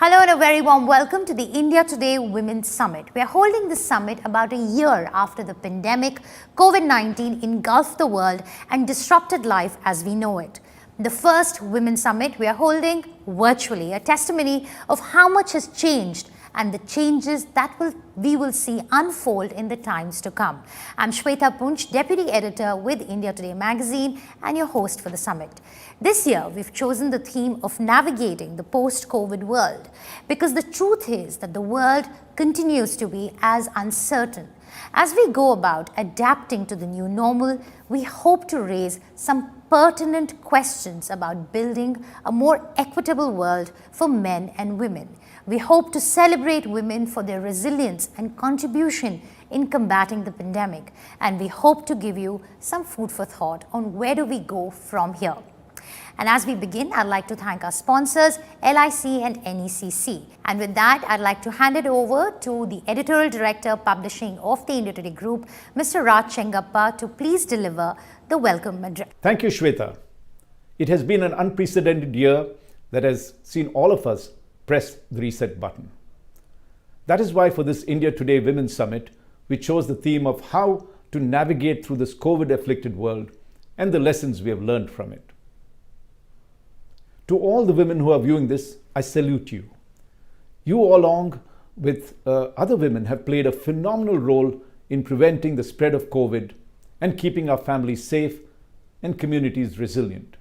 Hello and a very warm welcome to the India Today Women's Summit. We are holding this summit about a year after the pandemic COVID-19 engulfed the world and disrupted life as we know it. The first Women's Summit we are holding virtually, a testimony of how much has changed and the changes that we will see unfold in the times to come. I'm Shweta Punch, Deputy Editor with India Today magazine and your host for the summit. This year, we've chosen the theme of navigating the post-COVID world because the truth is that the world continues to be as uncertain. As we go about adapting to the new normal, we hope to raise some pertinent questions about building a more equitable world for men and women. We hope to celebrate women for their resilience and contribution in combating the pandemic, and we hope to give you some food for thought on where do we go from here. And as we begin, I'd like to thank our sponsors, LIC and NECC. And with that, I'd like to hand it over to the Editorial Director Publishing of the India Today Group, Mr. Raj Chengappa, to please deliver the welcome address. Thank you, Shweta. It has been an unprecedented year that has seen all of us press the reset button. That is why for this India Today Women's Summit, we chose the theme of how to navigate through this COVID-afflicted world and the lessons we have learned from it. To all the women who are viewing this, I salute you. You, along with other women, have played a phenomenal role in preventing the spread of COVID and keeping our families safe and communities resilient.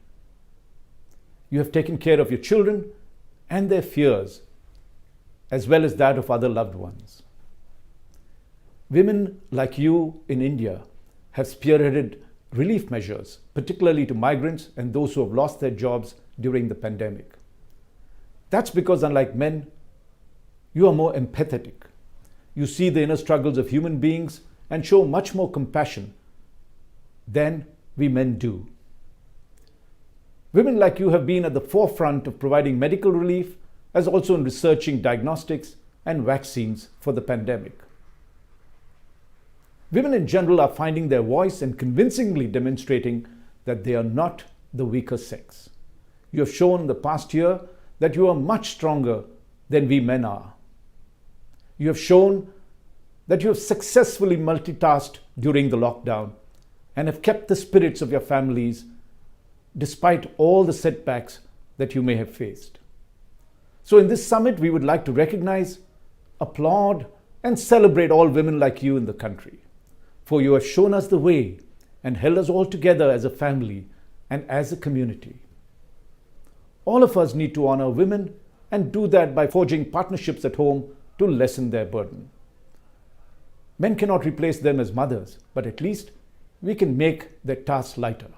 You have taken care of your children and their fears, as well as that of other loved ones. Women like you in India have spearheaded relief measures, particularly to migrants and those who have lost their jobs during the pandemic. That's because, unlike men, you are more empathetic. You see the inner struggles of human beings and show much more compassion than we men do. Women like you have been at the forefront of providing medical relief, as also in researching diagnostics and vaccines for the pandemic. Women in general are finding their voice and convincingly demonstrating that they are not the weaker sex. You have shown in the past year that you are much stronger than we men are. You have shown that you have successfully multitasked during the lockdown and have kept the spirits of your families despite all the setbacks that you may have faced. So in this summit, we would like to recognize, applaud, and celebrate all women like you in the country. For you have shown us the way and held us all together as a family and as a community. All of us need to honor women and do that by forging partnerships at home to lessen their burden. Men cannot replace them as mothers, but at least we can make their tasks lighter.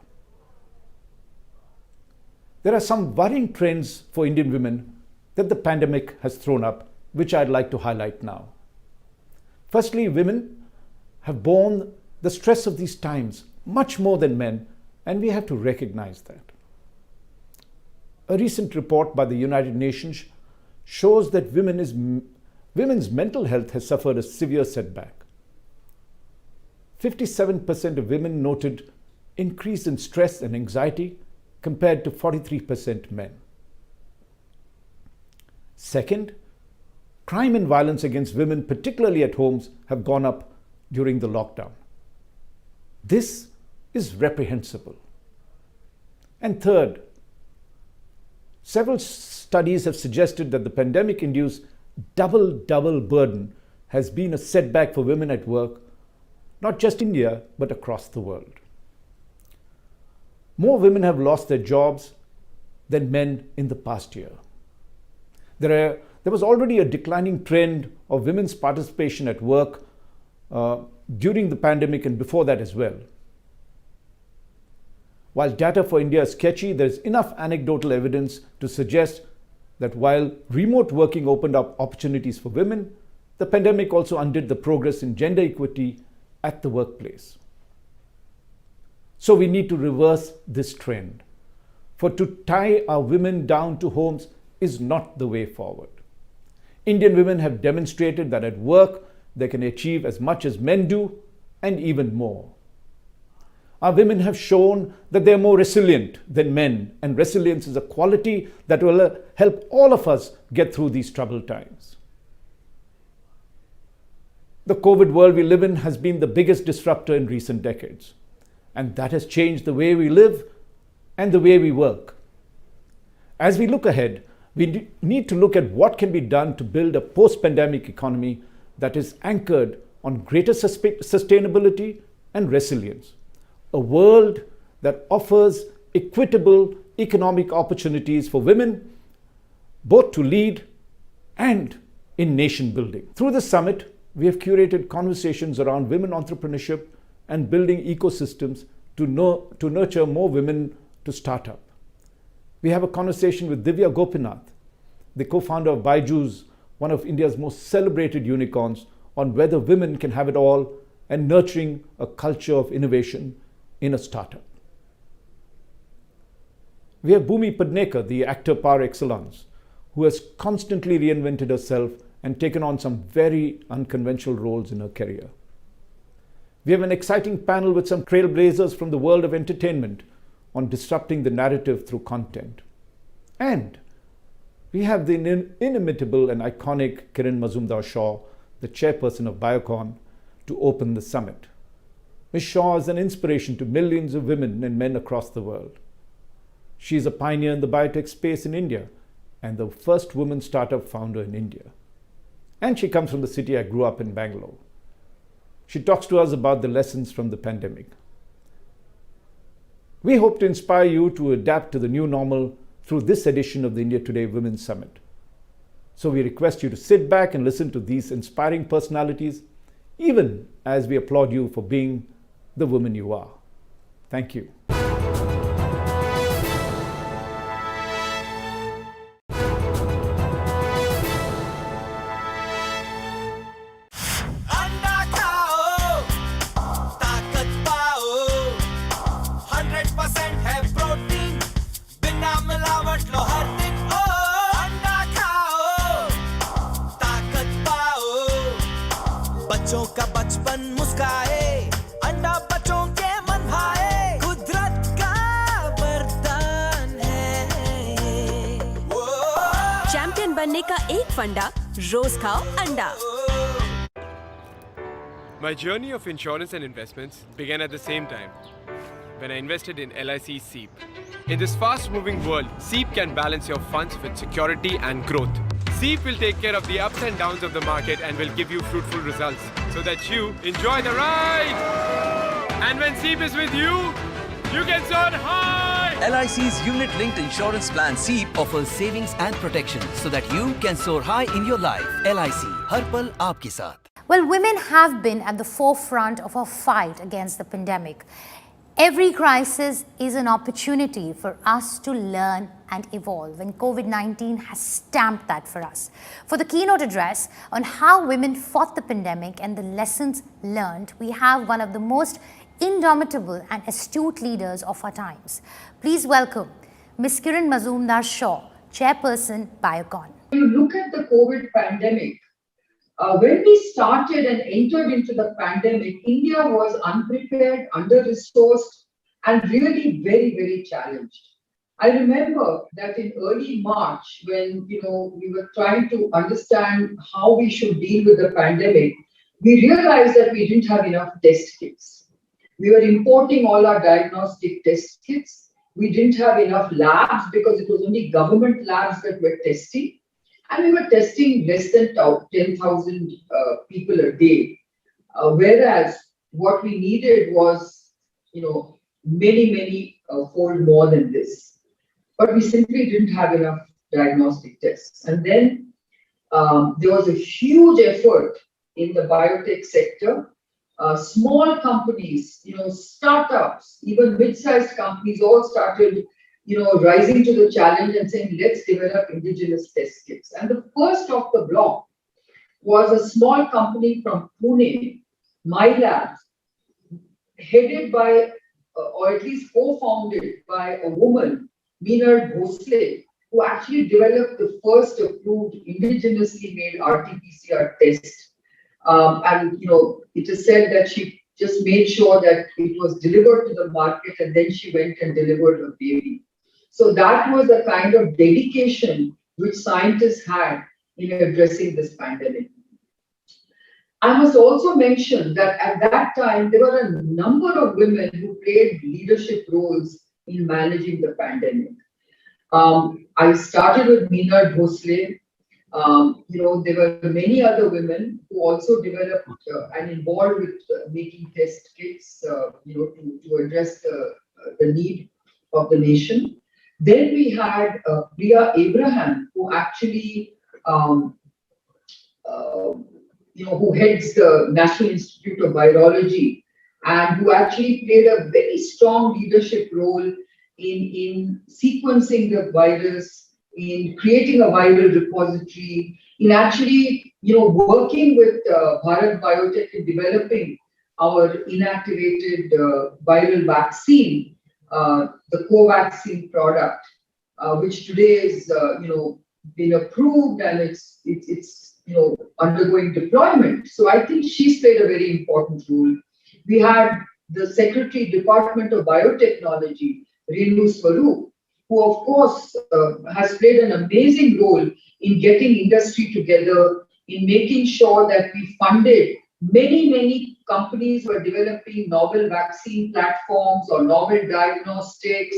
There are some worrying trends for Indian women that the pandemic has thrown up, which I'd like to highlight now. Firstly, women have borne the stress of these times much more than men, and we have to recognize that. A recent report by the United Nations shows that women's mental health has suffered a severe setback. 57% of women noted increase in stress and anxiety compared to 43% men. Second, crime and violence against women, particularly at homes, have gone up during the lockdown. This is reprehensible. And third, several studies have suggested that the pandemic-induced double burden has been a setback for women at work, not just India, but across the world. More women have lost their jobs than men in the past year. There was already a declining trend of women's participation at work during the pandemic and before that as well. While data for India is sketchy, there is enough anecdotal evidence to suggest that while remote working opened up opportunities for women, the pandemic also undid the progress in gender equity at the workplace. So we need to reverse this trend. For to tie our women down to homes is not the way forward. Indian women have demonstrated that at work they can achieve as much as men do and even more. Our women have shown that they are more resilient than men, and resilience is a quality that will help all of us get through these troubled times. The COVID world we live in has been the biggest disruptor in recent decades, and that has changed the way we live and the way we work. As we look ahead, we need to look at what can be done to build a post-pandemic economy that is anchored on greater sustainability and resilience. A world that offers equitable economic opportunities for women, both to lead and in nation building. Through this summit, we have curated conversations around women entrepreneurship and building ecosystems to nurture more women to start up. We have a conversation with Divya Gopinath, the co-founder of Byju's, one of India's most celebrated unicorns, on whether women can have it all and nurturing a culture of innovation in a startup. We have Bhumi Padnekar, the actor par excellence, who has constantly reinvented herself and taken on some very unconventional roles in her career. We have an exciting panel with some trailblazers from the world of entertainment on disrupting the narrative through content. And we have the inimitable and iconic Kiran Mazumdar-Shaw, the chairperson of Biocon, to open the summit. Ms. Shaw is an inspiration to millions of women and men across the world. She is a pioneer in the biotech space in India and the first woman startup founder in India. And she comes from the city I grew up in, Bangalore. She talks to us about the lessons from the pandemic. We hope to inspire you to adapt to the new normal through this edition of the India Today Women's Summit. So we request you to sit back and listen to these inspiring personalities, even as we applaud you for being the woman you are. Thank you. बच्चों का बचपन मुस्काए अंडा बच्चों के मन भाए कुदरत का वरदान है चैंपियन बनने का एक फंडा रोज खाओ अंडा. My journey of insurance and investments began at the same time when I invested in LIC SEEP. In this fast-moving world, SEEP can balance your funds with security and growth. SEEP will take care of the ups and downs of the market and will give you fruitful results so that you enjoy the ride. And when SEEP is with you, you can soar high. LIC's unit-linked insurance plan SEEP offers savings and protection so that you can soar high in your life. LIC, हर पल आपके साथ. Well, women have been at the forefront of our fight against the pandemic. Every crisis is an opportunity for us to learn and evolve, and COVID-19 has stamped that for us. For the keynote address on how women fought the pandemic and the lessons learned, we have one of the most indomitable and astute leaders of our times. Please welcome Ms. Kiran Mazumdar-Shaw, Chairperson, Biocon. You look at the COVID pandemic. When we started and entered into the pandemic, India was unprepared, under-resourced, and really very, very challenged. I remember that in early March, when we were trying to understand how we should deal with the pandemic, we realized that we didn't have enough test kits. We were importing all our diagnostic test kits. We didn't have enough labs because it was only government labs that were testing. And we were testing less than 10,000 people a day. Whereas what we needed was, many fold more than this. But we simply didn't have enough diagnostic tests. And then there was a huge effort in the biotech sector. Small companies, startups, even mid-sized companies all started rising to the challenge and saying, let's develop indigenous test kits. And the first off the block was a small company from Pune, My Labs, headed by, or at least co-founded by a woman, Meenar Bhosle, who actually developed the first approved indigenously made RT-PCR test. And it is said that she just made sure that it was delivered to the market, and then she went and delivered her baby. So that was the kind of dedication which scientists had in addressing this pandemic. I must also mention that at that time, there were a number of women who played leadership roles in managing the pandemic. I started with Meena Dhosle. There were many other women who also developed and involved with making test kits, to address the need of the nation. Then we had Priya Abraham, who actually who heads the National Institute of Virology, and who actually played a very strong leadership role in sequencing the virus, in creating a viral repository, in actually, working with Bharat Biotech in developing our inactivated viral vaccine, the Covaxin product, which today is, been approved, and it's undergoing deployment. So I think she's played a very important role. We had the Secretary, Department of Biotechnology, Renu Swaroop, who of course has played an amazing role in getting industry together, in making sure that we funded many companies who are developing novel vaccine platforms or novel diagnostics.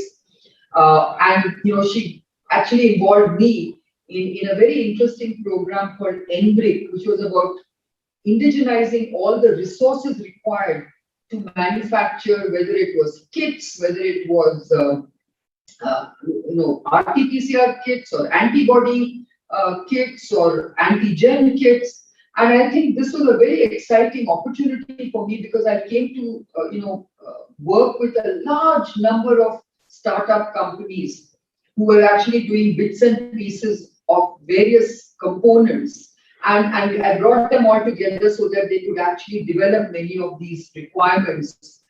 And she actually involved me in a very interesting program called NBRIC, which was about indigenizing all the resources required to manufacture, whether it was kits, whether it was RT-PCR kits or antibody kits or antigen kits. And I think this was a very exciting opportunity for me, because I came to work with a large number of startup companies who were actually doing bits and pieces of various components, and I brought them all together so that they could actually develop many of these requirements,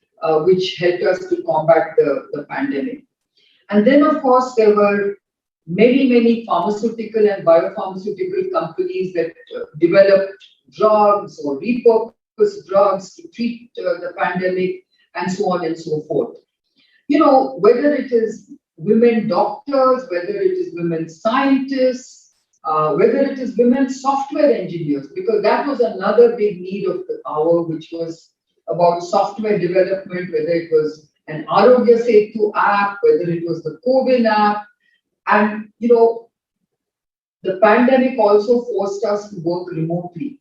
which helped us to combat the pandemic. And then, of course, there were many pharmaceutical and biopharmaceutical companies that developed drugs or repurposed drugs to treat the pandemic, and so on and so forth. Whether it is women doctors, whether it is women scientists, whether it is women software engineers, because that was another big need of the hour, which was about software development, whether it was an Arogya Setu app, whether it was the COVID app. And, the pandemic also forced us to work remotely.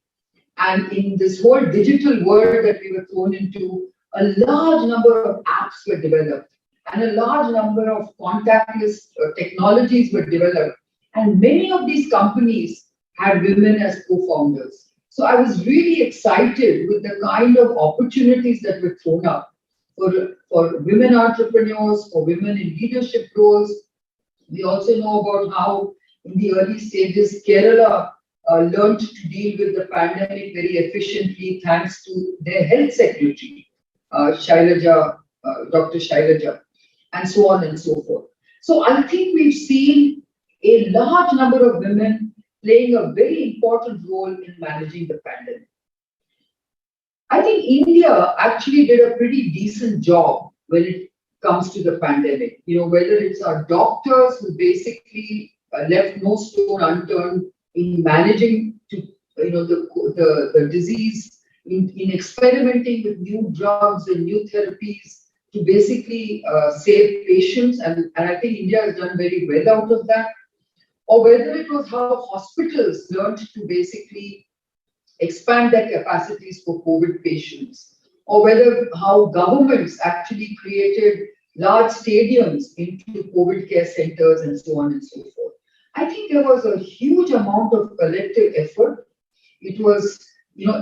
And in this whole digital world that we were thrown into, a large number of apps were developed, and a large number of contactless technologies were developed. And many of these companies had women as co-founders. So I was really excited with the kind of opportunities that were thrown up for women entrepreneurs, for women in leadership roles. We also know about how in the early stages, Kerala learned to deal with the pandemic very efficiently thanks to their health secretary, Dr. Shailaja, and so on and so forth. So I think we've seen a large number of women playing a very important role in managing the pandemic. I think India actually did a pretty decent job when it comes to the pandemic. Whether it's our doctors who basically left no stone unturned in managing to the disease, in experimenting with new drugs and new therapies to basically save patients, and I think India has done very well out of that. Or whether it was how hospitals learned to basically expand their capacities for COVID patients, or whether how governments actually created large stadiums into COVID care centers and so on and so forth. I think there was a huge amount of collective effort. It was,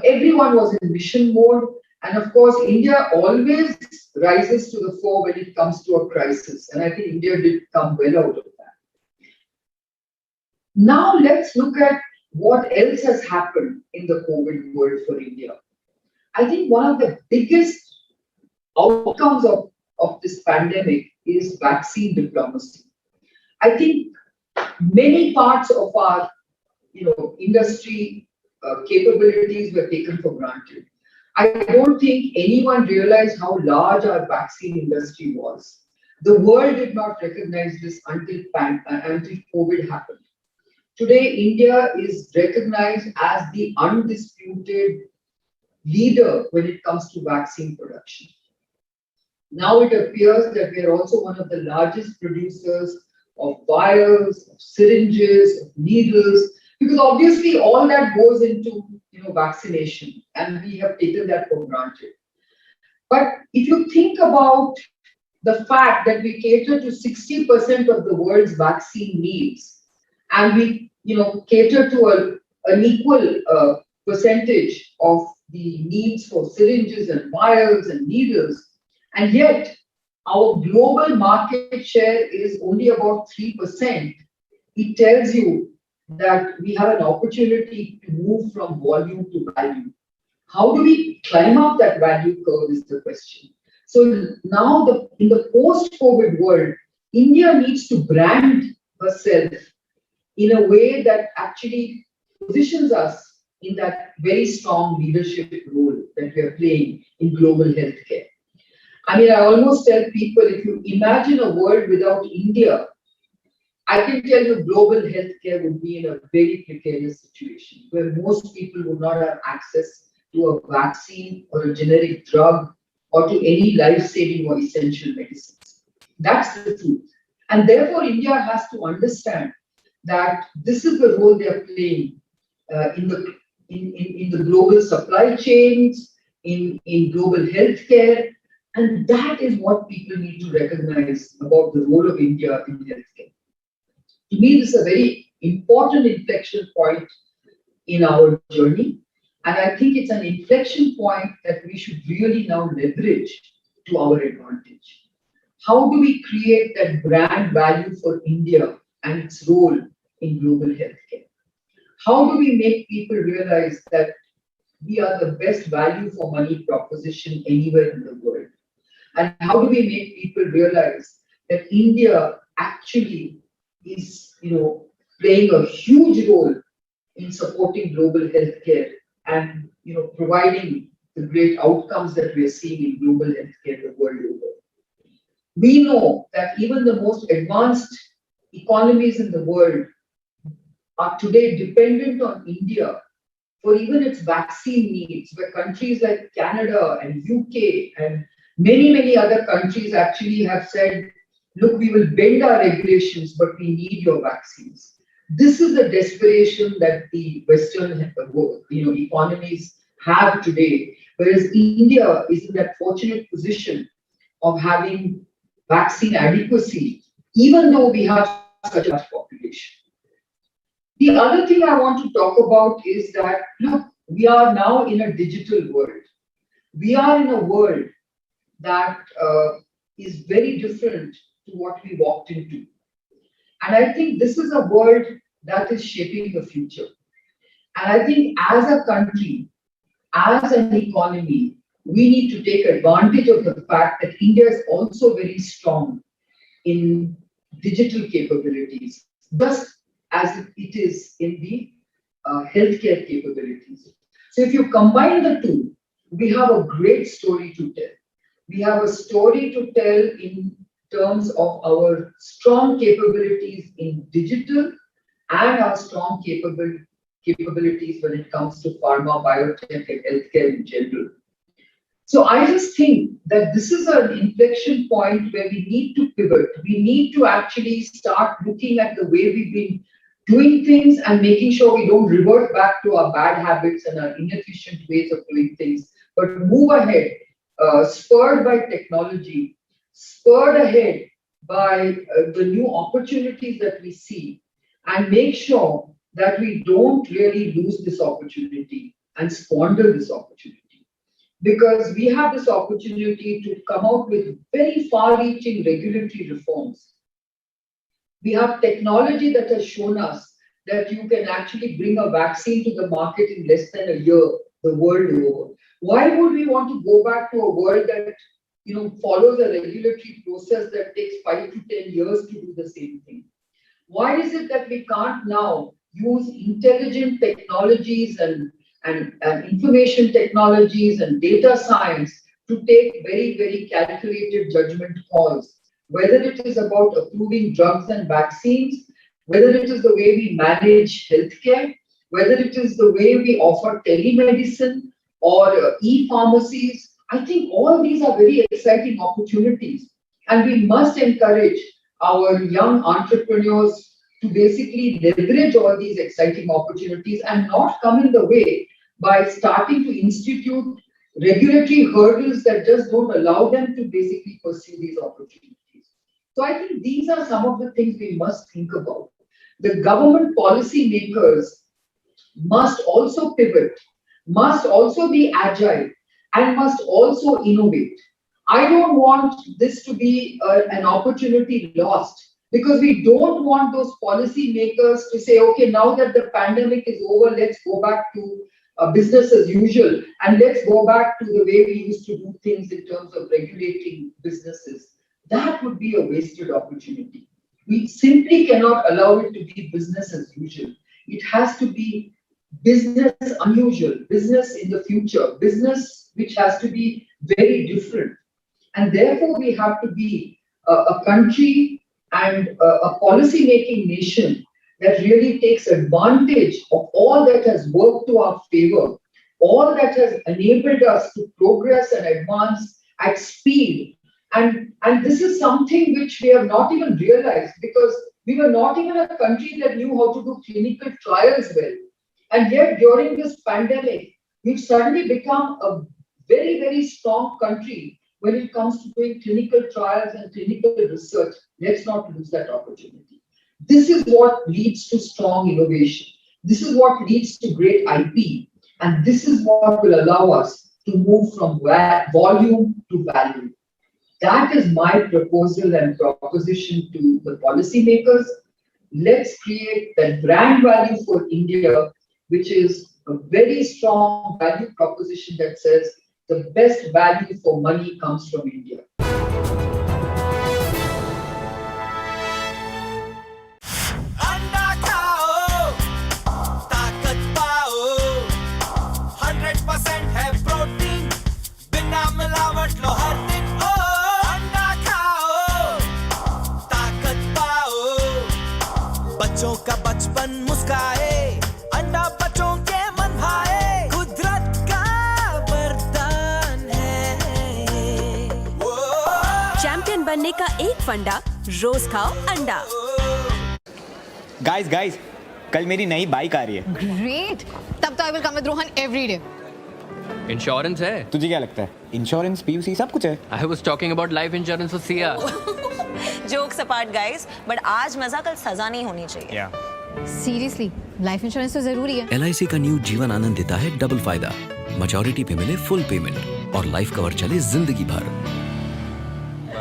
everyone was in mission mode. And of course, India always rises to the fore when it comes to a crisis. And I think India did come well out of that. Now let's look at what else has happened in the COVID world for India. I think one of the biggest outcomes of this pandemic is vaccine diplomacy. I think many parts of our industry capabilities were taken for granted. I don't think anyone realized how large our vaccine industry was. The world did not recognize this until COVID happened. Today, India is recognized as the undisputed leader when it comes to vaccine production. Now it appears that we are also one of the largest producers of vials, of syringes, of needles, because obviously all that goes into vaccination, and we have taken that for granted. But if you think about the fact that we cater to 60% of the world's vaccine needs, and we cater to an equal percentage of the needs for syringes and vials and needles, and yet our global market share is only about 3%, it tells you that we have an opportunity to move from volume to value. How do we climb up that value curve is the question. So now in the post-COVID world, India needs to brand herself in a way that actually positions us in that very strong leadership role that we are playing in global healthcare. I mean, I almost tell people, if you imagine a world without India, I can tell you global healthcare would be in a very precarious situation where most people would not have access to a vaccine or a generic drug or to any life-saving or essential medicines. That's the truth. And therefore, India has to understand that this is the role they are playing in the global supply chains, in global healthcare. And that is what people need to recognize about the role of India in healthcare. To me, this is a very important inflection point in our journey. And I think it's an inflection point that we should really now leverage to our advantage. How do we create that brand value for India and its role in global healthcare? How do we make people realize that we are the best value for money proposition anywhere in the world? And how do we make people realize that India actually is, playing a huge role in supporting global healthcare and, providing the great outcomes that we are seeing in global healthcare the world over? We know that even the most advanced economies in the world are today dependent on India for even its vaccine needs, where countries like Canada and UK and many other countries actually have said, look, we will bend our regulations, but we need your vaccines. This is the desperation that the Western economies have today, whereas India is in that fortunate position of having vaccine adequacy, even though we have such a large population. The other thing I want to talk about is that, look, we are now in a digital world. We are in a world that is very different to what we walked into. And I think this is a world that is shaping the future. And I think as a country, as an economy, we need to take advantage of the fact that India is also very strong in digital capabilities, just as it is in the healthcare capabilities. So if you combine the two, we have a great story to tell. We have a story to tell in terms of our strong capabilities in digital and our strong capabilities when it comes to pharma, biotech, and healthcare in general. So I just think that this is an inflection point where we need to pivot. We need to actually start looking at the way we've been doing things and making sure we don't revert back to our bad habits and our inefficient ways of doing things, but move ahead, spurred by technology, spurred ahead by the new opportunities that we see, and make sure that we don't really lose this opportunity and squander this opportunity. Because we have this opportunity to come out with very far-reaching regulatory reforms. We have technology that has shown us that you can actually bring a vaccine to the market in less than a year, the world over. Why would we want to go back to a world that follows a regulatory process that takes 5 to 10 years to do the same thing? Why is it that we can't now use intelligent technologies and and information technologies and data science to take very, very calculated judgment calls, whether it is about approving drugs and vaccines, whether it is the way we manage healthcare, whether it is the way we offer telemedicine or e-pharmacies. I think all these are very exciting opportunities, and we must encourage our young entrepreneurs to basically leverage all these exciting opportunities and not come in the way by starting to institute regulatory hurdles that just don't allow them to basically pursue these opportunities. So I think these are some of the things we must think about. The government policy makers must also pivot, must also be agile, and must also innovate. I don't want this to be an opportunity lost, because we don't want those policy makers to say, okay, now that the pandemic is over, let's go back to business as usual, and let's go back to the way we used to do things in terms of regulating businesses. That would be a wasted opportunity. We simply cannot allow it to be business as usual. It has to be business unusual, business in the future, business which has to be very different. And therefore, we have to be a country and a policy-making nation that really takes advantage of all that has worked to our favor, all that has enabled us to progress and advance at speed. And this is something which we have not even realized, because we were not even a country that knew how to do clinical trials well. And yet, during this pandemic, we've suddenly become a very, very strong country when it comes to doing clinical trials and clinical research. Let's not lose that opportunity. This is what leads to strong innovation. This is what leads to great IP. And this is what will allow us to move from volume to value. That is my proposal and proposition to the policymakers. Let's create that brand value for India, which is a very strong value proposition that says the best value for money comes from India. अंडा खाओ, ताकत पाओ, 100% है protein, बिना मिलावट लो हर दिन। ओ अंडा खाओ, ताकत पाओ, बच्चों का बचपन मुस्काए, अंडा बच्चों के मन भाए, कुदरत का वरदान है। चैंपियन बनने का एक फंडा, रोज खाओ अंडा। गाइस कल मेरी नई बाइक आ रही है। Great. तब तो I will come with Rohan every day. Insurance है। तुझे क्या लगता है इंश्योरेंस पीयूसी सब कुछ है? I was talking about life insurance for Siya. Jokes apart guys, but आज मजा कल सजा नहीं होनी चाहिए। Seriously, life insurance तो जरूरी है। LIC का न्यू जीवन आनंद देता है डबल फायदा। मैच्योरिटी पे मिले फुल पेमेंट और लाइफ कवर चले जिंदगी भर।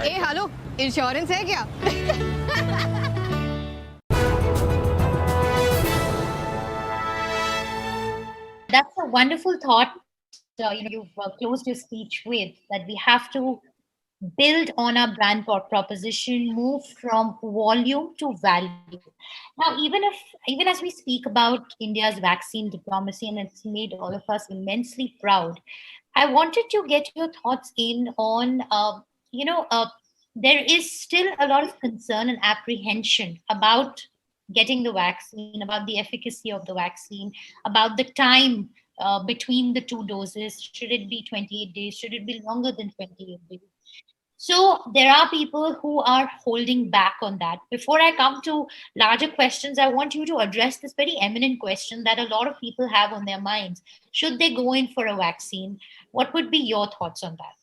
ए हेलो, इंश्योरेंस है क्या? That's a wonderful thought. You've closed your speech with that we have to build on our brand proposition, move from volume to value. Now, even as we speak about India's vaccine diplomacy, and it's made all of us immensely proud, I wanted to get your thoughts in on, there is still a lot of concern and apprehension about getting the vaccine, about the efficacy of the vaccine, about the time between the two doses. Should it be 28 days? Should it be longer than 28 days? So there are people who are holding back on that. Before I come to larger questions, I want you to address this very eminent question that a lot of people have on their minds. Should they go in for a vaccine? What would be your thoughts on that?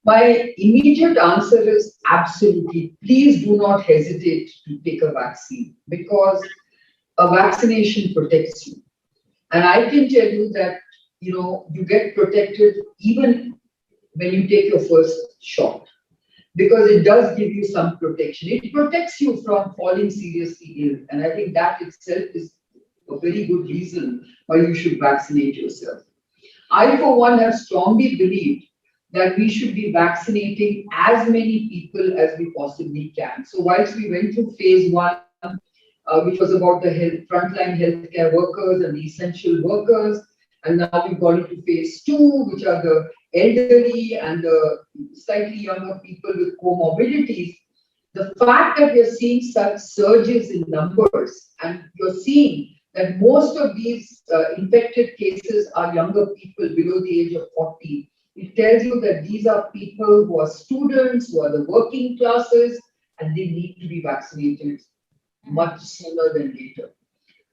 My immediate answer is absolutely. Please do not hesitate to take a vaccine, because a vaccination protects you. And I can tell you that, you get protected even when you take your first shot, because it does give you some protection. It protects you from falling seriously ill. And I think that itself is a very good reason why you should vaccinate yourself. I, for one, have strongly believed that we should be vaccinating as many people as we possibly can. So whilst we went through phase 1, which was about the frontline healthcare workers and the essential workers, And now we've gone into phase 2, which are the elderly and the slightly younger people with comorbidities. The fact that we are seeing such surges in numbers, and you're seeing that most of these infected cases are younger people below the age of 40, it tells you that these are people who are students, who are the working classes, and they need to be vaccinated much sooner than later.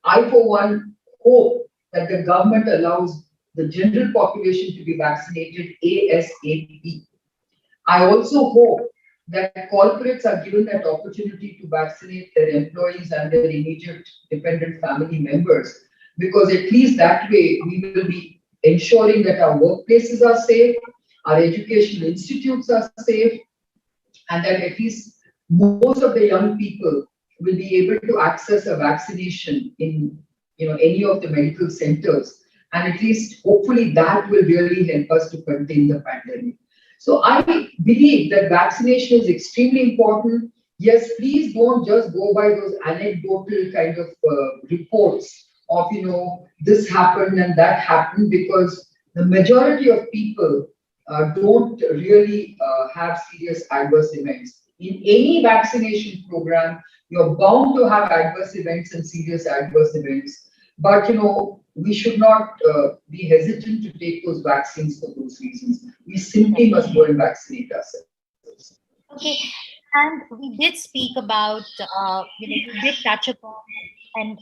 I, for one, hope that the government allows the general population to be vaccinated ASAP. I also hope that corporates are given that opportunity to vaccinate their employees and their immediate dependent family members, because at least that way we will be ensuring that our workplaces are safe, our educational institutes are safe, and that at least most of the young people will be able to access a vaccination in any of the medical centers, and at least hopefully that will really help us to contain the pandemic. So I believe that vaccination is extremely important. Yes, please don't just go by those anecdotal kind of reports of this happened and that happened, because the majority of people don't really have serious adverse events. In any vaccination program, you're bound to have adverse events and serious adverse events. But we should not be hesitant to take those vaccines for those reasons. We simply must go and vaccinate ourselves. Okay, and we did speak about, we did touch upon and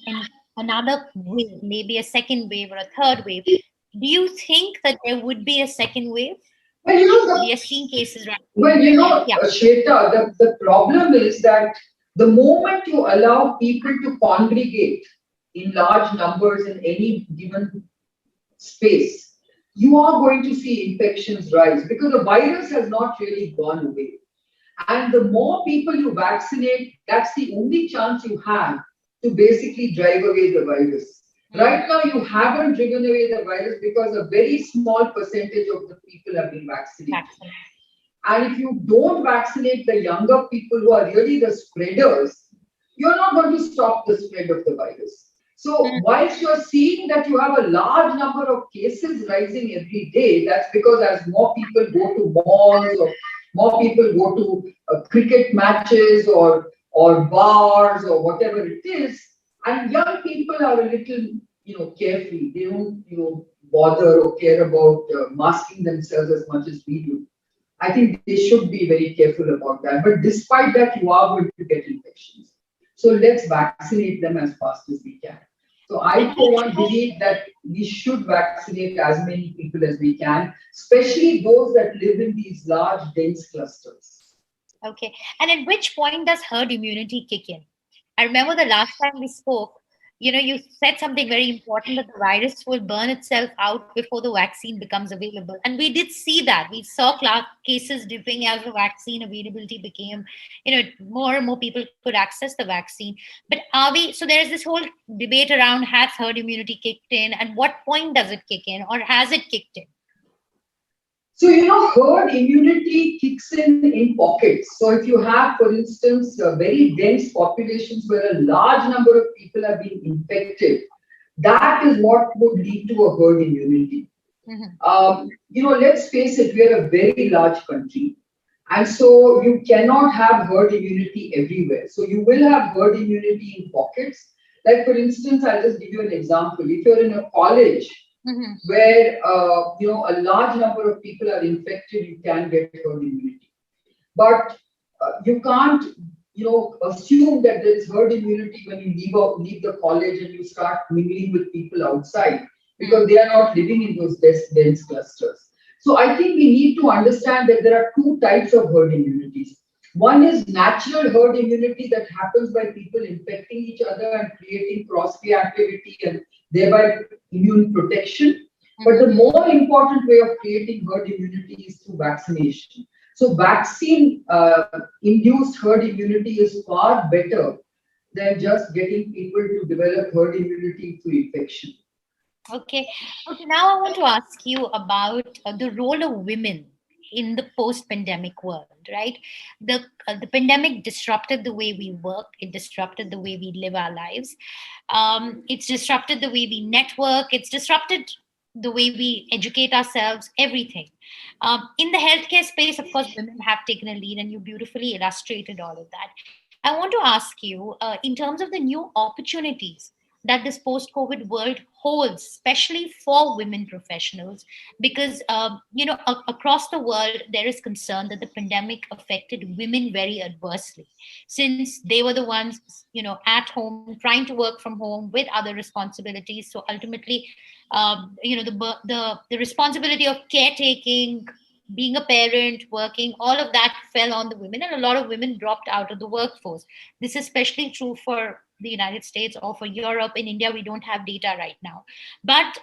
another wave, maybe a second wave or a third wave. Do you think that there would be a second wave? Well, we are seeing cases right now. Well, Shweta, the problem is that the moment you allow people to congregate in large numbers in any given space, you are going to see infections rise, because the virus has not really gone away. And the more people you vaccinate, that's the only chance you have to basically drive away the virus. Right now, you haven't driven away the virus because a very small percentage of the people have been vaccinated. And if you don't vaccinate the younger people who are really the spreaders, you're not going to stop the spread of the virus. So whilst you're seeing that you have a large number of cases rising every day, that's because as more people go to malls, or more people go to cricket matches or bars or whatever it is, and young people are a little, carefree. They don't, bother or care about masking themselves as much as we do. I think they should be very careful about that. But despite that, you are going to get infections. So let's vaccinate them as fast as we can. So I, for one, believe that we should vaccinate as many people as we can, especially those that live in these large, dense clusters. Okay. And at which point does herd immunity kick in? I remember the last time we spoke, you said something very important, that the virus will burn itself out before the vaccine becomes available. And we did see that. We saw cases dipping as the vaccine availability became, more and more people could access the vaccine. But so there's this whole debate around, has herd immunity kicked in, and what point does it kick in, or has it kicked in? So, herd immunity kicks in pockets. So if you have, for instance, very dense populations where a large number of people have been infected, that is what would lead to a herd immunity. Let's face it, we are a very large country. And so you cannot have herd immunity everywhere. So you will have herd immunity in pockets. Like, for instance, I'll just give you an example. If you're in a college, where a large number of people are infected, you can get herd immunity. But you can't assume that there's herd immunity when you leave the college and you start mingling with people outside, because they are not living in those dense clusters. So I think we need to understand that there are two types of herd immunities. One is natural herd immunity that happens by people infecting each other and creating cross-reactivity and thereby immune protection. But the more important way of creating herd immunity is through vaccination. So vaccine-induced herd immunity is far better than just getting people to develop herd immunity through infection. Okay. Now I want to ask you about the role of women in the post-pandemic world, right? The pandemic disrupted the way we work. It disrupted the way we live our lives. It's disrupted the way we network. It's disrupted the way we educate ourselves, everything. In the healthcare space, of course, women have taken a lead, and you beautifully illustrated all of that. I want to ask you, in terms of the new opportunities that this post-COVID world holds, especially for women professionals, because across the world there is concern that the pandemic affected women very adversely, since they were the ones at home trying to work from home with other responsibilities. So ultimately, the responsibility of caretaking, being a parent, working, all of that fell on the women, and a lot of women dropped out of the workforce. This is especially true for the United States or for Europe. In India, we don't have data right now. But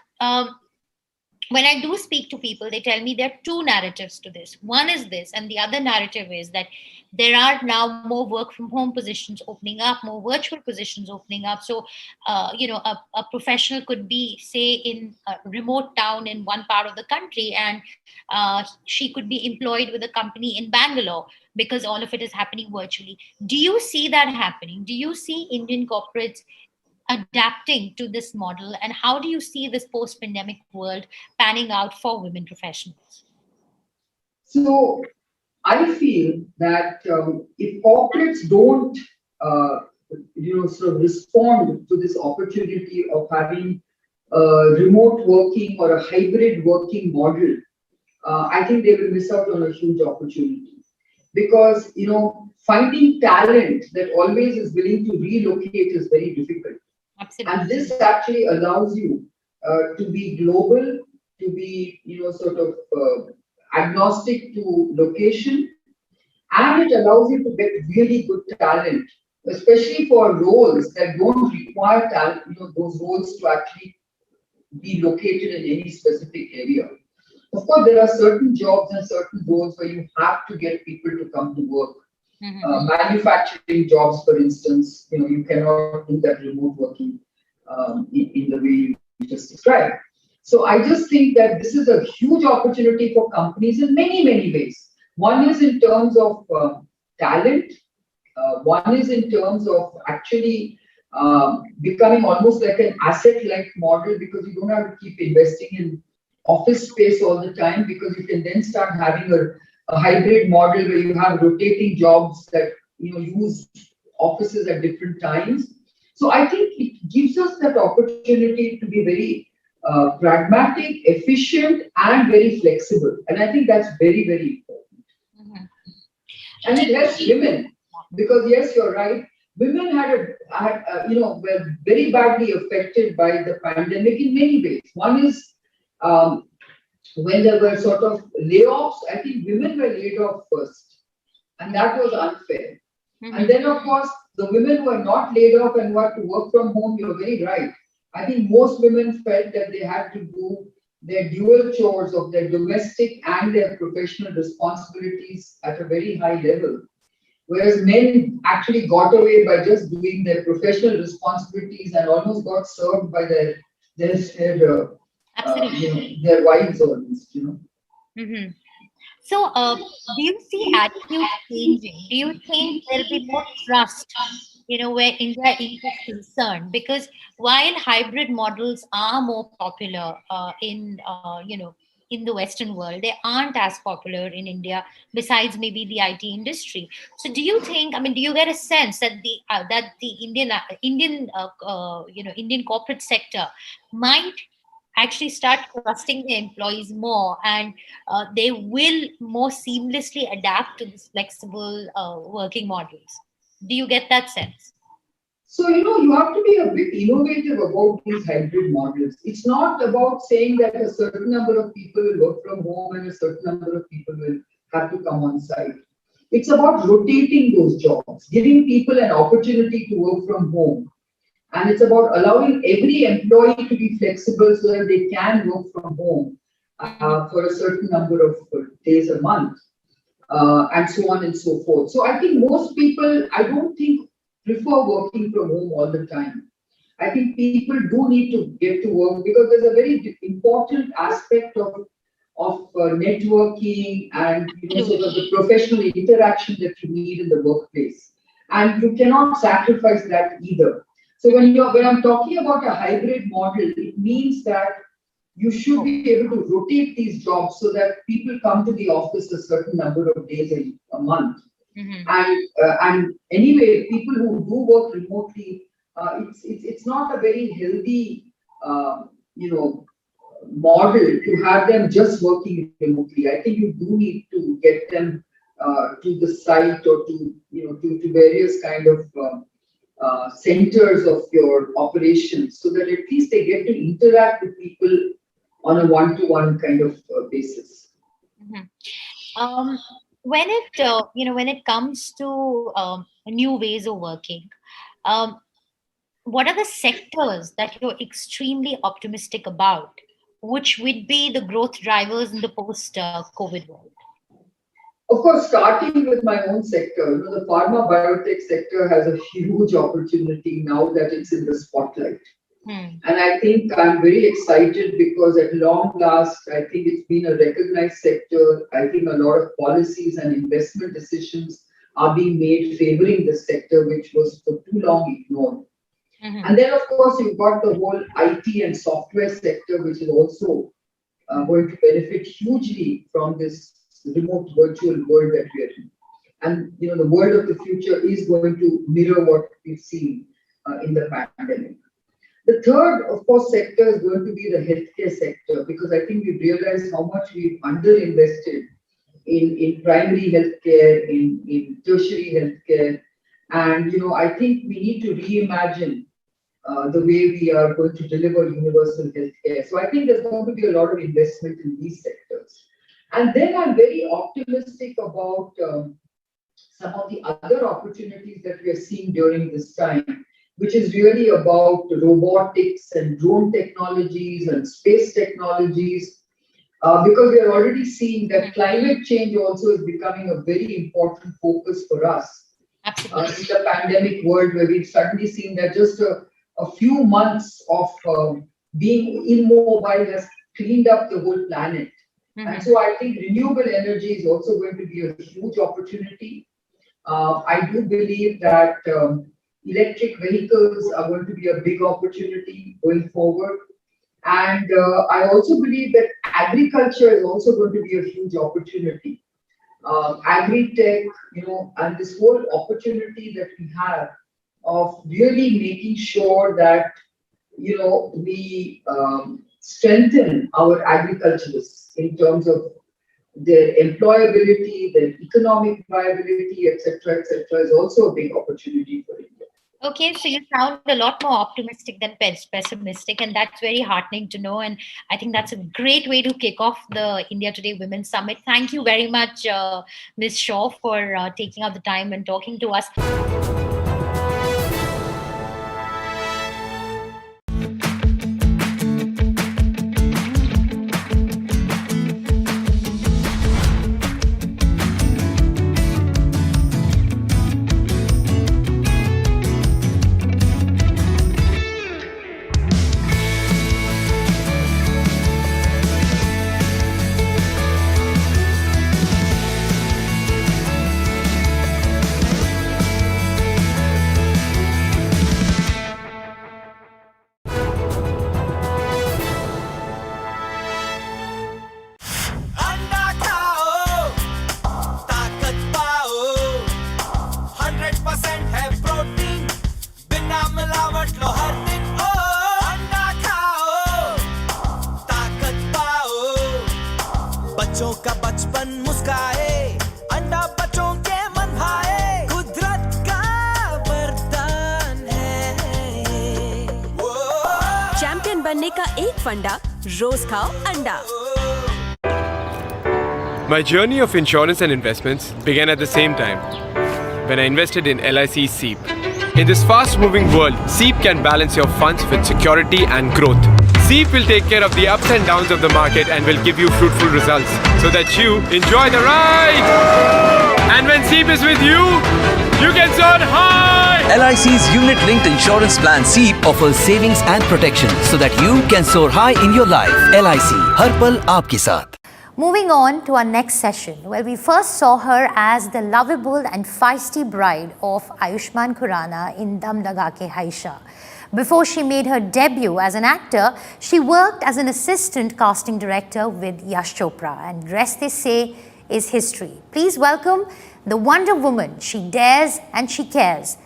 when I do speak to people, they tell me there are two narratives to this. One is this, and the other narrative is that there are now more work from home positions opening up, more virtual positions opening up. So, a professional could be, say, in a remote town in one part of the country, and she could be employed with a company in Bangalore because all of it is happening virtually. Do you see that happening? Do you see Indian corporates adapting to this model, and how do you see this post-pandemic world panning out for women professionals? So I feel that if corporates don't, sort of respond to this opportunity of having remote working or a hybrid working model, I think they will miss out on a huge opportunity. Because, finding talent that always is willing to relocate is very difficult. Absolutely. And this actually allows you to be global, to be, agnostic to location, and it allows you to get really good talent, especially for roles that don't require talent, those roles to actually be located in any specific area. Of course, there are certain jobs and certain roles where you have to get people to come to work. Manufacturing jobs, for instance, you cannot do that remote working in the way you just described. So I just think that this is a huge opportunity for companies in many, many ways. One is in terms of talent. One is in terms of actually becoming almost like an asset-like model, because you don't have to keep investing in office space all the time, because you can then start having a hybrid model where you have rotating jobs that use offices at different times. So I think it gives us that opportunity to be very pragmatic, efficient, and very flexible. And I think that's very, very important. And it helps women, because yes, you're right. Women were very badly affected by the pandemic in many ways. One is when there were sort of layoffs, I think women were laid off first, and that was unfair. And then, of course, the women who are not laid off and who have to work from home, you're very right. I think most women felt that they had to do their dual chores of their domestic and their professional responsibilities at a very high level. Whereas men actually got away by just doing their professional responsibilities and almost got served by their wives almost, So, do you see attitudes changing? Do you think there'll be more trust, where India is concerned? Because while hybrid models are more popular in the Western world, they aren't as popular in India, besides maybe the IT industry. So do you think, do you get a sense that the Indian corporate sector might actually start trusting their employees more, and they will more seamlessly adapt to this flexible working models? Do you get that sense? So, you have to be a bit innovative about these hybrid models. It's not about saying that a certain number of people will work from home and a certain number of people will have to come on site. It's about rotating those jobs, giving people an opportunity to work from home. And it's about allowing every employee to be flexible so that they can work from home for a certain number of days a month, and so on and so forth. So I think most people, I don't think, prefer working from home all the time. I think people do need to get to work, because there's a very important aspect of networking and sort of the professional interaction that you need in the workplace, and you cannot sacrifice that either. So when I'm talking about a hybrid model, it means that you should be able to rotate these jobs so that people come to the office a certain number of days a month. And anyway, people who do work remotely, it's not a very healthy, model to have them just working remotely. I think you do need to get them to the site or to various kind of centers of your operations, so that at least they get to interact with people on a one-to-one kind of basis. When it comes to new ways of working, what are the sectors that you're extremely optimistic about, which would be the growth drivers in the post-COVID world? Of course, starting with my own sector, the pharma biotech sector has a huge opportunity now that it's in the spotlight. And I think I'm very excited because at long last, I think it's been a recognized sector. I think a lot of policies and investment decisions are being made favoring the sector, which was for too long ignored. And then, of course, you've got the whole IT and software sector, which is also going to benefit hugely from this remote virtual world that we are in. And, the world of the future is going to mirror what we've seen in the pandemic. The third, of course, sector is going to be the healthcare sector, because I think we've realized how much we've underinvested in primary healthcare, in tertiary healthcare. And, I think we need to reimagine the way we are going to deliver universal healthcare. So I think there's going to be a lot of investment in these sectors. And then I'm very optimistic about some of the other opportunities that we are seeing during this time, which is really about robotics and drone technologies and space technologies, because we are already seeing that climate change also is becoming a very important focus for us in the pandemic world, where we've suddenly seen that just a few months of being immobile has cleaned up the whole planet. And so I think renewable energy is also going to be a huge opportunity. I do believe that electric vehicles are going to be a big opportunity going forward. And I also believe that agriculture is also going to be a huge opportunity. Agri-tech, and this whole opportunity that we have of really making sure that, we strengthen our agriculturists in terms of their employability, their economic viability, etc., is also a big opportunity for India. Okay, so you sound a lot more optimistic than pessimistic, and that's very heartening to know. And I think that's a great way to kick off the India Today Women's Summit. Thank you very much, Ms. Shaw, for taking out the time and talking to us. बच्चों का बचपन मुस्काए अंडा बच्चों के मन भाए कुदरत का वरदान है चैंपियन बनने का एक फंडा, रोज खाओ अंडा। My journey of insurance and investments began at the same time when I invested in LIC SEEP. In this fast-moving world, SEEP can balance your funds with security and growth. SEEP will take care of the ups and downs of the market and will give you fruitful results so that you enjoy the ride. And when SEEP is with you, you can soar high. LIC's unit-linked insurance plan SEEP offers savings and protection so that you can soar high in your life. LIC, हर पल आपके साथ. Moving on to our next session, where we first saw her as the lovable and feisty bride of Ayushmann Khurrana in Dum Laga Ke Haisha. Before she made her debut as an actor, she worked as an assistant casting director with Yash Chopra, and rest they say is history. Please welcome the Wonder Woman. She dares and she cares.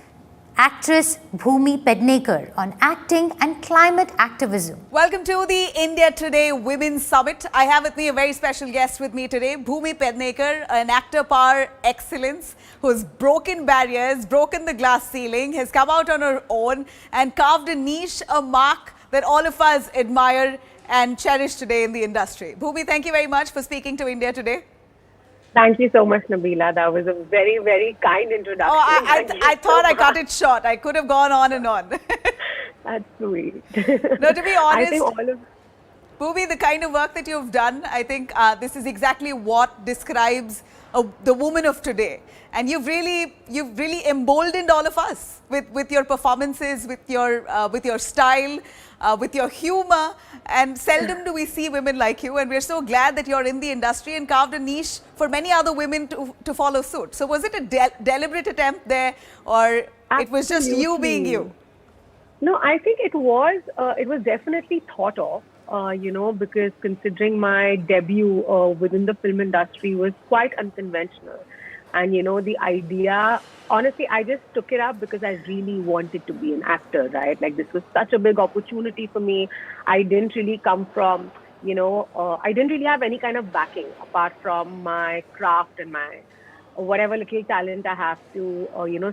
Actress Bhumi Pednekar on acting and climate activism. Welcome to the India Today Women's Summit. I have with me a very special guest with me today, Bhumi Pednekar, an actor par excellence who's broken barriers, broken the glass ceiling, has come out on her own and carved a niche, a mark that all of us admire and cherish today in the industry. Bhumi, thank you very much for speaking to India Today. Thank you so much, Nabila. That was a very, very kind introduction. Oh, I thought I cut it short. I could have gone on and on. That's sweet. No, to be honest, I think all of Bhumi, the kind of work that you've done, I think this is exactly what describes the woman of today. And you've really emboldened all of us with your performances, with your style, with your humor. And seldom do we see women like you. And we're so glad that you're in the industry and carved a niche for many other women to follow suit. So was it a deliberate attempt there, or it was just you being you? No, I think it was definitely thought of, because considering my debut within the film industry was quite unconventional. And, the idea, honestly, I just took it up because I really wanted to be an actor, right? Like, this was such a big opportunity for me. I didn't really come from, I didn't really have any kind of backing apart from my craft and my whatever little talent I have to,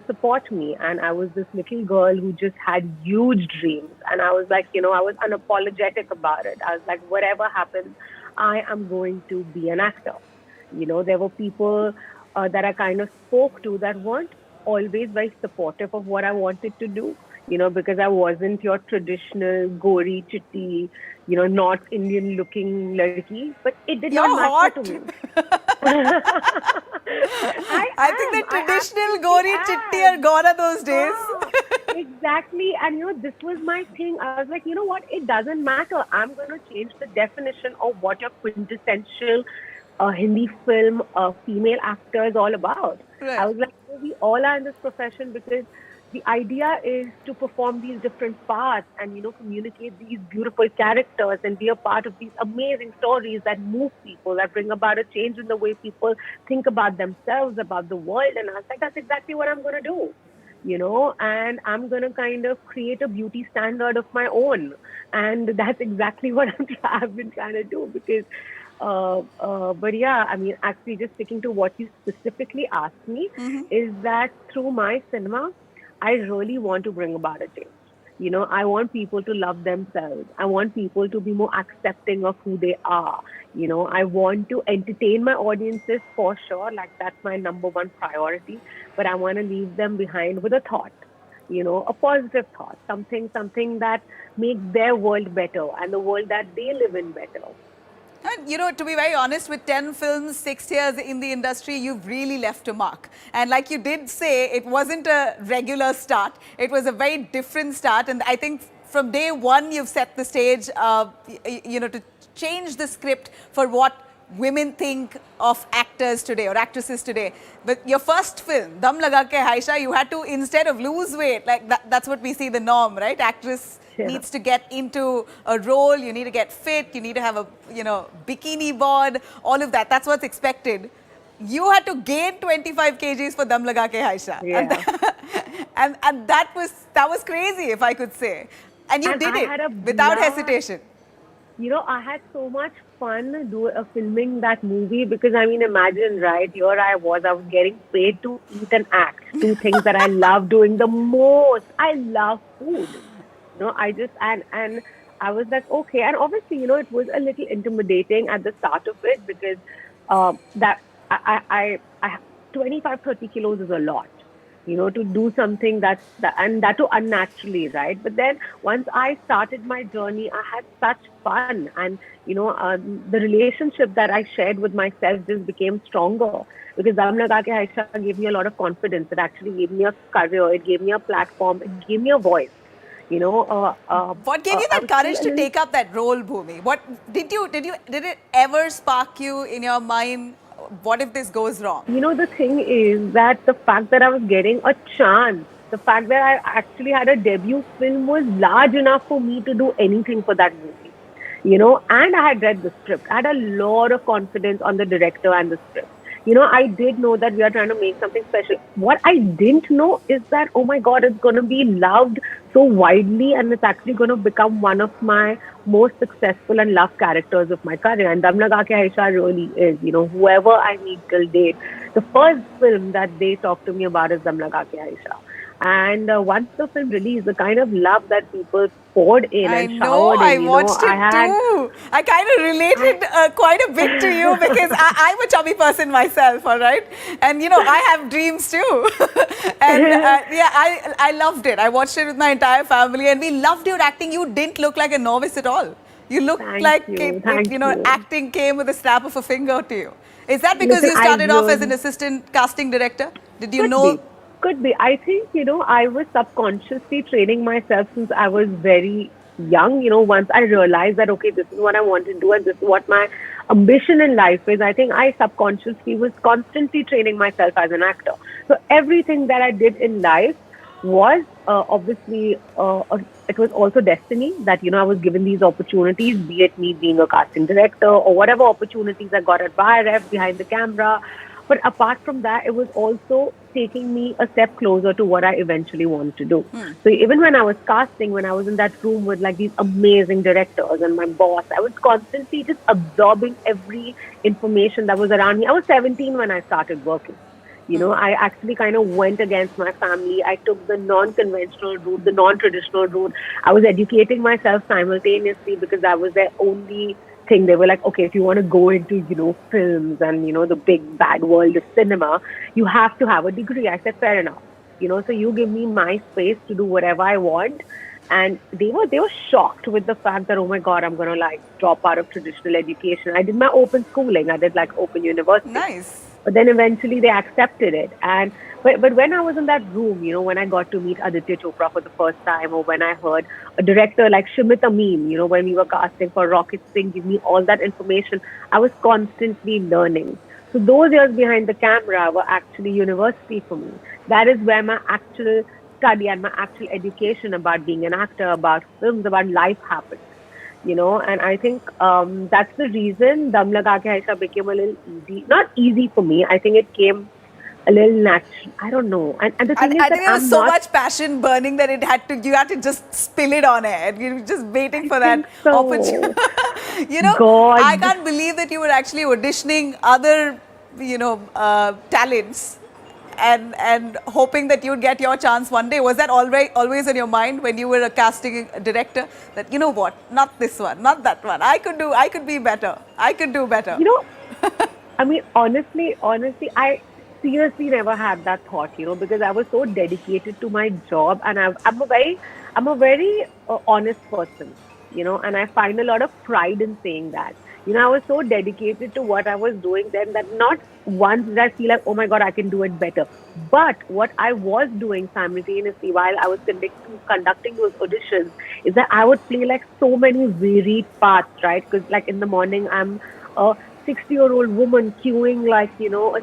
support me. And I was this little girl who just had huge dreams. And I was like, I was unapologetic about it. I was like, whatever happens, I am going to be an actor. There were people that I kind of spoke to that weren't always very supportive of what I wanted to do, because I wasn't your traditional gori, chitti, North Indian looking ladki, but it did not matter to me. I think the traditional gori, chitti are gone are those days. Exactly. And, this was my thing. I was like, what? It doesn't matter. I'm going to change the definition of what your quintessential Hindi film female actor is all about. Right. I was like, we all are in this profession because the idea is to perform these different parts and, communicate these beautiful characters and be a part of these amazing stories that move people, that bring about a change in the way people think about themselves, about the world. And I was like, that's exactly what I'm going to do. And I'm going to kind of create a beauty standard of my own. And that's exactly what I've been trying to do because but yeah, I mean, actually just sticking to what you specifically asked me is that through my cinema, I really want to bring about a change. I want people to love themselves. I want people to be more accepting of who they are. I want to entertain my audiences for sure. Like that's my number one priority. But I want to leave them behind with a thought, a positive thought, something that makes their world better and the world that they live in better. And, to be very honest, with 10 films, 6 years in the industry, you've really left a mark. And like you did say, it wasn't a regular start. It was a very different start. And I think from day one, you've set the stage, to change the script for what women think of actors today or actresses today. But your first film, Dam Laga Ke Haisha, you had to, instead of lose weight, like that's what we see the norm, right? Actress needs to get into a role, you need to get fit, you need to have a, bikini bod, all of that. That's what's expected. You had to gain 25 kgs for Dam Laga Ke Haisha. Yeah. And that was crazy, if I could say. And you did it without hesitation. I had so much fun filming that movie because, I mean, imagine, right? Here I was getting paid to eat and act. Two things that I love doing the most. I love food. And I was like, okay. And obviously, it was a little intimidating at the start of it because I 25, 30 kilos is a lot. To do something that too unnaturally, right? But then once I started my journey, I had such fun. And, the relationship that I shared with myself just became stronger because Dam Laga Ke Haisha gave me a lot of confidence. It actually gave me a career. It gave me a platform. It gave me a voice. What gave you that courage to take up that role, Bhumi? What did it ever spark you in your mind? What if this goes wrong? The thing is that the fact that I was getting a chance the fact that I actually had a debut film was large enough for me to do anything for that movie. And I had read the script. I had a lot of confidence on the director and the script. I did know that we are trying to make something special. What I didn't know is that, oh my God, it's going to be loved so widely and it's actually going to become one of my most successful and loved characters of my career. And Dam Laga Ke Aisha really is, whoever I meet till date, the first film that they talk to me about is Dam Laga Ke Aisha. And once the film released, the kind of love that people poured in and showered in, I watched it too. I kind of related quite a bit to you because I'm a chubby person myself, all right? And, I have dreams too. And I loved it. I watched it with my entire family and we loved your acting. You didn't look like a novice at all. You looked acting came with a snap of a finger to you. Is that because you started off as an assistant casting director? Did you know? Could be. I think, I was subconsciously training myself since I was very young. Once I realized that, okay, this is what I want to do and this is what my ambition in life is, I think I subconsciously was constantly training myself as an actor. So everything that I did in life was obviously, it was also destiny that, I was given these opportunities, be it me being a casting director or whatever opportunities I got at BioRef, behind the camera. But apart from that, it was also taking me a step closer to what I eventually want to do. So even when I was casting, when I was in that room with like these amazing directors and my boss, I was constantly just absorbing every information that was around me. I was 17 when I started working. I actually kind of went against my family. I took the non-conventional route, the non-traditional route. I was educating myself simultaneously because that was their only thing. They were like, okay, if you want to go into, films and, the big bad world of cinema, you have to have a degree. I said, fair enough. So you give me my space to do whatever I want. And they were shocked with the fact that, oh my God, I'm going to drop out of traditional education. I did my open schooling. I did open university. Nice. But then eventually they accepted it. But when I was in that room, when I got to meet Aditya Chopra for the first time, or when I heard a director like Shimit Amin, when we were casting for Rocket Singh, give me all that information, I was constantly learning. So those years behind the camera were actually university for me. That is where my actual study and my actual education about being an actor, about films, about life happened. And I think that's the reason Dam Laga Ke Aisha became a little easy. Not easy for me. I think it came a little natural. I don't know. And the thing is I that think there was so much passion burning that you had to just spill it on air. You were just waiting for that opportunity. I can't believe that you were actually auditioning other, talents and hoping that you'd get your chance one day. Was that always in your mind when you were a casting director that, not this one, not that one. I could be better. I could do better. I mean, honestly, I seriously never had that thought, because I was so dedicated to my job and I'm a very honest person, and I find a lot of pride in saying that. I was so dedicated to what I was doing then that not once did I feel like, oh my God, I can do it better. But what I was doing simultaneously while I was conducting those auditions is that I would play so many varied parts, right? Because in the morning, I'm a 60-year-old woman queuing a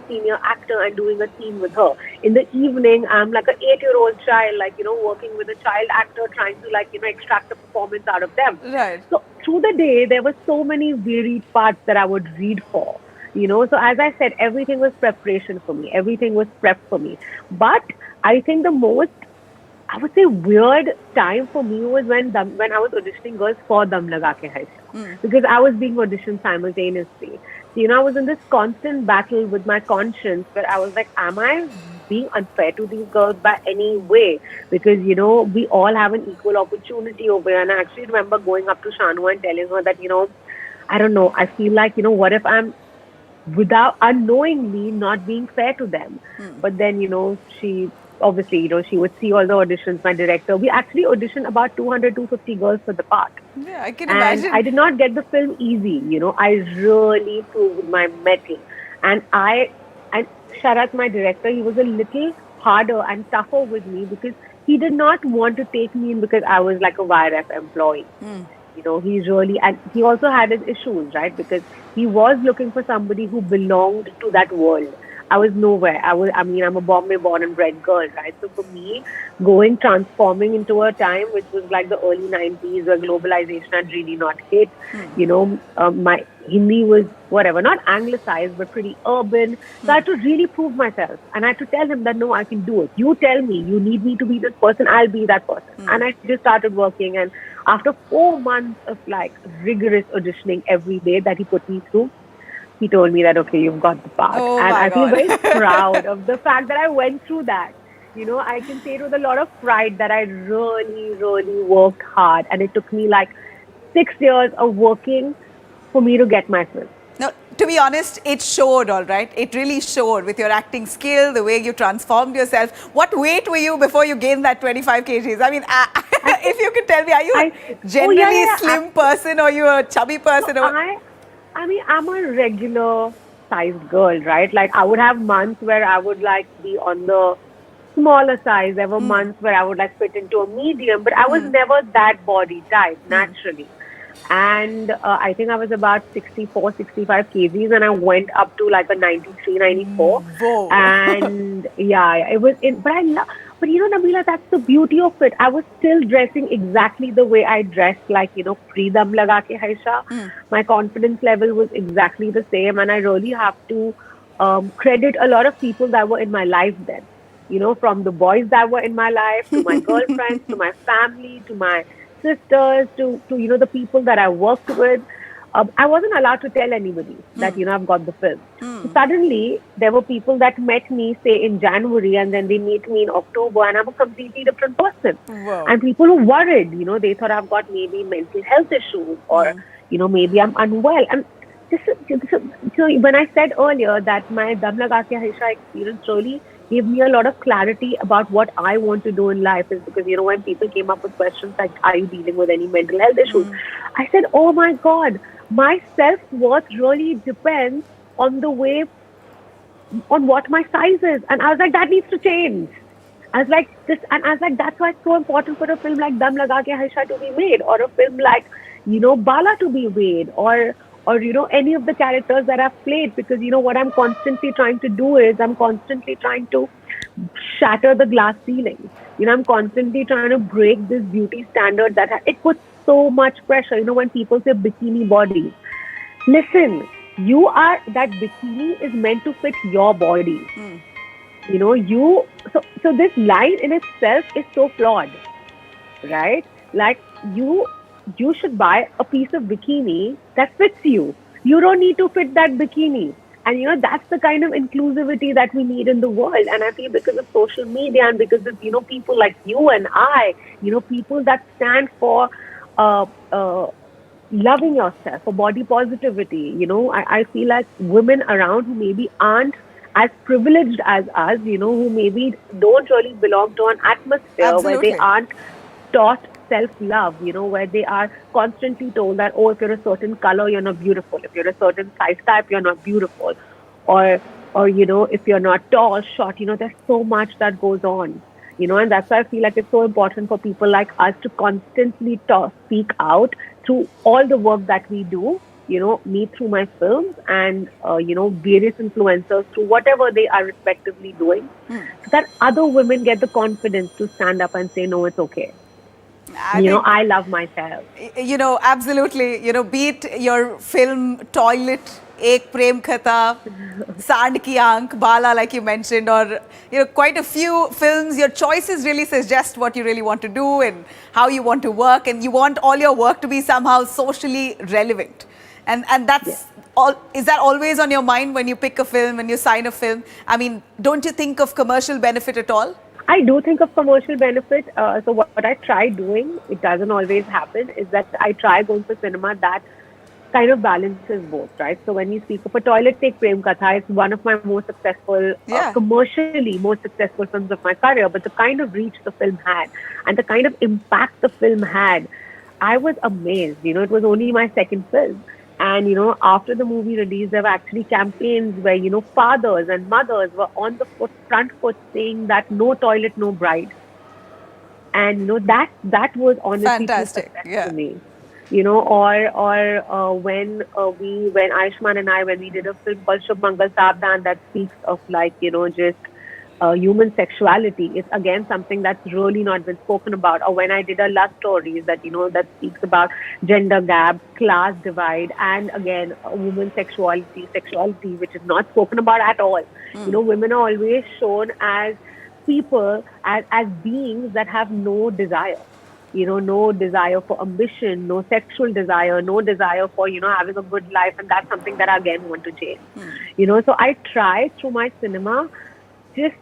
senior actor and doing a scene with her. In the evening, I'm like an 8-year-old child, working with a child actor, trying to extract a performance out of them. Right. So through the day, there were so many varied parts that I would read for. So as I said, everything was preparation for me. Everything was prep for me. But I think the most, I would say, weird time for me was when I was auditioning girls for Dam Laga Ke Aisha. Because I was being auditioned simultaneously. So, I was in this constant battle with my conscience where I was like, am I being unfair to these girls by any way? Because, we all have an equal opportunity over here. And I actually remember going up to Shanu and telling her that, I don't know, I feel like, what if I'm without unknowingly not being fair to them? But then, she obviously, she would see all the auditions, my director. We actually auditioned about 250 girls for the part. Yeah, I can imagine. And I did not get the film easy, I really proved my mettle. And Sharat, my director, he was a little harder and tougher with me because he did not want to take me in because I was like a YRF employee. And he also had his issues, right? Because he was looking for somebody who belonged to that world. I was nowhere. I'm a Bombay born and bred girl, right? So for me, transforming into a time which was like the early 90s where globalization had really not hit, my Hindi was whatever, not anglicized, but pretty urban. So I had to really prove myself. And I had to tell him that, no, I can do it. You tell me, you need me to be this person, I'll be that person. And I just started working. And after 4 months of like rigorous auditioning every day that he put me through, he told me that, okay, you've got the part. And I feel very proud of the fact that I went through that. I can say it with a lot of pride that I really, really worked hard. And it took me like 6 years of working for me to get my film. Now, to be honest, it showed, all right? It really showed with your acting skill, the way you transformed yourself. What weight were you before you gained that 25 kgs? I mean, if you could tell me, are you a generally slim person or you a chubby person? I'm a regular sized girl, right? Like I would have months where I would like be on the smaller size. There were months where I would like fit into a medium, but I was never that body type naturally. And I think I was about 64, 65 kgs and I went up to like a 93, 94. Whoa. And it was, but Nabila, that's the beauty of it. I was still dressing exactly the way I dressed, like, pre-dam laga ke Haisha. My confidence level was exactly the same. And I really have to credit a lot of people that were in my life then. From the boys that were in my life, to my girlfriends, to my family, to my sisters, to the people that I worked with. I wasn't allowed to tell anybody that, I've got the film. So suddenly, there were people that met me, say, in January, and then they meet me in October, and I'm a completely different person. Wow. And people were worried, they thought I've got maybe mental health issues, or, maybe I'm unwell. And so when I said earlier that my Dam Laga Ke Haisha experience really gave me a lot of clarity about what I want to do in life, is because, when people came up with questions like, are you dealing with any mental health issues? I said, oh my God, my self-worth really depends on on what my size is. And I was like, that needs to change. I was like, that's why it's so important for a film like Dam Laga Ke Haisha to be made, or a film like, Bala to be made, or any of the characters that I've played, because, what I'm constantly trying to do is I'm constantly trying to shatter the glass ceiling. I'm constantly trying to break this beauty standard that it puts so much pressure. When people say bikini body, listen, that bikini is meant to fit your body. So this line in itself is so flawed, right? Like you should buy a piece of bikini that fits you. You don't need to fit that bikini. And, that's the kind of inclusivity that we need in the world. And I feel because of social media and because of, people like you and I, people that stand for loving yourself, for body positivity, I feel like women around who maybe aren't as privileged as us, who maybe don't really belong to an atmosphere where they aren't taught self-love, where they are constantly told that, oh, if you're a certain color, you're not beautiful. If you're a certain size type, you're not beautiful. Or if you're not tall, short, there's so much that goes on, and that's why I feel like it's so important for people like us to constantly speak out through all the work that we do, me through my films and, various influencers through whatever they are respectively doing, so that other women get the confidence to stand up and say, no, it's okay. I love myself. Absolutely. Be it your film Toilet, Ek Prem Khatha, Sand Ki Aankh, Bala, like you mentioned, or quite a few films, your choices really suggest what you really want to do and how you want to work, and you want all your work to be somehow socially relevant. And that's all. Is that always on your mind when you pick a film, when you sign a film? I mean, don't you think of commercial benefit at all? I do think of commercial benefit. So what I try doing, it doesn't always happen, is that I try going for cinema that kind of balances both, right? So when you speak of a Toilet, Take Prem Katha, it's one of my most successful, commercially most successful films of my career. But the kind of reach the film had and the kind of impact the film had, I was amazed. It was only my second film. And, after the movie release, there were actually campaigns where, fathers and mothers were on the front foot saying that no toilet, no bride. And, that was honestly fantastic. To me. or when Ayushman and I, when we did a film called Shubh Mangal Savdhan that speaks of like, just human sexuality. It's again something that's really not been spoken about. Or when I did a love stories that, that speaks about gender gap, class divide, and again, woman sexuality, which is not spoken about at all. Women are always shown as people, as beings that have no desire. No desire for ambition, no sexual desire, no desire for, having a good life. And that's something that I again want to change. So I try through my cinema just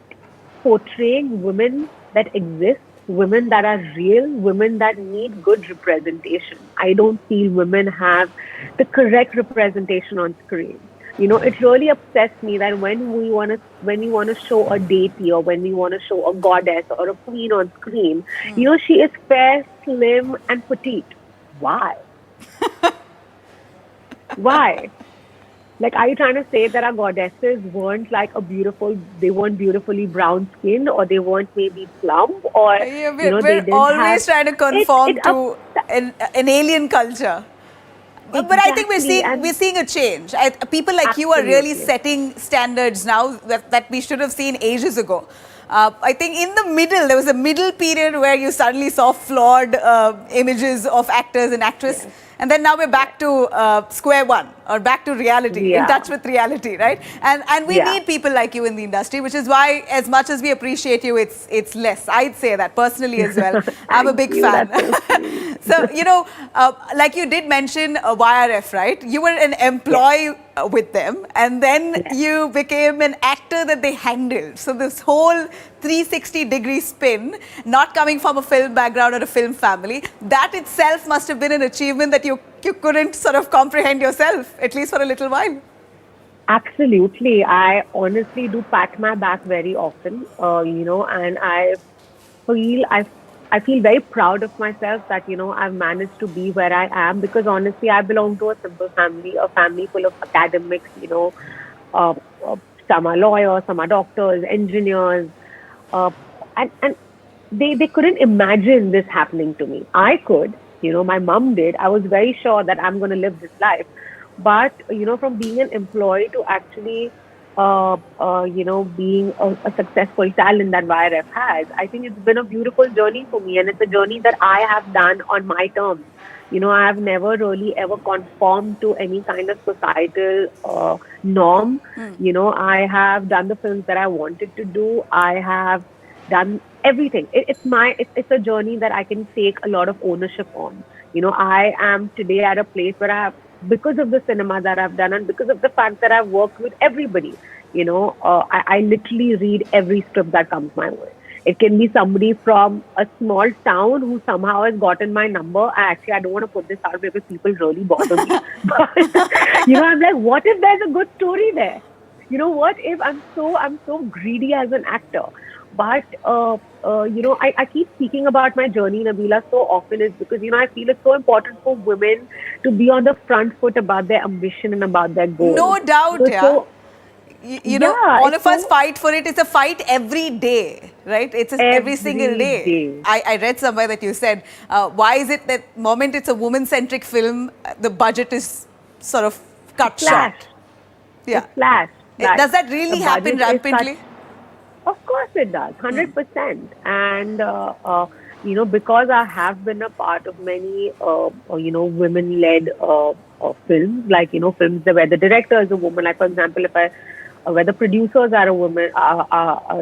portraying women that exist, women that are real, women that need good representation. I don't feel women have the correct representation on screen. It really upsets me that when we want to show a deity, or when we want to show a goddess or a queen on screen, she is fair, slim, and petite. Why? Why? Like, are you trying to say that our goddesses weren't they weren't beautifully brown skinned, or they weren't maybe plump, or we're always trying to conform to an alien culture. Exactly. But I think we're seeing a change. People like you are really setting standards now that we should have seen ages ago. I think in the middle, there was a middle period where you suddenly saw flawed images of actors and actresses. Yes. And then now we're back to square one, or back to reality, in touch with reality, right? And we need people like you in the industry, which is why, as much as we appreciate you, it's less. I'd say that personally as well. I'm a big fan. So, like you did mention YRF, right? You were an employee with them, and then you became an actor that they handled. So this whole 360-degree spin, not coming from a film background or a film family, that itself must have been an achievement that you couldn't sort of comprehend yourself, at least for a little while. Absolutely. I honestly do pat my back very often, and I feel very proud of myself that, I've managed to be where I am, because honestly, I belong to a simple family, a family full of academics, some are lawyers, some are doctors, engineers, and they couldn't imagine this happening to me. I could, my mom did. I was very sure that I'm going to live this life. But, from being an employee to actually, being a successful talent that YRF has, I think it's been a beautiful journey for me. And it's a journey that I have done on my terms. I have never really ever conformed to any kind of societal norm. I have done the films that I wanted to do. I have done everything. It's a journey that I can take a lot of ownership on. I am today at a place where because of the cinema that I've done, and because of the fact that I've worked with everybody, I literally read every script that comes my way. It can be somebody from a small town who somehow has gotten my number. I don't want to put this out because people really bother me. But, I'm like, what if there's a good story there? What if I'm so greedy as an actor? But, I keep speaking about my journey, Nabila, so often is because, I feel it's so important for women to be on the front foot about their ambition and about their goals. No doubt, all of us fight for it. It's a fight every day, right? It's every single day. I read somewhere that you said, why is it that moment it's a woman-centric film, the budget is sort of cut short? Yeah. Does that really happen rampantly? Of course it does, 100%. And, because I have been a part of many, women-led films, like, films where the director is a woman, like, for example, where the producers are a woman,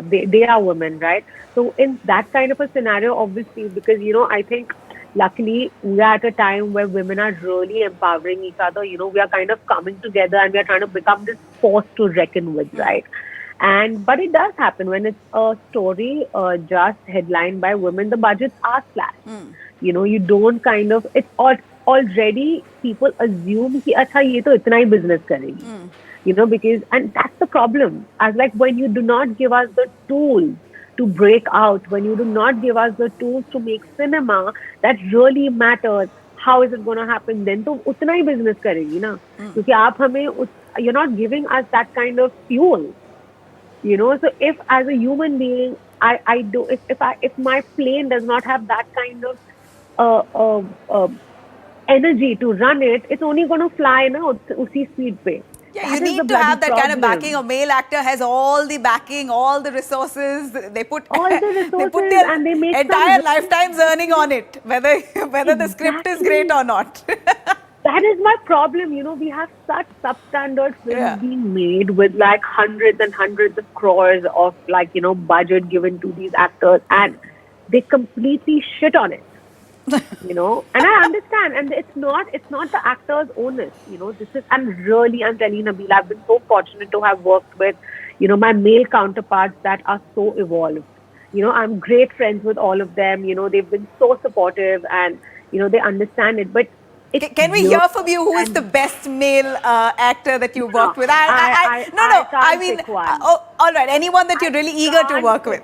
they are women, right? So in that kind of a scenario, obviously, because, I think, luckily, we are at a time where women are really empowering each other. We are kind of coming together and we are trying to become this force to reckon with, right? But it does happen when it's a story just headlined by women, the budgets are slashed. You don't kind of, it's already people assume ki acha ye to itna hi business karegi. Because, and that's the problem. As like when you do not give us the tools to break out, when you do not give us the tools to make cinema that really matters, how is it going to happen then? To utna hi business karegi na. Because you're not giving us that kind of fuel. So if as a human being, if my plane does not have that kind of energy to run it, it's only going to fly na usi speed pe. Yeah, That you is the need to have bloody that kind of problem. backing. A male actor has all the backing, all the resources. They put all the resources they put their and they make entire some lifetime's earning on it, whether the script is great or not. That is my problem. You know, we have such substandard films Yeah. being made with like hundreds and hundreds of crores of like, you know, budget given to these actors, and they completely shit on it. You know, and I understand, and it's not the actor's onus. You know, this is, I'm telling you, Nabila, I've been so fortunate to have worked with, you know, my male counterparts that are so evolved. You know, I'm great friends with all of them. You know, they've been so supportive, and you know, they understand it. But can we hear from you who is the best male actor that you worked with? I mean, all right, anyone that you're really eager to work with.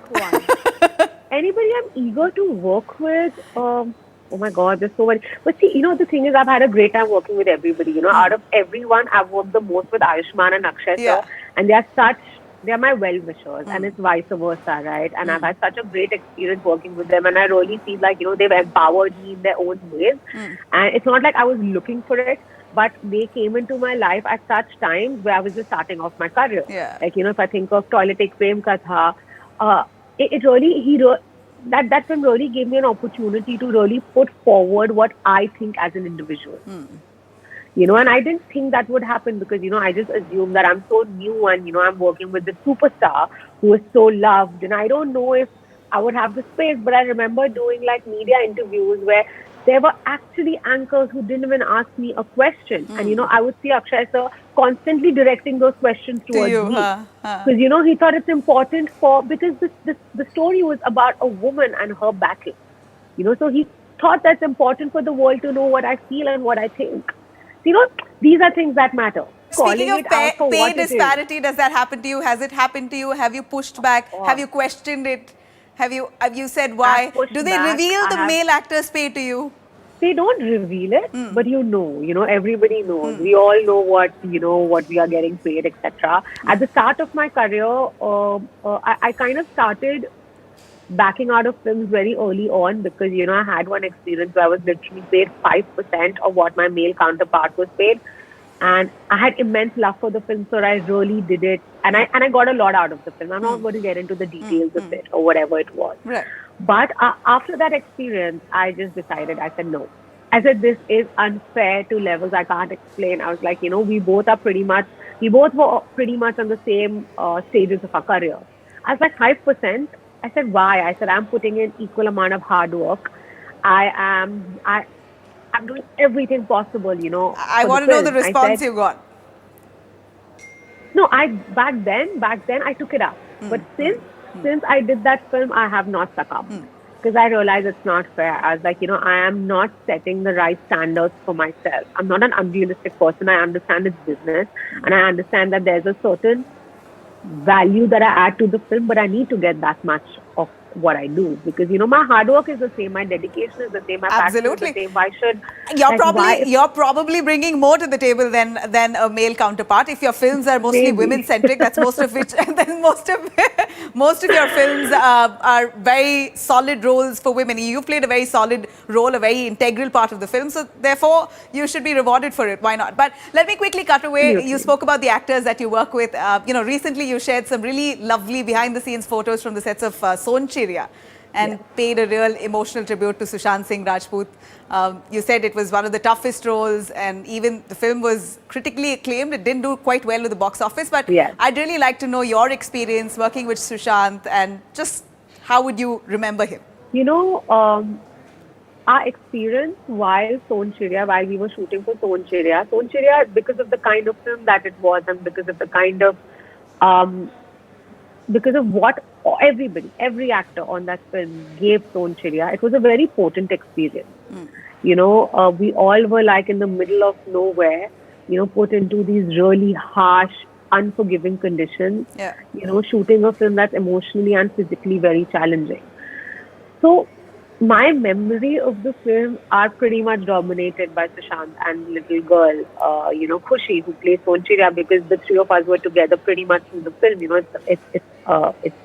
Anybody I'm eager to work with? Oh my God, there's so many. But see, you know, the thing is, I've had a great time working with everybody. You know, out of everyone, I've worked the most with Ayushmann and Akshay sir, and they're my well-wishers, and it's vice versa, right? And I've had such a great experience working with them, and I really feel like, you know, they've empowered me in their own ways. And it's not like I was looking for it, but they came into my life at such times where I was just starting off my career. Yeah. Like, you know, if I think of Toilet Ek Prem Ka Tha, that film really gave me an opportunity to really put forward what I think as an individual. You know, and I didn't think that would happen because, you know, I just assumed that I'm so new and, you know, I'm working with this superstar who is so loved, and I don't know if I would have the space. But I remember doing like media interviews where there were actually anchors who didn't even ask me a question. And, you know, I would see Akshay sir constantly directing those questions towards me. Because, you know, he thought it's important because the story was about a woman and her battle. You know, so he thought that's important for the world to know what I feel and what I think. You know, these are things that matter. Speaking of pay disparity, does that happen to you? Has it happened to you? Have you pushed back? Have you questioned it? Have you said why? Do they reveal the male actors' pay to you? They don't reveal it, but you know, everybody knows. We all know what we are getting paid, etc. At the start of my career, I kind of started backing out of films very early on because, you know, I had one experience where I was literally paid 5% of what my male counterpart was paid. And I had immense love for the film, so I really did it. And I got a lot out of the film. I'm not going to get into the details of it or whatever it was. Right. But after that experience, I just decided, I said, no. I said, this is unfair to levels I can't explain. I was like, you know, we both were pretty much on the same stages of our career. I was like, 5%? I said, why? I said, I'm putting in equal amount of hard work. I'm doing everything possible, you know. I want to know the response you got. No, back then I took it up. But since I did that film, I have not succumbed. Because I realized it's not fair. I was like, you know, I am not setting the right standards for myself. I'm not an unrealistic person. I understand it's business. And I understand that there's a certain value that I add to the film, but I need to get that much of what I do because, you know, my hard work is the same, my dedication is the same, my passion is the same. Why should you're probably bringing more to the table than a male counterpart. If your films are mostly women centric, that's most of which then most of your films are very solid roles for women. You've played a very solid role, a very integral part of the film, so therefore you should be rewarded for it. Why not? But let me quickly cut away. You spoke about the actors that you work with. You know, recently you shared some really lovely behind the scenes photos from the sets of Sonchiriya and paid a real emotional tribute to Sushant Singh Rajput. You said it was one of the toughest roles, and even the film was critically acclaimed. It didn't do quite well with the box office, but I'd really like to know your experience working with Sushant and just how would you remember him? You know, our experience while we were shooting for Sonchiriya, because of the kind of film that it was and because of the kind of because of what every actor on that film gave Sonchiriya, it was a very potent experience. You know, we all were like in the middle of nowhere, you know, put into these really harsh, unforgiving conditions, you know, shooting a film that's emotionally and physically very challenging. So my memory of the film are pretty much dominated by Sushant and little girl, you know, Khushi, who plays Sonchiriya, because the three of us were together pretty much in the film. You know, it's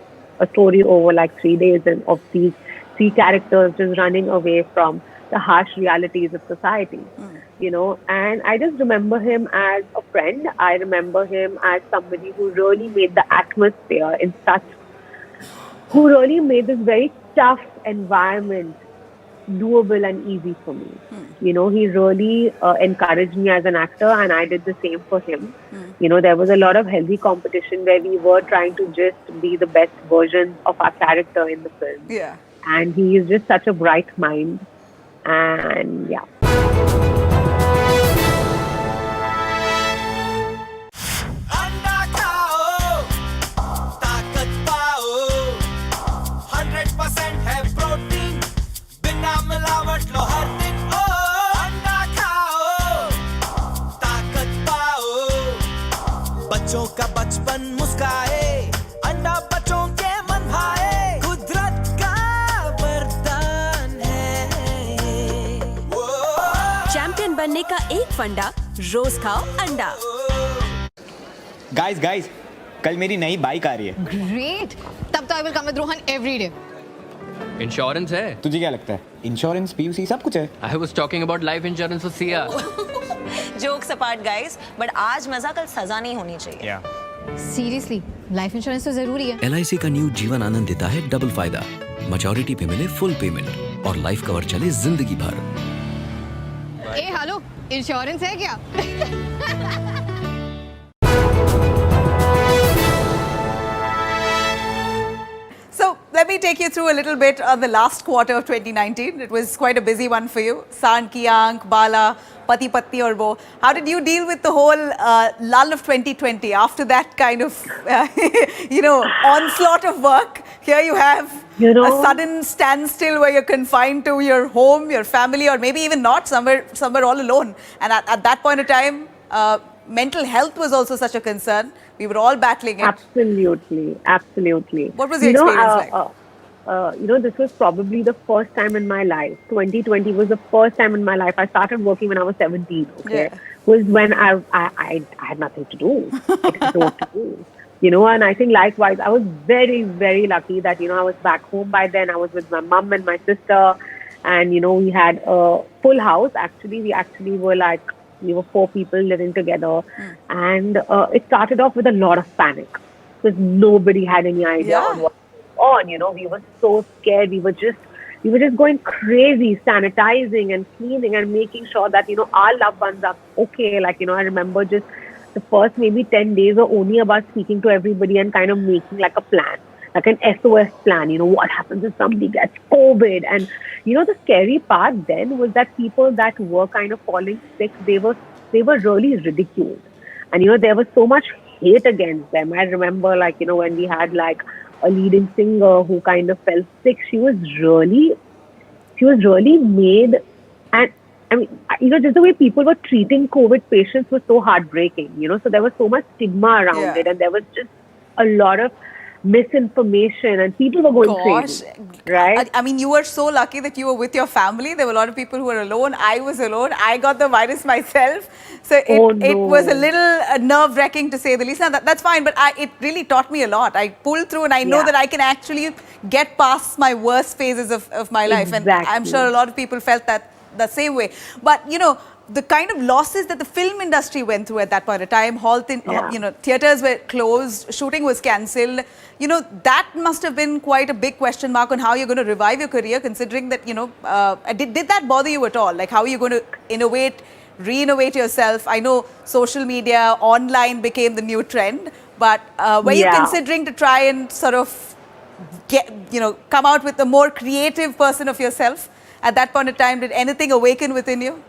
a story over like 3 days and of these three characters just running away from the harsh realities of society, you know. And I just remember him as a friend. I remember him as somebody who really made the atmosphere in such, who really made this very tough environment doable and easy for me. You know, he really encouraged me as an actor, and I did the same for him. You know, there was a lot of healthy competition where we were trying to just be the best version of our character in the film. Yeah. And he is just such a bright mind. And yeah. अंडा खाओ, ताकत पाओ, 100% है protein, बिना मिलावट लो हर दिन। ओ अंडा खाओ, ताकत पाओ, बच्चों का बचपन मुस्काए, अंडा बच्चों के मन भाए, कुदरत का वरदान है। चैंपियन बनने का एक फंडा, रोज खाओ अंडा। गाइस कल मेरी नई बाइक आ रही है। ग्रेट, तब तो I will come with Rohan every day. Insurance है? तुझे क्या लगता है? इंश्योरेंस, पीयूसी सब कुछ है। I was talking about life insurance for Siya. Jokes apart guys, but आज मजा कल सजा नहीं होनी चाहिए। सीरियसली, लाइफ इंश्योरेंस तो जरूरी है। LIC का न्यू जीवन आनंद देता है डबल फायदा। मैच्योरिटी पे मिले फुल पेमेंट और लाइफ कवर चले जिंदगी भर। ए हेलो, इंश्योरेंस है क्या? So let me take you through a little bit of the last quarter of 2019. It was quite a busy one for you. Sant Ki Aankh, Bala, Pati Patni Aur Wo. How did you deal with the whole lull of 2020 after that kind of, onslaught of work? Here you have a sudden standstill where you're confined to your home, your family, or maybe even not, somewhere all alone. And at that point of time, mental health was also such a concern. We were all battling it. Absolutely. What was your experience like? This was probably the first time in my life. 2020 was the first time in my life. I started working when I was 17. Okay, was when I had nothing to do. I didn't know what to do. You know, and I think likewise, I was very, very lucky that I was back home by then. I was with my mum and my sister, and we had a full house. Actually, we were 4 people living together, and it started off with a lot of panic because nobody had any idea on what was on. We were so scared. We were just going crazy, sanitizing and cleaning and making sure that our loved ones are okay. I remember just the first maybe 10 days were only about speaking to everybody and kind of making like a plan, like an SOS plan. What happens if somebody gets COVID? And the scary part then was that people that were kind of falling sick, they were really ridiculed, and there was so much hate against them. I remember when we had a leading singer who kind of fell sick, she was really made, and I mean, just the way people were treating COVID patients was so heartbreaking. So there was so much stigma around it, and there was just a lot of misinformation, and people were going crazy, right? I mean, you were so lucky that you were with your family. There were a lot of people who were alone. I was alone. I got the virus myself. So it was a little nerve-wracking to say the least. Now, that's fine, but it really taught me a lot. I pulled through, and I know that I can actually get past my worst phases of my life. And I'm sure a lot of people felt that the same way. But, the kind of losses that the film industry went through at that point of time, theaters were closed, shooting was cancelled. That must have been quite a big question mark on how you're going to revive your career, considering that, did that bother you at all? Like, how are you going to re-innovate yourself? I know social media, online became the new trend, but were you considering to try and sort of come out with a more creative person of yourself at that point of time? Did anything awaken within you?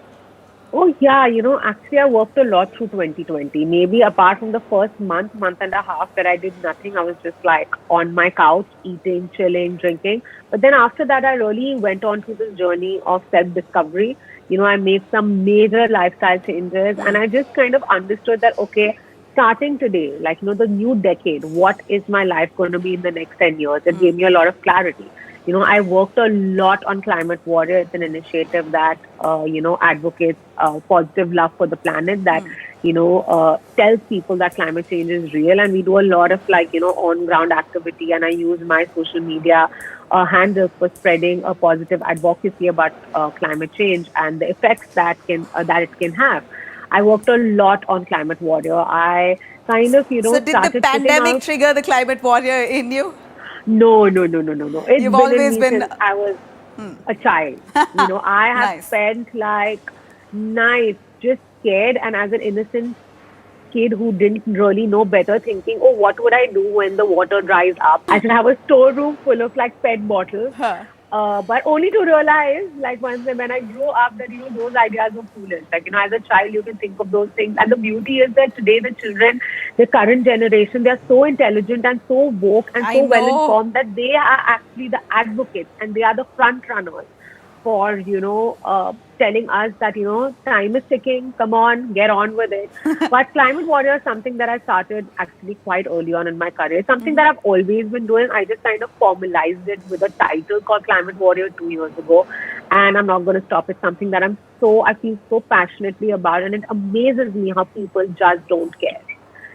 Oh, yeah. Actually, I worked a lot through 2020. Maybe apart from the first month and a half where I did nothing, I was just on my couch, eating, chilling, drinking. But then after that, I really went on to this journey of self-discovery. I made some major lifestyle changes, and I just kind of understood that, okay, starting today, the new decade, what is my life going to be in the next 10 years? It gave me a lot of clarity. I worked a lot on Climate Warrior. It's an initiative that, advocates positive love for the planet, that, tells people that climate change is real. And we do a lot of on-ground activity, and I use my social media handles for spreading a positive advocacy about climate change and the effects that it can have. I worked a lot on Climate Warrior. I kind of, So did the started putting pandemic out- trigger the Climate Warrior in you? No. It's You've been always in me been- since I was a child. I have Nice. spent like nights just scared and as an innocent kid who didn't really know better, thinking, oh, what would I do when the water dries up? I should have a storeroom full of like PET bottles. But only to realize, like when I grew up, that those ideas were foolish. Like as a child, you can think of those things, and the beauty is that today the children, the current generation, they are so intelligent and so woke and I so well know. informed that they are actually the advocates and they are the front runners for telling us that time is ticking, come on, get on with it. But Climate Warrior is something that I started actually quite early on in my career. It's something that I've always been doing. I just kind of formalized it with a title called Climate Warrior 2 years ago, and I'm not going to stop. It's something that I feel so passionately about, and it amazes me how people just don't care.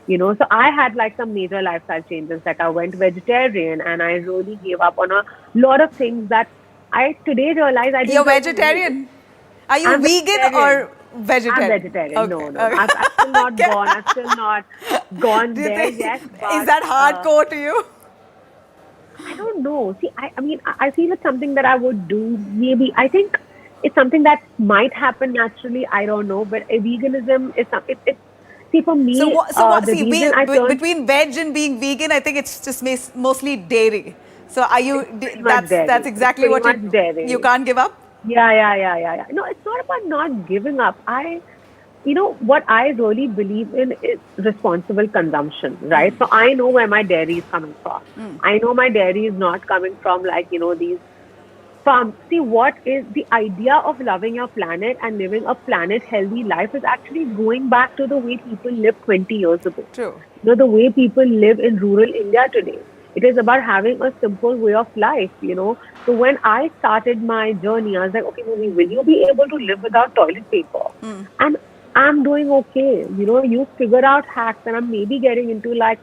So I had like some major lifestyle changes. Like I went vegetarian and I really gave up on a lot of things that I today realize I didn't. You're really vegetarian? need. Are you I'm vegan or vegetarian? I'm vegetarian. Okay. No. I've still not gone. I've still not gone Do you there think- yet. Is that hardcore to you? I don't know. See, I feel it's something that I would do. Maybe I think it's something that might happen naturally. I don't know. But veganism is something. See, for me, the reason I turned between veg and being vegan, I think it's just mostly dairy. So are you? That's exactly what you can't give up. Yeah. No, it's not about not giving up. What I really believe in is responsible consumption, right? So I know where my dairy is coming from. I know my dairy is not coming from these farms. See, what is the idea of loving your planet and living a planet healthy life is actually going back to the way people lived 20 years ago. True. The way people live in rural India today. It is about having a simple way of life, So when I started my journey, I was like, okay, Bhumi, will you be able to live without toilet paper? And I'm doing okay. You figure out hacks, and I'm maybe getting into like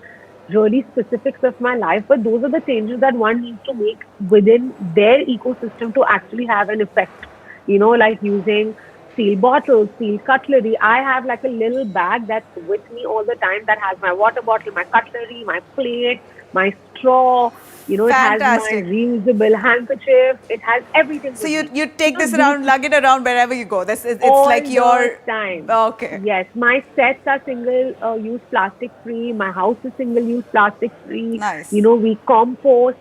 really specifics of my life, but those are the changes that one needs to make within their ecosystem to actually have an effect. Like using steel bottles, steel cutlery. I have like a little bag that's with me all the time that has my water bottle, my cutlery, my plate, my straw. It has my reusable handkerchief. It has everything. So you take this around, lug it around wherever you go. It's like your time. Okay. Yes, my sets are single-use plastic free. My house is single-use plastic free. Nice. We compost.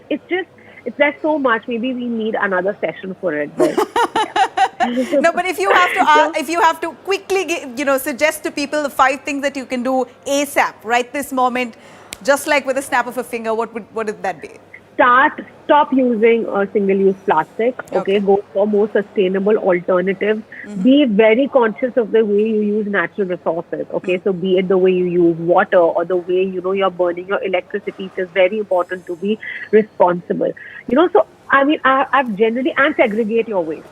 There's so much. Maybe we need another session for it. But, No, but if you have to quickly suggest to people the 5 things that you can do ASAP right this moment, just like with a snap of a finger, what would that be? Stop using single-use plastic. Okay, go for more sustainable alternatives. Be very conscious of the way you use natural resources. Okay, so be it the way you use water or the way you're burning your electricity. It is very important to be responsible. So I've generally and segregate your waste.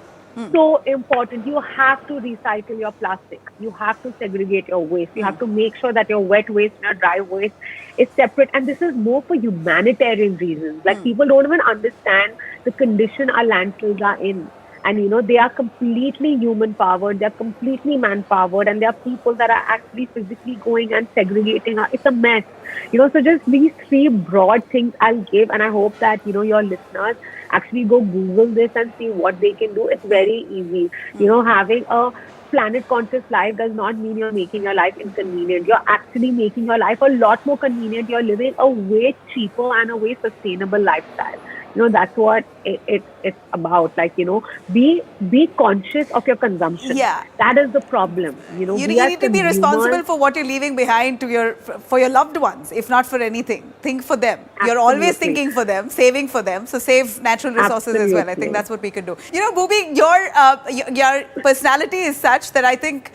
So important. You have to recycle your plastic. You have to segregate your waste. You have to make sure that your wet waste and your dry waste is separate. And this is more for humanitarian reasons. Like people don't even understand the condition our landfills are in. And they are completely human powered, they're completely man powered, and there are people that are actually physically going and segregating. It's a mess. So just these 3 broad things I'll give, and I hope that your listeners actually go Google this and see what they can do. It's very easy. Having a planet conscious life does not mean you're making your life inconvenient. You're actually making your life a lot more convenient. You're living a way cheaper and a way sustainable lifestyle. That's what it's about. Like, be conscious of your consumption. Yeah. That is the problem. You need to be responsible for what you're leaving behind for your loved ones, if not for anything. Think for them. You're always thinking for them, saving for them. So save natural resources as well. I think that's what we could do. Bhumi, your personality is such that I think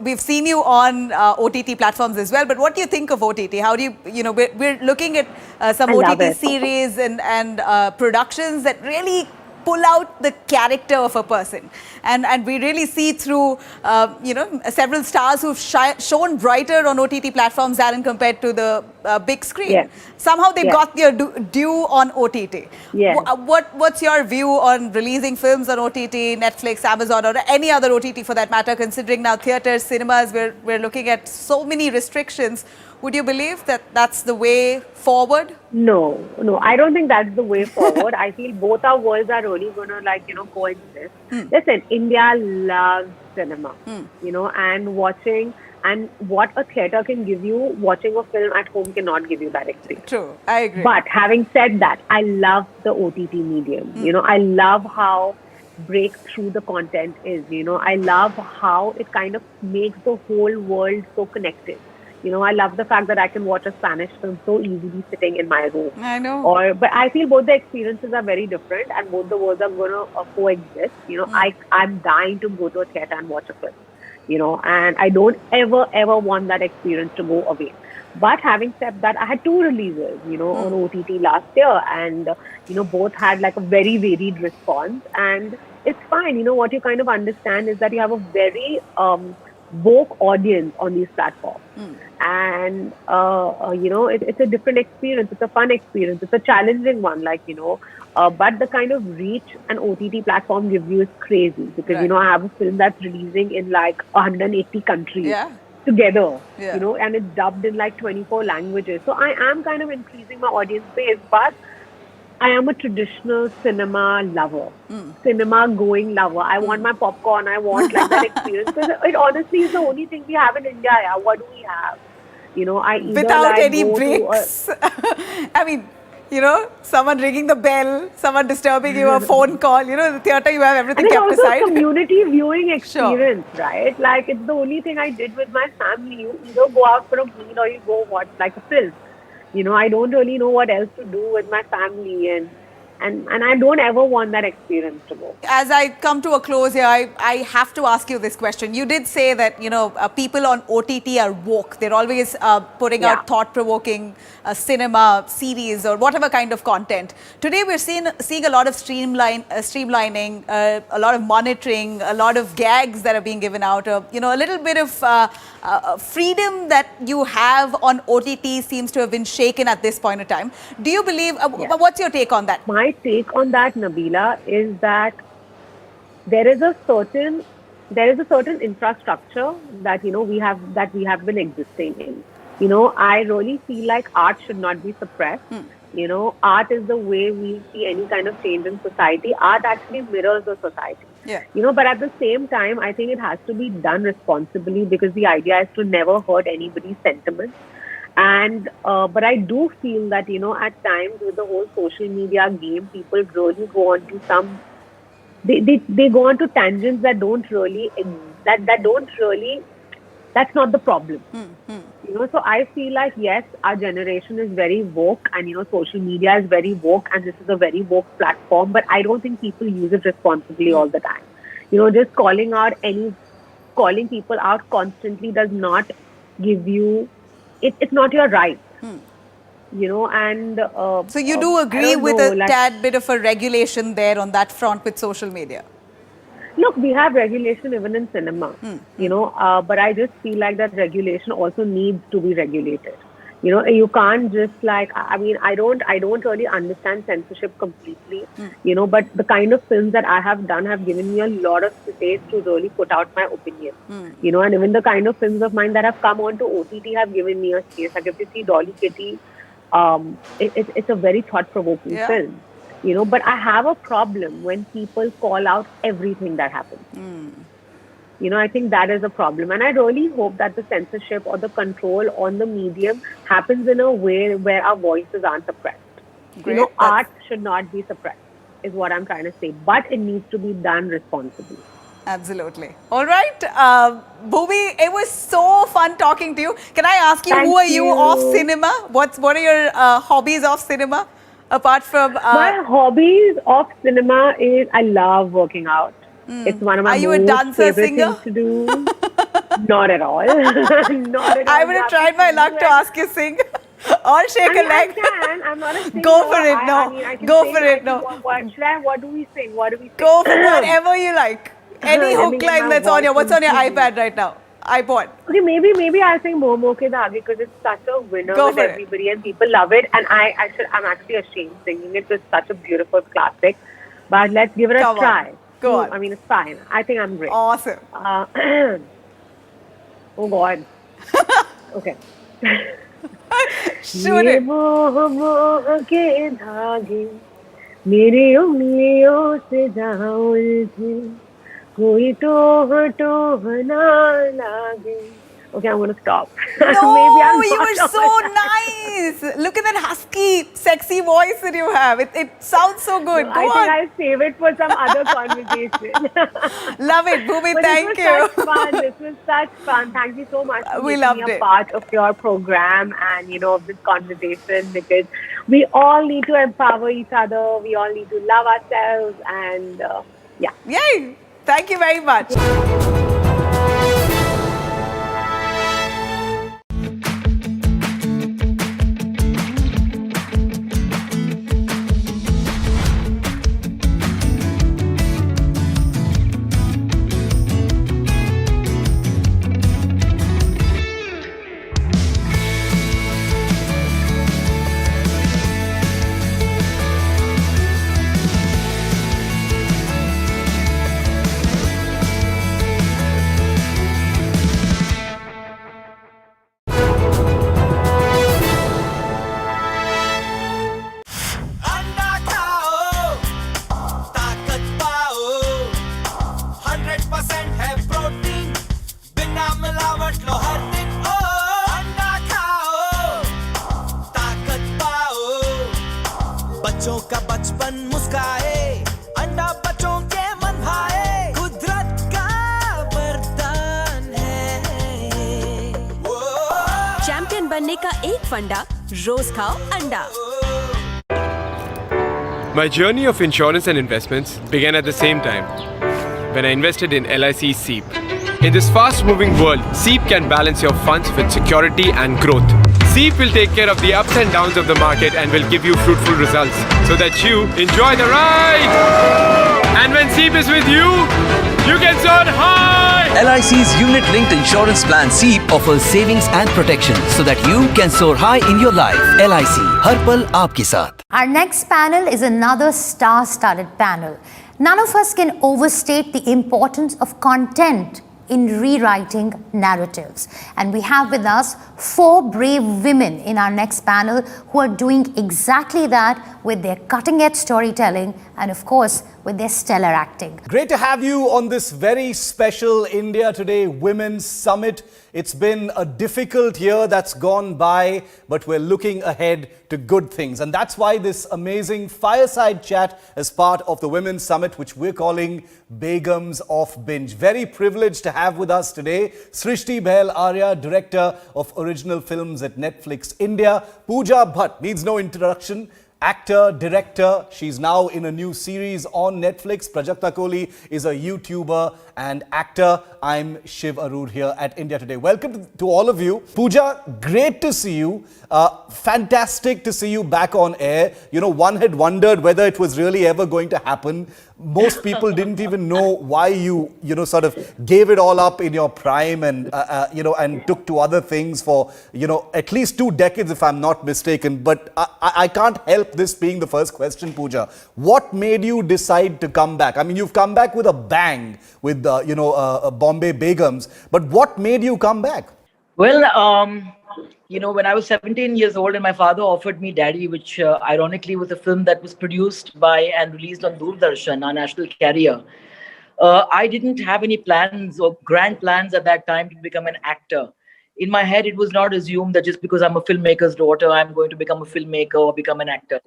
we've seen you on OTT platforms as well. But what do you think of OTT? How do you, we're looking at some OTT series and productions that really pull out the character of a person, and we really see through several stars who've shone brighter on OTT platforms than compared to the big screen. Yes. Somehow they Yes. got their due on OTT. Yes. What's your view on releasing films on OTT, Netflix, Amazon, or any other OTT for that matter, considering now theatres, cinemas, we're looking at so many restrictions. Would you believe that that's the way forward? No, I don't think that's the way forward. I feel both our worlds are really going to, coexist. Listen, India loves cinema, and watching, and what a theatre can give you, watching a film at home cannot give you that experience. True, I agree. But having said that, I love the OTT medium. I love how breakthrough the content is. I love how it kind of makes the whole world so connected. I love the fact that I can watch a Spanish film so easily sitting in my room. I know. But I feel both the experiences are very different, and both the worlds are going to coexist. I'm dying to go to a theatre and watch a film. And I don't ever want that experience to go away. But having said that, I had 2 releases, on OTT last year, and both had like a very varied response, and it's fine. What you kind of understand is that you have a very woke audience on these platforms. And, it's a different experience. It's a fun experience. It's a challenging one, but the kind of reach an OTT platform gives you is crazy because, I have a film that's releasing in like 180 countries together, and it's dubbed in like 24 languages. So I am kind of increasing my audience base, but I am a traditional cinema lover, cinema going lover. I want my popcorn. I want like that experience because it honestly is the only thing we have in India. Yeah. What do we have? I either without any breaks. I mean, someone ringing the bell, someone disturbing you, a phone call. The theatre, you have everything and kept it's also aside. a community viewing experience, right? Like it's the only thing I did with my family. You either go out for a meal or you go watch like a film. I don't really know what else to do with my family, and I don't ever want that experience to go. As I come to a close here, I have to ask you this question. You did say that, people on OTT are woke. They're always putting out thought-provoking cinema, series, or whatever kind of content. Today, we're seeing a lot of streamlining, a lot of monitoring, a lot of gags that are being given out. A little bit of freedom that you have on OTT seems to have been shaken at this point in time. Do you believe, what's your take on that? My take on that, Nabila, is that there is a certain infrastructure that we have been existing in. I really feel like art should not be suppressed. Art is the way we see any kind of change in society. Art actually mirrors the society. Yeah. But at the same time, I think it has to be done responsibly because the idea is to never hurt anybody's sentiments. And but I do feel that at times with the whole social media game, people really go on to some they go on to tangents that don't really that's not the problem. So I feel like yes, our generation is very woke, and social media is very woke, and this is a very woke platform. But I don't think people use it responsibly all the time. Just calling people out constantly does not give you. It's not your right, and... so you do agree with a tad bit of a regulation there on that front with social media? Look, we have regulation even in cinema, but I just feel like that regulation also needs to be regulated. You can't just I don't really understand censorship completely, but the kind of films that I have done have given me a lot of space to really put out my opinion, and even the kind of films of mine that have come onto OTT have given me a space. Like if you see Dolly Kitty, it's a very thought-provoking film, but I have a problem when people call out everything that happens. I think that is a problem. And I really hope that the censorship or the control on the medium happens in a way where our voices aren't suppressed. Great. Art should not be suppressed, is what I'm trying to say. But it needs to be done responsibly. Absolutely. All right. Bhumi, it was so fun talking to you. Can I ask you, who are you off cinema? What are your hobbies off cinema? Apart from... My hobbies off cinema is I love working out. It's one of my most favorite things to do. Not at all. Not at all. I would have tried my luck to ask you sing or shake a leg. I can. I'm not a singer. Go for it, no. Go for it, no. What do we sing? Go for whatever you like. Any hook line that's on your... What's on your iPad right now? I bought. Okay, maybe I'll sing Momo Ke Dhage because it's such a winner Go with for it. everybody and people love it. And I'm actually ashamed singing it. It's such a beautiful classic. But let's give it a Come on. try. Go on. I mean, it's fine. I think I'm great. Awesome. Oh God. Okay. Shoot ये it. मोह मोह के धागे मेरी उंगलियों से जहाँ उलझे कोई टोह ना लागे. Okay, I'm going to stop. No, Maybe I'm you not were so nice. Look at that husky, sexy voice that you have. It sounds so good. No, Go I on. think I'll save it for some other conversation. Love it, Bhumi. But Thank this you. was such fun. This was such fun. Thank you so much for We making loved me a it. part of your program and, of this conversation, because we all need to empower each other. We all need to love ourselves and, yeah. Yay. Thank you very much. अंडा खाओ, ताकत पाओ, 100% है protein, बिना मिलावट लो हर दिन। ओ अंडा खाओ, ताकत पाओ, बच्चों का बचपन मुस्काए, अंडा बच्चों के मन भाए, कुदरत का वरदान है ये। चैंपियन बनने का एक फंडा, रोज खाओ अंडा। My journey of insurance and investments began at the same time when I invested in LIC SEEP. In this fast-moving world, SEEP can balance your funds with security and growth. SEEP will take care of the ups and downs of the market and will give you fruitful results so that you enjoy the ride. And when SEEP is with you, you can soar high. LIC's unit-linked insurance plan SEEP offers savings and protection so that you can soar high in your life. LIC, हर पल आपके साथ. Our next panel is another star-studded panel. None of us can overstate the importance of content in rewriting narratives. And we have with us 4 brave women in our next panel who are doing exactly that with their cutting-edge storytelling and, of course, with their stellar acting. Great to have you on this very special India Today Women's Summit. It's been a difficult year that's gone by, but we're looking ahead to good things. And that's why this amazing fireside chat is part of the Women's Summit, which we're calling Begums of Binge. Very privileged to have with us today Srishti Behel Arya, Director of Original Films at Netflix India. Pooja Bhatt needs no introduction. Actor, director, she's now in a new series on Netflix. Prajakta Kohli is a YouTuber and actor. I'm Shiv Arur here at India Today. Welcome to all of you. Pooja, great to see you. Fantastic to see you back on air. You know, one had wondered whether it was really ever going to happen. Most people didn't even know why you sort of gave it all up in your prime and, and took to other things for, at least 2 decades, if I'm not mistaken. But I can't help this being the first question, Pooja. What made you decide to come back? I mean, you've come back with a bang with, Bombay Begums. But what made you come back? Well, when I was 17 years old and my father offered me Daddy, which ironically was a film that was produced by and released on Doordarshan, our national carrier. I didn't have any plans or grand plans at that time to become an actor. In my head, it was not assumed that just because I'm a filmmaker's daughter, I'm going to become a filmmaker or become an actor.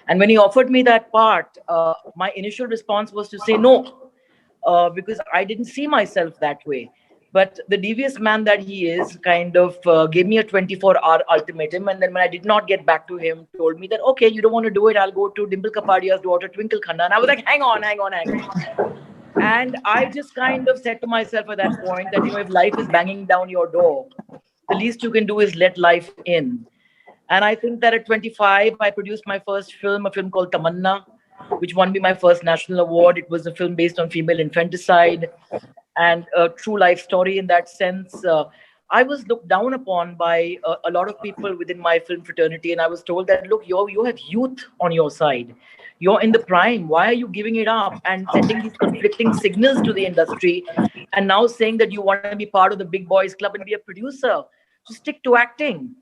And when he offered me that part, my initial response was to say no, because I didn't see myself that way. But the devious man that he is kind of gave me a 24-hour ultimatum. And then when I did not get back to him, told me that, okay, you don't want to do it. I'll go to Dimple Kapadia's daughter, Twinkle Khanna. And I was like, hang on. And I just kind of said to myself at that point that, if life is banging down your door, the least you can do is let life in. And I think that at 25, I produced my first film, a film called Tamanna, which won me my first national award. It was a film based on female infanticide. and a true life story in that sense. I was looked down upon by a lot of people within my film fraternity, and I was told that, look, you have youth on your side. You're in the prime. Why are you giving it up and sending these conflicting signals to the industry, and now saying that you want to be part of the big boys club and be a producer? Just stick to acting.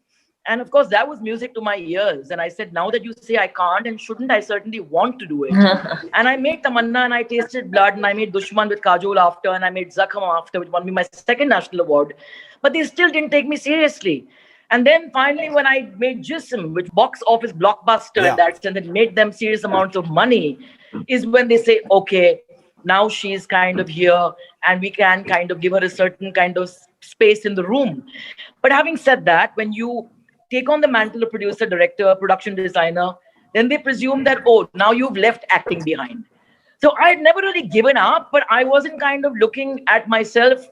And of course, that was music to my ears. And I said, now that you say I can't and shouldn't, I certainly want to do it. And I made Tamanna, and I tasted blood, and I made Dushman with Kajol after, and I made Zakham after, which won me my second national award. But they still didn't take me seriously. And then finally, when I made Jism, which box office blockbuster in that sense, that made them serious amounts of money, is when they say, okay, now she's kind of here, and we can kind of give her a certain kind of space in the room. But having said that, when you take on the mantle of producer, director, production designer, then they presume that, oh, now you've left acting behind. So I had never really given up, but I wasn't kind of looking at myself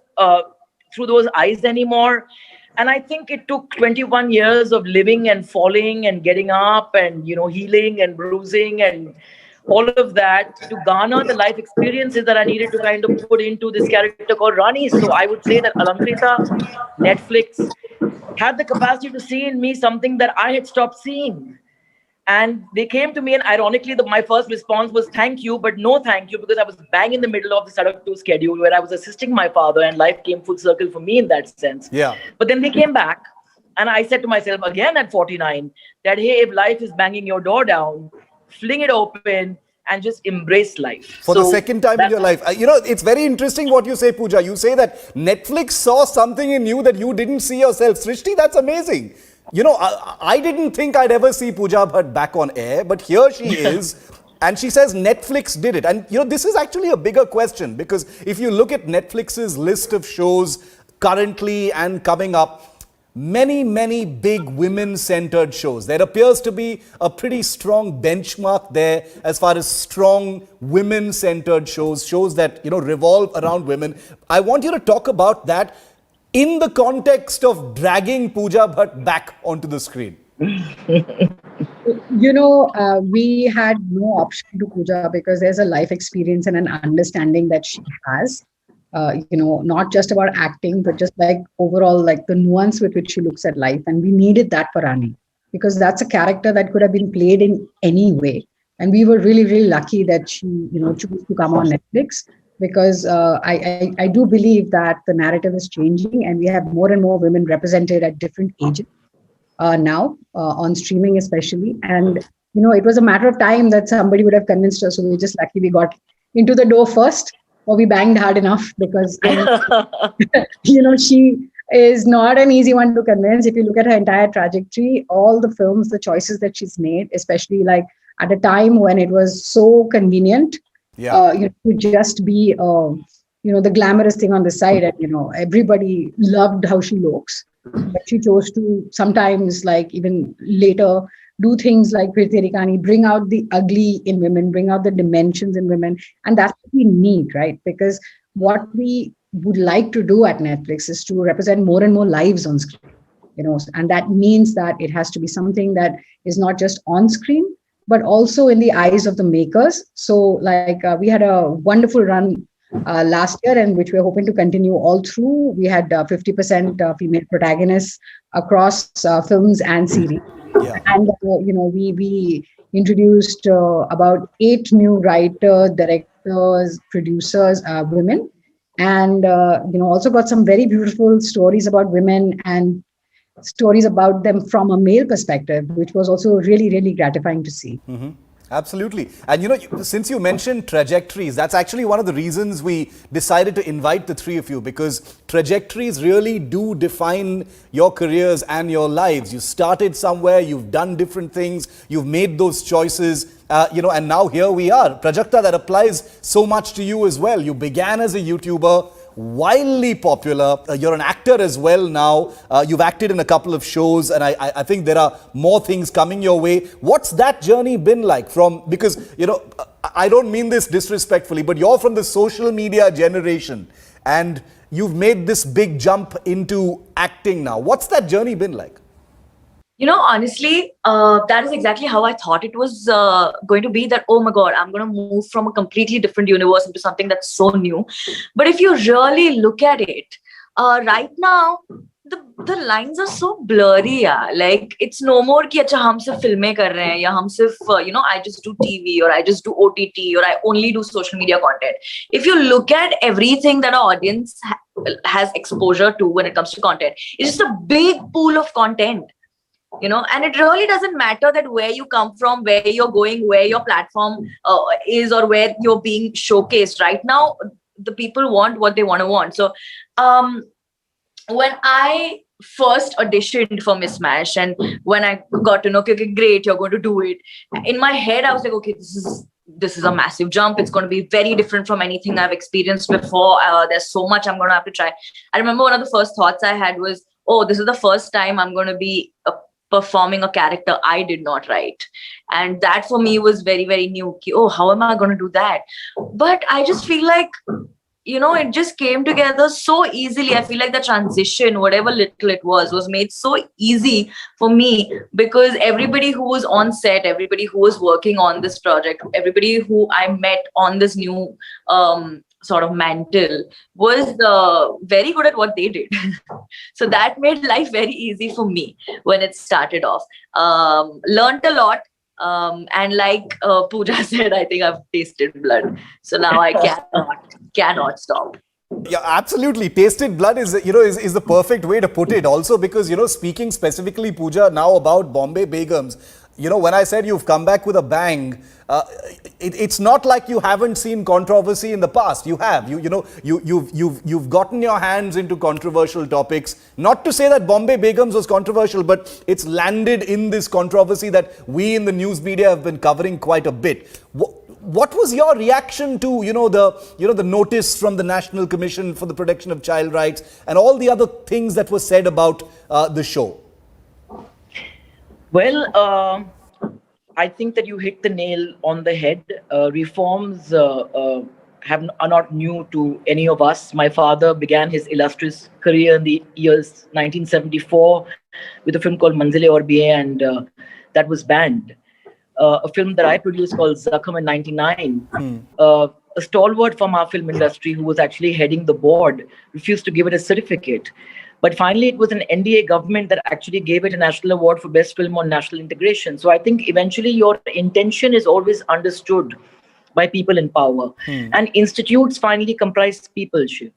through those eyes anymore. And I think it took 21 years of living and falling and getting up and, healing and bruising and all of that to garner the life experiences that I needed to kind of put into this character called Rani. So I would say that Alankrita, Netflix, had the capacity to see in me something that I had stopped seeing. And they came to me, and ironically, my first response was thank you, but no thank you, because I was bang in the middle of the Sadak 2 schedule where I was assisting my father, and life came full circle for me in that sense. Yeah. But then they came back, and I said to myself again at 49 that, hey, if life is banging your door down, fling it open and just embrace life. For the second time in your life. It's very interesting what you say, Pooja. You say that Netflix saw something in you that you didn't see yourself. Srishti, that's amazing. I didn't think I'd ever see Pooja Bhatt back on air, but here she is. And she says Netflix did it. And, this is actually a bigger question, because if you look at Netflix's list of shows currently and coming up, many, many big women-centered shows. There appears to be a pretty strong benchmark there as far as strong women-centered shows that, revolve around women. I want you to talk about that in the context of dragging Pooja Bhatt back onto the screen. We had no option to Pooja because there's a life experience and an understanding that she has. Not just about acting, but just like overall, like the nuance with which she looks at life. And we needed that for Rani, because that's a character that could have been played in any way. And we were really, really lucky that she, chose to come on Netflix, because I do believe that the narrative is changing and we have more and more women represented at different ages now on streaming especially. And, it was a matter of time that somebody would have convinced us. So we were just lucky we got into the door first. Or we banged hard enough, because, she is not an easy one to convince. If you look at her entire trajectory, all the films, the choices that she's made, especially like at a time when it was so convenient, to just be, the glamorous thing on the side. And, everybody loved how she looks. But she chose to sometimes, like even later, do things like Phir Teri Kahani, bring out the ugly in women, bring out the dimensions in women. And that's what we need, right? Because what we would like to do at Netflix is to represent more and more lives on screen, and that means that it has to be something that is not just on screen, but also in the eyes of the makers. So we had a wonderful run last year, and which we're hoping to continue all through. We had 50% female protagonists across films and series. Yeah. And, we introduced about 8 new writers, directors, producers, women, and, also got some very beautiful stories about women and stories about them from a male perspective, which was also really, really gratifying to see. Mm-hmm. Absolutely. And since you mentioned trajectories, that's actually one of the reasons we decided to invite the three of you, because trajectories really do define your careers and your lives. You started somewhere, you've done different things, you've made those choices, and now here we are. Prajakta, that applies so much to you as well. You began as a YouTuber, wildly popular. You're an actor as well now. You've acted in a couple of shows, and I think there are more things coming your way. What's that journey been like? Because I don't mean this disrespectfully, but you're from the social media generation, and you've made this big jump into acting now. What's that journey been like? Honestly, that is exactly how I thought it was going to be. That, oh my God, I'm going to move from a completely different universe into something that's so new. But if you really look at it, right now, the lines are so blurry. Yeah. Like, it's no more कि अच्छा हम सिर्फ फिल्में कर रहे हैं या हम सिर्फ I just do TV or I just do OTT or I only do social media content. If you look at everything that our audience has exposure to when it comes to content, it's just a big pool of content. And it really doesn't matter that where you come from, where you're going, where your platform is, or where you're being showcased. Right now, the people want what they want. So when I first auditioned for Miss Mash, and when I got to know, okay, great, you're going to do it, in my head I was like, okay, this is a massive jump. It's going to be very different from anything I've experienced before. There's so much I'm going to have to try. I remember one of the first thoughts I had was, oh, this is the first time I'm going to be performing a character I did not write. And that for me was very, very new. Oh, how am I going to do that? But I just feel like, it just came together so easily. I feel like the transition, whatever little it was made so easy for me, because everybody who was on set, everybody who was working on this project, everybody who I met on this new sort of mantle was very good at what they did. So that made life very easy for me when it started off. Learned a lot. And like Pooja said, I think I've tasted blood. So now I cannot stop. Yeah, absolutely. Tasted blood is the perfect way to put it. Also because, speaking specifically, Pooja, now about Bombay Begums, when I said you've come back with a bang, it's not like you haven't seen controversy in the past. You have. You've gotten your hands into controversial topics. Not to say that Bombay Begums was controversial, but it's landed in this controversy that we in the news media have been covering quite a bit. What was your reaction to the notice from the National Commission for the Protection of Child Rights and all the other things that were said about the show? Well, I think that you hit the nail on the head. Reforms are not new to any of us. My father began his illustrious career in the years 1974 with a film called Manzile Aur Bhi, and that was banned. A film that I produced called Zakham in 99. A stalwart from our film industry who was actually heading the board refused to give it a certificate. But finally, it was an NDA government that actually gave it a national award for best film on national integration. So I think eventually your intention is always understood by people in power. And institutes finally comprise people, Shiv.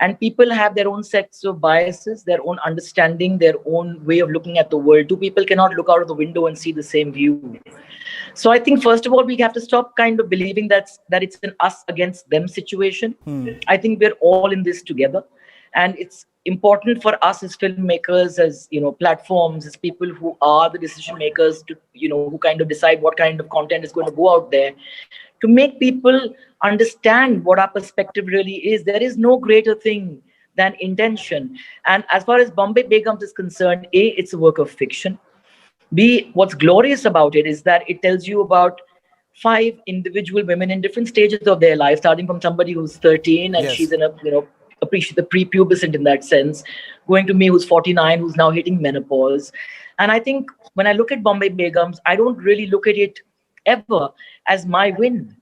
And people have their own sets of biases, their own understanding, their own way of looking at the world. Two people cannot look out of the window and see the same view. So I think, first of all, we have to stop kind of believing that it's an us against them situation. I think we're all in this together. And it's important for us as filmmakers, as platforms, as people who are the decision makers, to who kind of decide what kind of content is going to go out there, to make people understand what our perspective really is. There is no greater thing than intention. And as far as Bombay Begums is concerned, A, it's a work of fiction. B, what's glorious about it is that it tells you about 5 individual women in different stages of their life, starting from somebody who's 13 and she's in the prepubescent in that sense, going to me who's 49, who's now hitting menopause. And I think when I look at Bombay Begums, I don't really look at it ever as my win.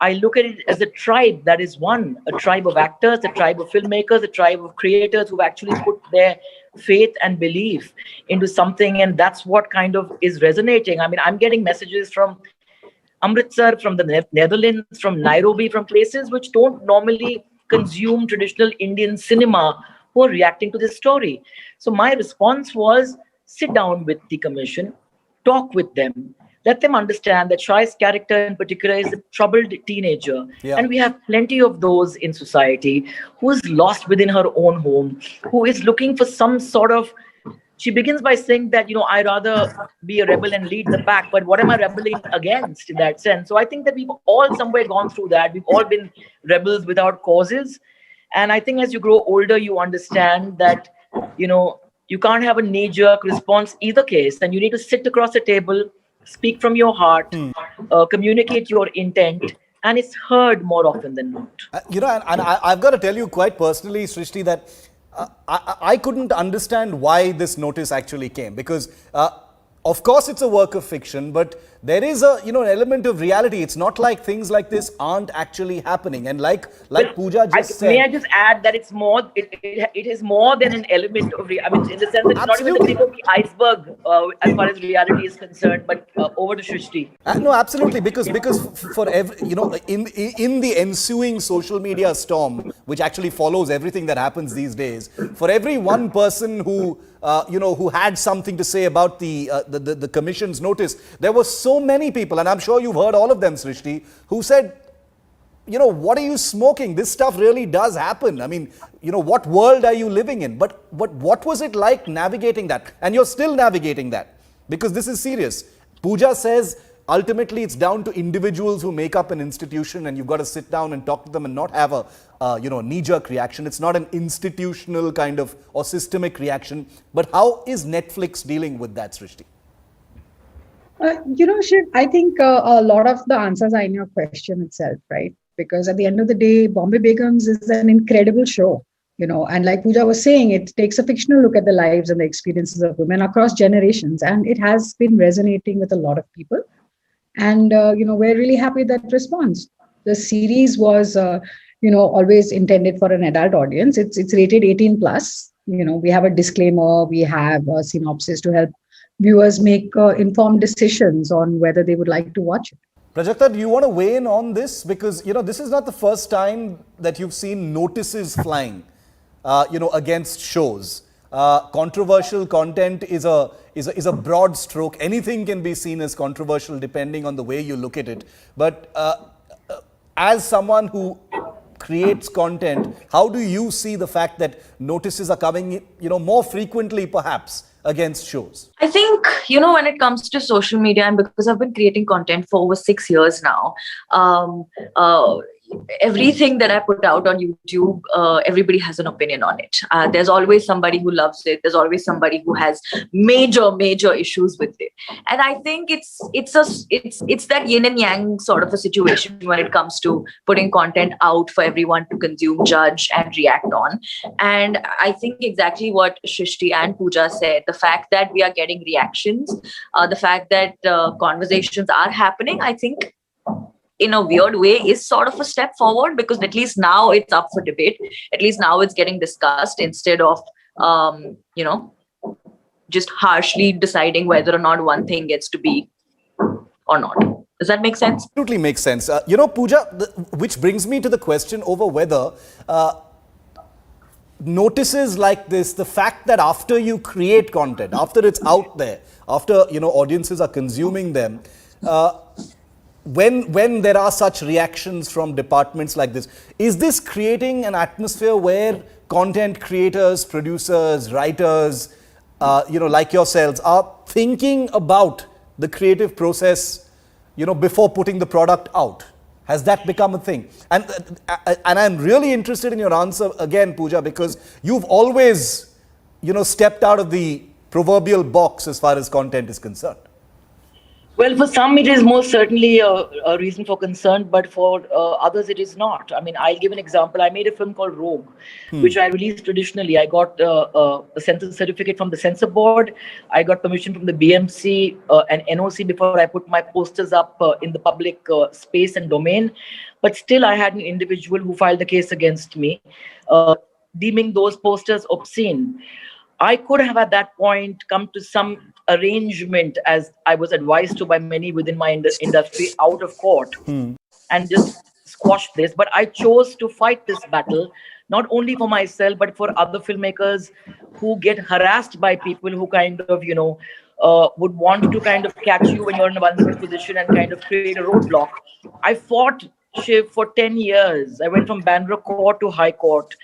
I look at it as a tribe that is one, a tribe of actors, a tribe of filmmakers, a tribe of creators who've actually put their faith and belief into something. And that's what kind of is resonating. I mean, I'm getting messages from Amritsar, from the Netherlands, from Nairobi, from places which don't normally consume traditional Indian cinema, who are reacting to this story. So my response was, sit down with the commission, talk with them, let them understand that Shai's character in particular is a troubled teenager. And we have plenty of those in society who is lost within her own home, who is looking for some sort of, she begins by saying that, I'd rather be a rebel and lead the pack, but what am I rebelling against in that sense? So I think that we've all somewhere gone through that. We've all been rebels without causes. And I think as you grow older, you understand that, you can't have a knee-jerk response either case. And you need to sit across a table, speak from your heart, communicate your intent, and it's heard more often than not. And I've got to tell you quite personally, Srishti, that I couldn't understand why this notice actually came, because of course it's a work of fiction, but there is a an element of reality. It's not like things like this aren't actually happening. And like Pooja just said, may I just add that it's more, it is more than an element of, I mean, in the sense that it's not even the tip of the iceberg as far as reality is concerned. But over to Shrishti. No, absolutely, because for every, in the ensuing social media storm, which actually follows everything that happens these days, for every one person who who had something to say about the commission's notice, there were so many people, and I'm sure you've heard all of them, Srishti, who said, what are you smoking? This stuff really does happen. I mean, what world are you living in? But what was it like navigating that? And you're still navigating that, because this is serious. Pooja says, ultimately, it's down to individuals who make up an institution, and you've got to sit down and talk to them and not have a knee-jerk reaction. It's not an institutional kind of or systemic reaction. But how is Netflix dealing with that, Srishti? Shiv, I think a lot of the answers are in your question itself, right? Because at the end of the day, Bombay Begums is an incredible show, and like Pooja was saying, it takes a fictional look at the lives and the experiences of women across generations, and it has been resonating with a lot of people. And, we're really happy with that response. The series was, always intended for an adult audience. It's rated 18 plus. We have a disclaimer, we have a synopsis to help viewers make informed decisions on whether they would like to watch it. Prajakta, do you want to weigh in on this? Because, this is not the first time that you've seen notices flying, against shows. Controversial content is a broad stroke. Anything can be seen as controversial depending on the way you look at it. But as someone who creates content, how do you see the fact that notices are coming, more frequently perhaps against shows? I think, when it comes to social media, and because I've been creating content for over 6 years now, everything that I put out on YouTube, everybody has an opinion on it. There's always somebody who loves it. There's always somebody who has major issues with it. And I think it's that yin and yang sort of a situation when it comes to putting content out for everyone to consume, judge, and react on. And I think exactly what Shrishti and Pooja said, the fact that we are getting reactions, the fact that conversations are happening, I think in a weird way is sort of a step forward, because at least now it's up for debate. At least now it's getting discussed instead of, just harshly deciding whether or not one thing gets to be or not. Does that make sense? Absolutely makes sense. Pooja, which brings me to the question over whether notices like this, the fact that after you create content, after it's out there, after, audiences are consuming them, when there are such reactions from departments like this, is this creating an atmosphere where content creators, producers, writers, like yourselves, are thinking about the creative process, before putting the product out? Has that become a thing? And I'm really interested in your answer again, Pooja, because you've always, stepped out of the proverbial box as far as content is concerned. Well, for some, it is most certainly a reason for concern, but for others, it is not. I mean, I'll give an example. I made a film called Rogue, which I released traditionally. I got a censor certificate from the censor board. I got permission from the BMC and NOC before I put my posters up in the public space and domain. But still, I had an individual who filed a case against me, deeming those posters obscene. I could have at that point come to some arrangement, as I was advised to by many within my industry, out of court and just squash this. But I chose to fight this battle, not only for myself, but for other filmmakers who get harassed by people who kind of, would want to kind of catch you when you're in a vulnerable position and kind of create a roadblock. I fought, Shiv, for 10 years. I went from Bandra Court to High Court.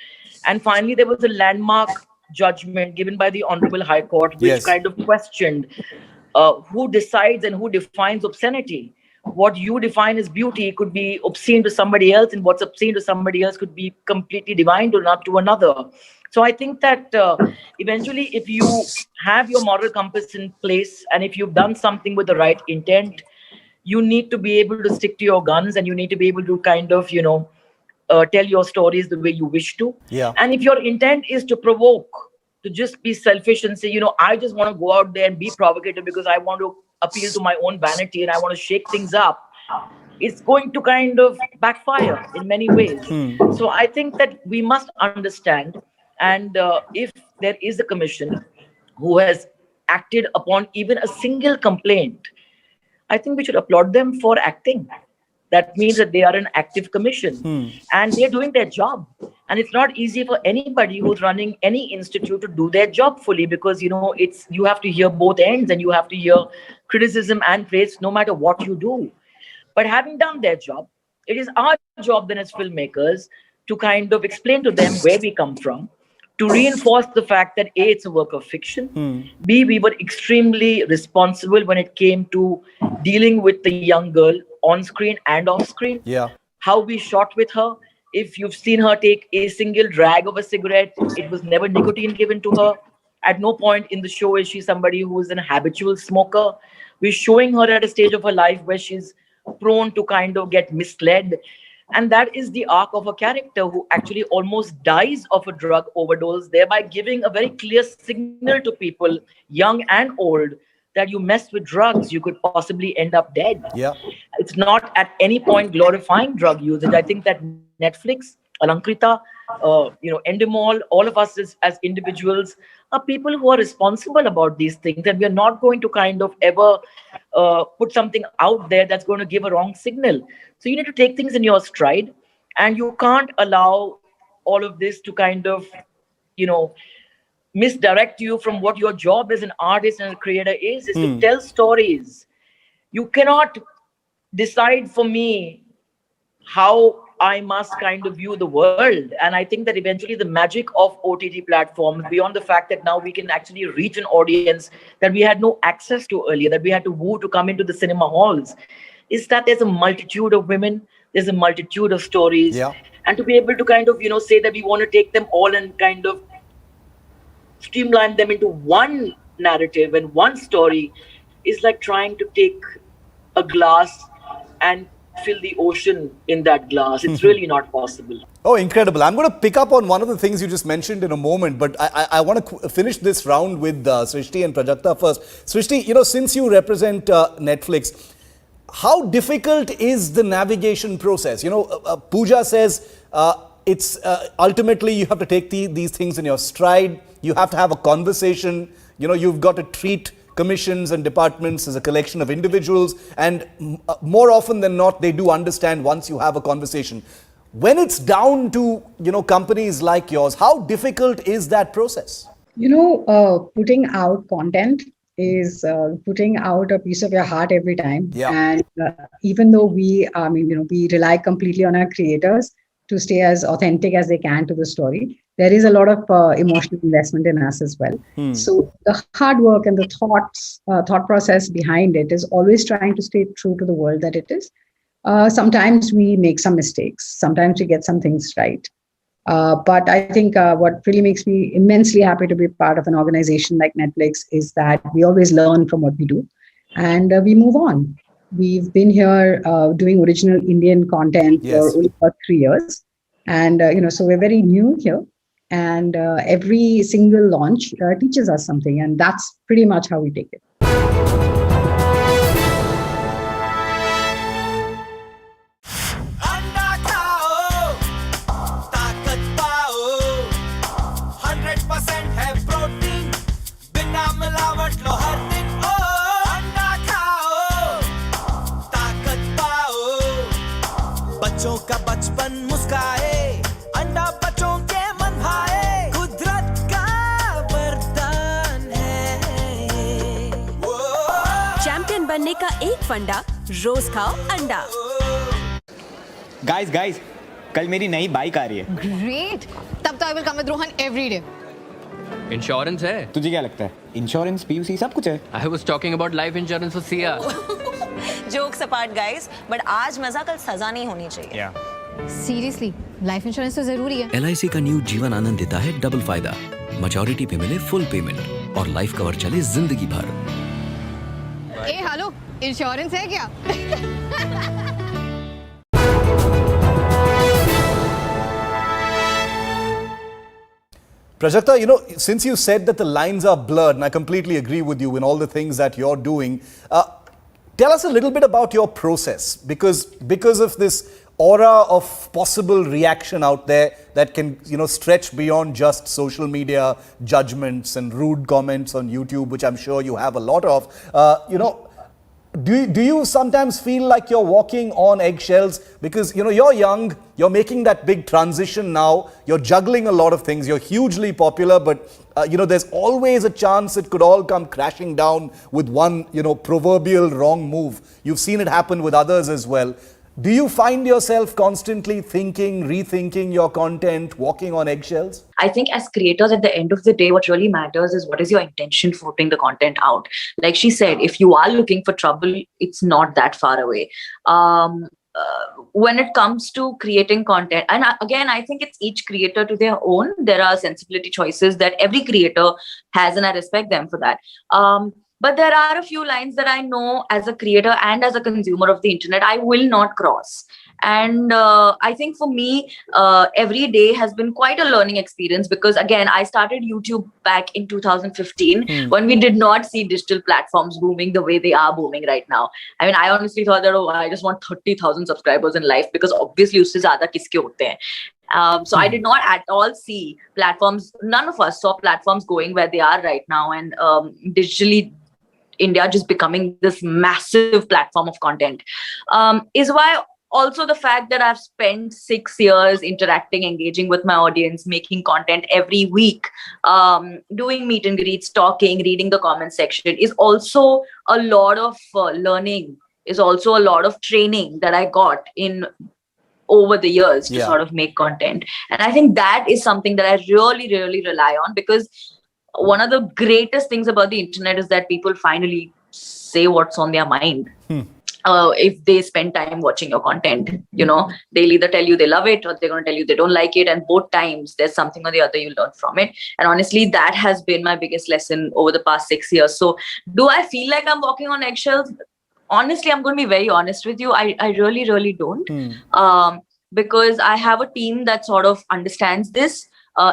And finally, there was a landmark judgment given by the Honorable High Court, which kind of questioned who decides and who defines obscenity. What you define as beauty could be obscene to somebody else, and what's obscene to somebody else could be completely divine to not to another. So I think that eventually, if you have your moral compass in place, and if you've done something with the right intent, you need to be able to stick to your guns, and you need to be able to kind of, tell your stories the way you wish to. Yeah. And if your intent is to provoke, to just be selfish and say, I just want to go out there and be provocative because I want to appeal to my own vanity and I want to shake things up, it's going to kind of backfire in many ways. So I think that we must understand, and if there is a commission who has acted upon even a single complaint, I think we should applaud them for acting. That means that they are an active commission and they're doing their job. And it's not easy for anybody who's running any institute to do their job fully, because you have to hear both ends and you have to hear criticism and praise no matter what you do. But having done their job, it is our job then as filmmakers to kind of explain to them where we come from, to reinforce the fact that A, it's a work of fiction, B, we were extremely responsible when it came to dealing with the young girl on screen and off screen. Yeah. How we shot with her. If you've seen her take a single drag of a cigarette, it was never nicotine given to her. At no point in the show is she somebody who is an habitual smoker. We're showing her at a stage of her life where she's prone to kind of get misled. And that is the arc of a character who actually almost dies of a drug overdose, thereby giving a very clear signal to people, young and old, that you mess with drugs, you could possibly end up dead. Yeah. It's not at any point glorifying drug usage. I think that Netflix, Alankrita, Endemol, all of us as individuals are people who are responsible about these things, and we are not going to kind of ever put something out there that's going to give a wrong signal. So you need to take things in your stride, and you can't allow all of this to kind of, misdirect you from what your job as an artist and a creator is to tell stories. You cannot decide for me how I must kind of view the world. And I think that eventually the magic of OTT platforms, beyond the fact that now we can actually reach an audience that we had no access to earlier, that we had to woo to come into the cinema halls, is that there's a multitude of women, there's a multitude of stories. Yeah. And to be able to kind of, say that we want to take them all and kind of streamline them into one narrative and one story is like trying to take a glass and fill the ocean in that glass. It's really not possible. Oh, incredible. I'm going to pick up on one of the things you just mentioned in a moment, but I want to finish this round with Srishti and Prajakta first. Srishti, since you represent Netflix, how difficult is the navigation process? Pooja says it's ultimately you have to take these things in your stride. You have to have a conversation. You've got to treat commissions and departments as a collection of individuals, and more often than not, they do understand once you have a conversation. When it's down to, companies like yours, how difficult is that process? Putting out content is putting out a piece of your heart every time. Yeah. And even though we rely completely on our creators to stay as authentic as they can to the story, there is a lot of emotional investment in us as well. So the hard work and the thought process behind it is always trying to stay true to the world that it is. Sometimes we make some mistakes. Sometimes we get some things right. But I think what really makes me immensely happy to be part of an organization like Netflix is that we always learn from what we do and we move on. We've been here doing original Indian content for only about 3 years. And, so we're very new here. And every single launch teaches us something. And that's pretty much how we take it. बच्चों का बचपन मुस्काए अंडा बच्चों के मन भाए कुदरत का वरदान है चैंपियन बनने का एक फंडा, रोज खाओ अंडा। गाइस कल मेरी नई बाइक आ रही है। ग्रेट, तब तो I will come with Rohan every day. Insurance है? तुझे क्या लगता है? इंश्योरेंस, पीयूसी सब कुछ है। I was talking about life insurance for Siya. Jokes apart guys, but आज मजा कल सजा नहीं होनी चाहिए। सीरियसली, लाइफ इंश्योरेंस तो जरूरी है। LIC का न्यू जीवन आनंद देता है डबल फायदा। मैच्योरिटी पे मिले फुल पेमेंट और लाइफ कवर चले जिंदगी भर। ए हेलो, इंश्योरेंस है क्या? Prajakta, since you said that the lines are blurred, and I completely agree with you in all the things that you're doing, tell us a little bit about your process, because of this aura of possible reaction out there that can, stretch beyond just social media judgments and rude comments on YouTube, which I'm sure you have a lot of. Do you sometimes feel like you're walking on eggshells? Because, you're young, you're making that big transition now, you're juggling a lot of things, you're hugely popular, but, there's always a chance it could all come crashing down with one, proverbial wrong move. You've seen it happen with others as well. Do you find yourself constantly thinking, rethinking your content, walking on eggshells? I think as creators, at the end of the day, what really matters is what is your intention for putting the content out. Like she said, if you are looking for trouble, it's not that far away. When it comes to creating content, and again, I think it's each creator to their own. There are sensibility choices that every creator has, and I respect them for that. But there are a few lines that I know as a creator and as a consumer of the internet, I will not cross. And I think for me, every day has been quite a learning experience, because again, I started YouTube back in 2015 when we did not see digital platforms booming the way they are booming right now. I mean, I honestly thought that, I just want 30,000 subscribers in life, because obviously usse zyada kiske hote hain. So I did not at all see platforms, none of us saw platforms going where they are right now, and digitally India just becoming this massive platform of content, is why also the fact that I've spent 6 years interacting, engaging with my audience, making content every week, doing meet and greets, talking, reading the comment section, is also a lot of learning, is also a lot of training that I got in over the years to sort of make content. And I think that is something that I really, really rely on, because one of the greatest things about the internet is that people finally say what's on their mind. If they spend time watching your content, they'll either tell you they love it, or they're going to tell you they don't like it. And both times there's something or the other you learn from it. And honestly, that has been my biggest lesson over the past 6 years. So do I feel like I'm walking on eggshells? Honestly, I'm going to be very honest with you. I really, really don't. Because I have a team that sort of understands this.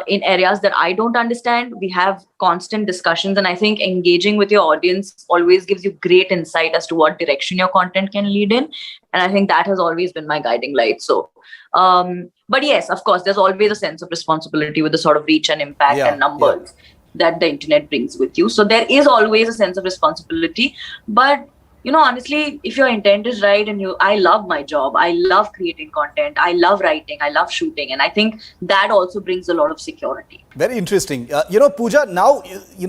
In areas that I don't understand, we have constant discussions, and I think engaging with your audience always gives you great insight as to what direction your content can lead in. And I think that has always been my guiding light. So, but yes, of course, there's always a sense of responsibility with the sort of reach and impact and numbers that the internet brings with you. So there is always a sense of responsibility, but honestly, if your intent is right, and I love my job, I love creating content, I love writing, I love shooting. And I think that also brings a lot of security. Very interesting. Pooja, now,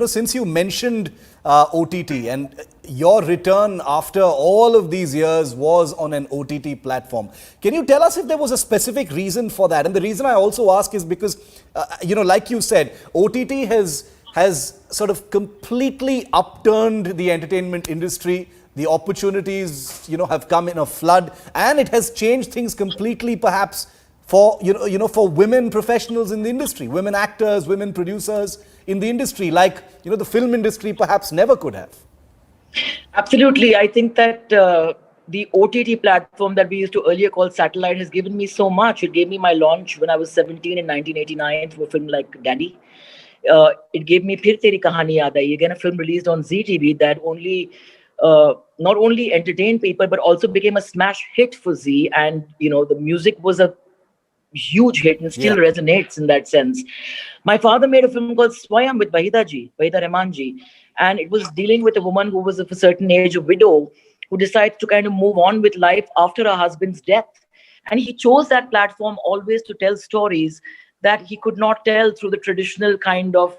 since you mentioned OTT, and your return after all of these years was on an OTT platform, can you tell us if there was a specific reason for that? And the reason I also ask is because, like you said, OTT has sort of completely upturned the entertainment industry. The opportunities, have come in a flood, and it has changed things completely, perhaps for, for women professionals in the industry, women actors, women producers in the industry, like, the film industry perhaps never could have. Absolutely. I think that the OTT platform that we used to earlier call satellite has given me so much. It gave me my launch when I was 17 in 1989 through a film like Dandy. It gave me Phir Teri Kahani Yaad Aayi, again a film released on ZTV that not only entertained people but also became a smash hit for Z, and the music was a huge hit and still resonates in that sense. My father made a film called Swayam with Wahida Rahman ji, and it was dealing with a woman who was of a certain age, a widow, who decides to kind of move on with life after her husband's death. And he chose that platform always to tell stories that he could not tell through the traditional kind of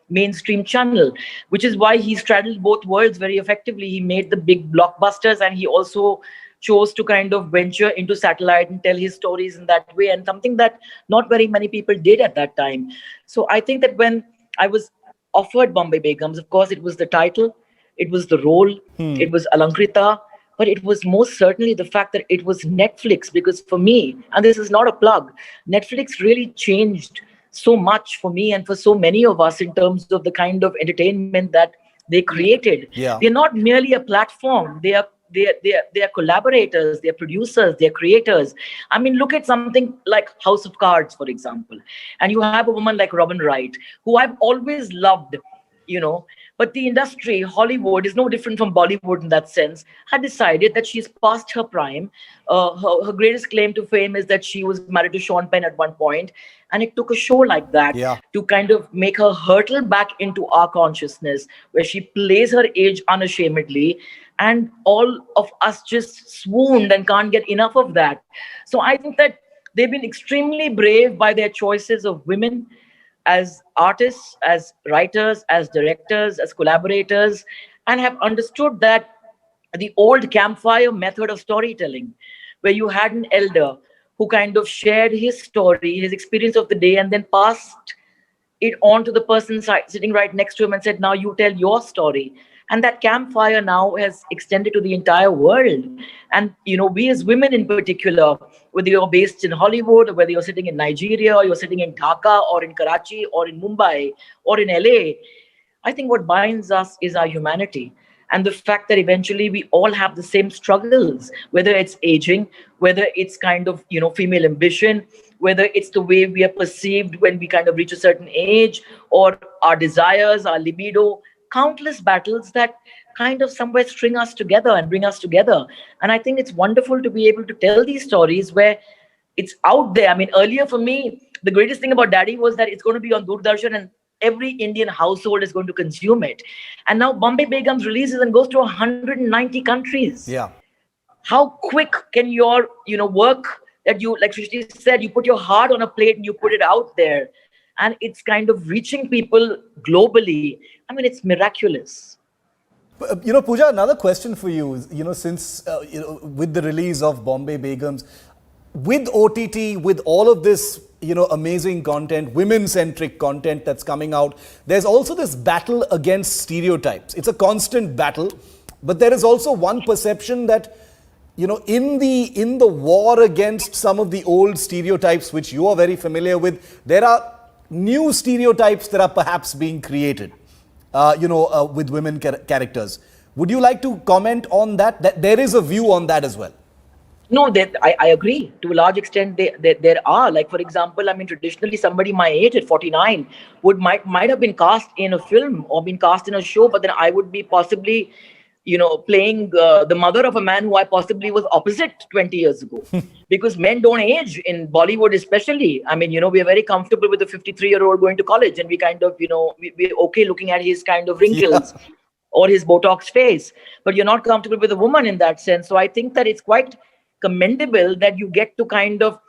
mainstream channel, which is why he straddled both worlds very effectively. He made the big blockbusters, and he also chose to kind of venture into satellite and tell his stories in that way, and something that not very many people did at that time. So I think that when I was offered Bombay Begums, of course, it was the title, it was the role, it was Alankrita, but it was most certainly the fact that it was Netflix, because for me, and this is not a plug, Netflix really changed so much for me and for so many of us in terms of the kind of entertainment that they created. They're not merely a platform, they are they're collaborators, they're producers, they're creators. I mean, look at something like House of Cards, for example, and you have a woman like Robin Wright, who I've always loved, you know. But the industry, Hollywood, is no different from Bollywood in that sense, had decided that she's past her prime. Her greatest claim to fame is that she was married to Sean Penn at one point, and it took a show like that to kind of make her hurtle back into our consciousness, where she plays her age unashamedly, and all of us just swooned and can't get enough of that. So I think that they've been extremely brave by their choices of women as artists, as writers, as directors, as collaborators, and have understood that the old campfire method of storytelling, where you had an elder who kind of shared his story, his experience of the day, and then passed it on to the person sitting right next to him and said, now you tell your story. And that campfire now has extended to the entire world. And, you know, we as women in particular, whether you're based in Hollywood, or whether you're sitting in Nigeria, or you're sitting in Dhaka, or in Karachi, or in Mumbai, or in LA, I think what binds us is our humanity. And the fact that eventually we all have the same struggles, whether it's aging, whether it's kind of, you know, female ambition, whether it's the way we are perceived when we kind of reach a certain age, or our desires, our libido, countless battles that kind of somewhere string us together and bring us together. And I think it's wonderful to be able to tell these stories where it's out there. I mean, earlier for me, the greatest thing about Daddy was that it's going to be on Doordarshan and every Indian household is going to consume it. And now Bombay Begums releases and goes to 190 countries. Yeah. How quick can your, you know, work that you, like Srishti said, you put your heart on a plate and you put it out there, and it's kind of reaching people globally. I mean, it's miraculous. You know, Pooja, another question for you is, you know, since, you know, with the release of Bombay Begums, with OTT, with all of this, you know, amazing content, women-centric content that's coming out, there's also this battle against stereotypes. It's a constant battle, but there is also one perception that, you know, in the war against some of the old stereotypes, which you are very familiar with, there are new stereotypes that are perhaps being created, with women characters. Would you like to comment on that? That there is a view on that as well. No, I agree. To a large extent, there are. Like, for example, I mean, traditionally, somebody my age at 49 might have been cast in a film or been cast in a show, but then I would be possibly, you know, playing the mother of a man who I possibly was opposite 20 years ago. Because men don't age in Bollywood especially. I mean, you know, we're very comfortable with a 53-year-old going to college, and we kind of, you know, we're okay looking at his kind of wrinkles or his Botox face. But you're not comfortable with a woman in that sense. So I think that it's quite commendable that you get to kind of,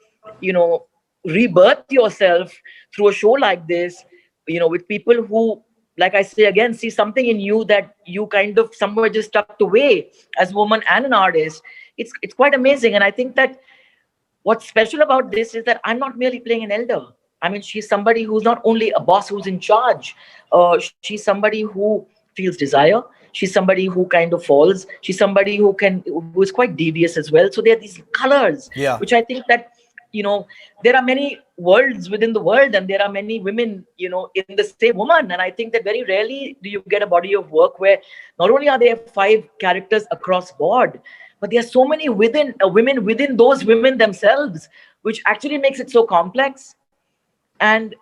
you know, rebirth yourself through a show like this, you know, with people who, like I say again, see something in you that you kind of somewhere just tucked away as a woman and an artist. It's quite amazing. And I think that what's special about this is that I'm not merely playing an elder. I mean, she's somebody who's not only a boss who's in charge. She's somebody who feels desire. She's somebody who kind of falls. She's somebody who is quite devious as well. So there are these colors, which I think that, you know, there are many worlds within the world, and there are many women, you know, in the same woman. And I think that very rarely do you get a body of work where not only are there 5 characters across board, but there are so many women within those women themselves, which actually makes it so complex. And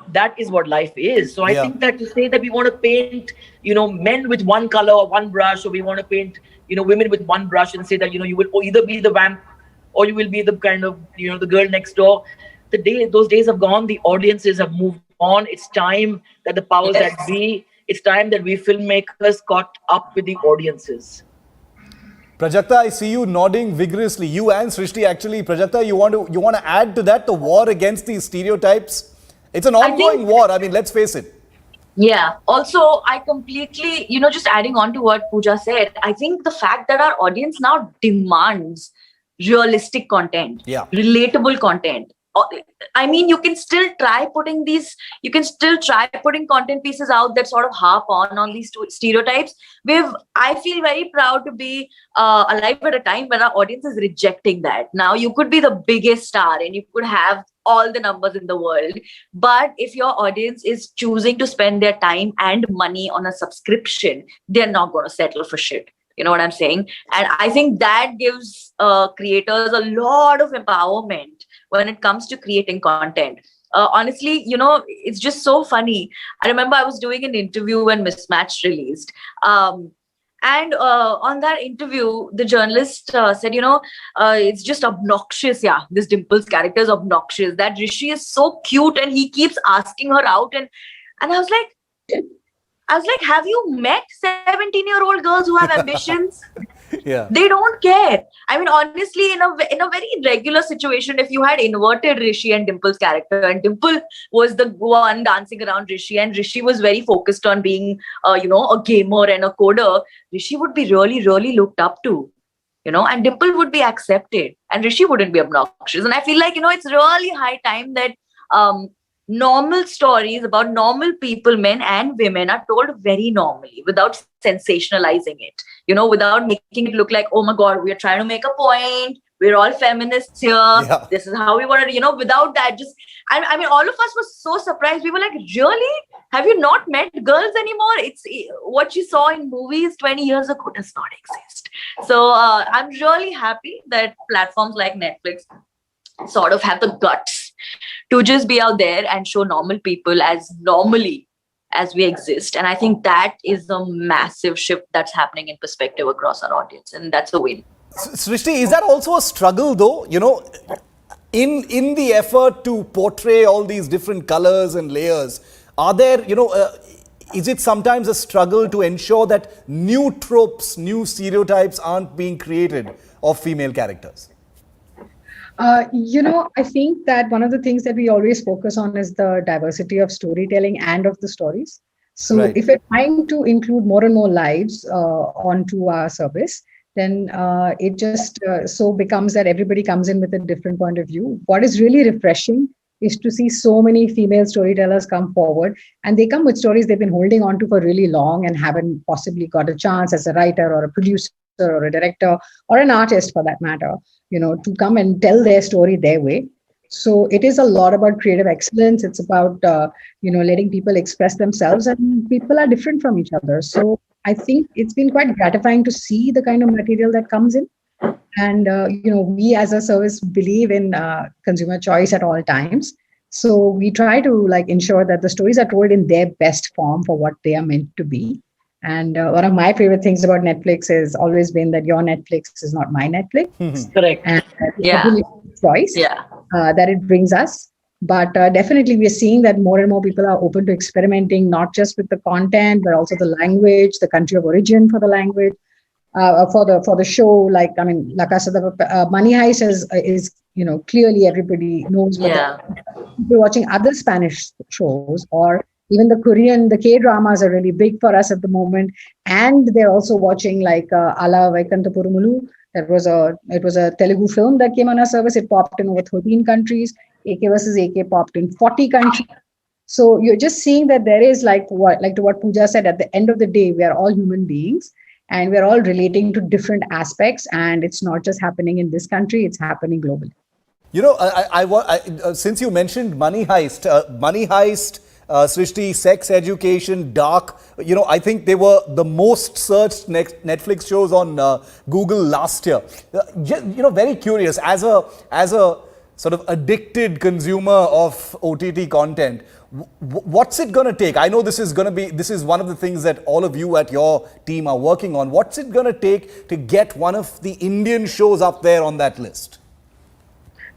that is what life is. So I think that to say that we want to paint, you know, men with one color or one brush, or we want to paint, you know, women with one brush, and say that, you know, you will either be the vamp or you will be the kind of, you know, the girl next door. Those days have gone. The audiences have moved on. It's time that the powers that be, it's time that we filmmakers caught up with the audiences. Prajakta, I see you nodding vigorously. You and Srishti, actually. Prajakta, you want to add to that, the war against these stereotypes? It's an ongoing war. I mean, let's face it. Yeah. Also, I completely, you know, just adding on to what Pooja said, I think the fact that our audience now demands realistic content, relatable content. I mean, you can still try putting content pieces out that sort of harp on these stereotypes. I feel very proud to be alive at a time when our audience is rejecting that. Now, you could be the biggest star and you could have all the numbers in the world, but if your audience is choosing to spend their time and money on a subscription, they're not going to settle for shit. You know what I'm saying? And I think that gives creators a lot of empowerment when it comes to creating content. Honestly, you know, it's just so funny. I remember I was doing an interview when Mismatched released. And on that interview, the journalist said, you know, it's just obnoxious. Yeah, this Dimple's character is obnoxious. That Rishi is so cute and he keeps asking her out. And I was like, have you met 17-year-old girls who have ambitions? Yeah. They don't care. I mean, honestly, in a very regular situation, if you had inverted Rishi and Dimple's character, and Dimple was the one dancing around Rishi, and Rishi was very focused on being, you know, a gamer and a coder, Rishi would be really, really looked up to, you know, and Dimple would be accepted, and Rishi wouldn't be obnoxious. And I feel like, you know, it's really high time that normal stories about normal people, men and women, are told very normally without sensationalizing it, you know, without making it look like, oh my God, we're trying to make a point. We're all feminists here. Yeah. This is how we want to, you know, without that, just, I mean, all of us were so surprised. We were like, really? Have you not met girls anymore? It's what you saw in movies 20 years ago does not exist. So I'm really happy that platforms like Netflix sort of have the guts to just be out there and show normal people as normally as we exist. And I think that is a massive shift that's happening in perspective across our audience. And that's a win. Srishti, is that also a struggle though? You know, in the effort to portray all these different colors and layers, are there, you know, is it sometimes a struggle to ensure that new tropes, new stereotypes aren't being created of female characters? You know, I think that one of the things that we always focus on is the diversity of storytelling and of the stories. So if we're trying to include more and more lives onto our service, then it just so becomes that everybody comes in with a different point of view. What is really refreshing is to see so many female storytellers come forward, and they come with stories they've been holding on to for really long and haven't possibly got a chance as a writer or a producer or a director or an artist for that matter, you know, to come and tell their story their way. So it is a lot about creative excellence. It's about, you know, letting people express themselves, and people are different from each other. So I think it's been quite gratifying to see the kind of material that comes in. And, you know, we as a service believe in consumer choice at all times. So we try to like ensure that the stories are told in their best form for what they are meant to be. And one of my favorite things about Netflix has always been that your Netflix is not my Netflix. Correct. And choice that it brings us. But definitely we are seeing that more and more people are open to experimenting, not just with the content, but also the language, the country of origin for the language, for the show. Like, I mean, La Casa de Money Heist is, you know, clearly everybody knows. But people watching other Spanish shows, or even the Korean, the K-dramas are really big for us at the moment. And they're also watching like Ala Vaikantapurumulu. It was a Telugu film that came on our service. It popped in over 13 countries. AK versus AK popped in 40 countries. So you're just seeing that there is like to what Pooja said, at the end of the day, we are all human beings and we're all relating to different aspects. And it's not just happening in this country, it's happening globally. You know, since you mentioned Money Heist, Srishti, Sex Education, Dark, you know, I think they were the most searched Netflix shows on Google last year. You know, very curious, as a sort of addicted consumer of OTT content, what's it going to take? I know this is one of the things that all of you at your team are working on. What's it going to take to get one of the Indian shows up there on that list?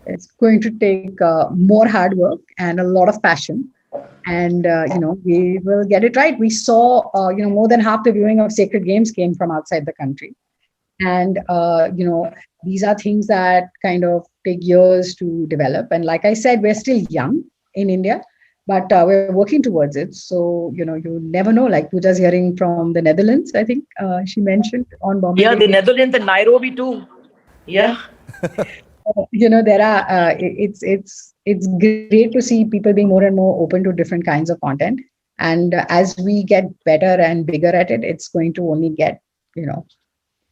It's going to take more hard work and a lot of passion. And, you know, we will get it right. We saw, you know, more than half the viewing of Sacred Games came from outside the country. And, you know, these are things that kind of take years to develop. And like I said, we're still young in India, but we're working towards it. So, you know, you never know, like Pooja's hearing from the Netherlands, I think she mentioned on Bombay. Yeah, the Netherlands and Nairobi too. Yeah. You know, there are, it's great to see people being more and more open to different kinds of content. And as we get better and bigger at it, it's going to only get, you know,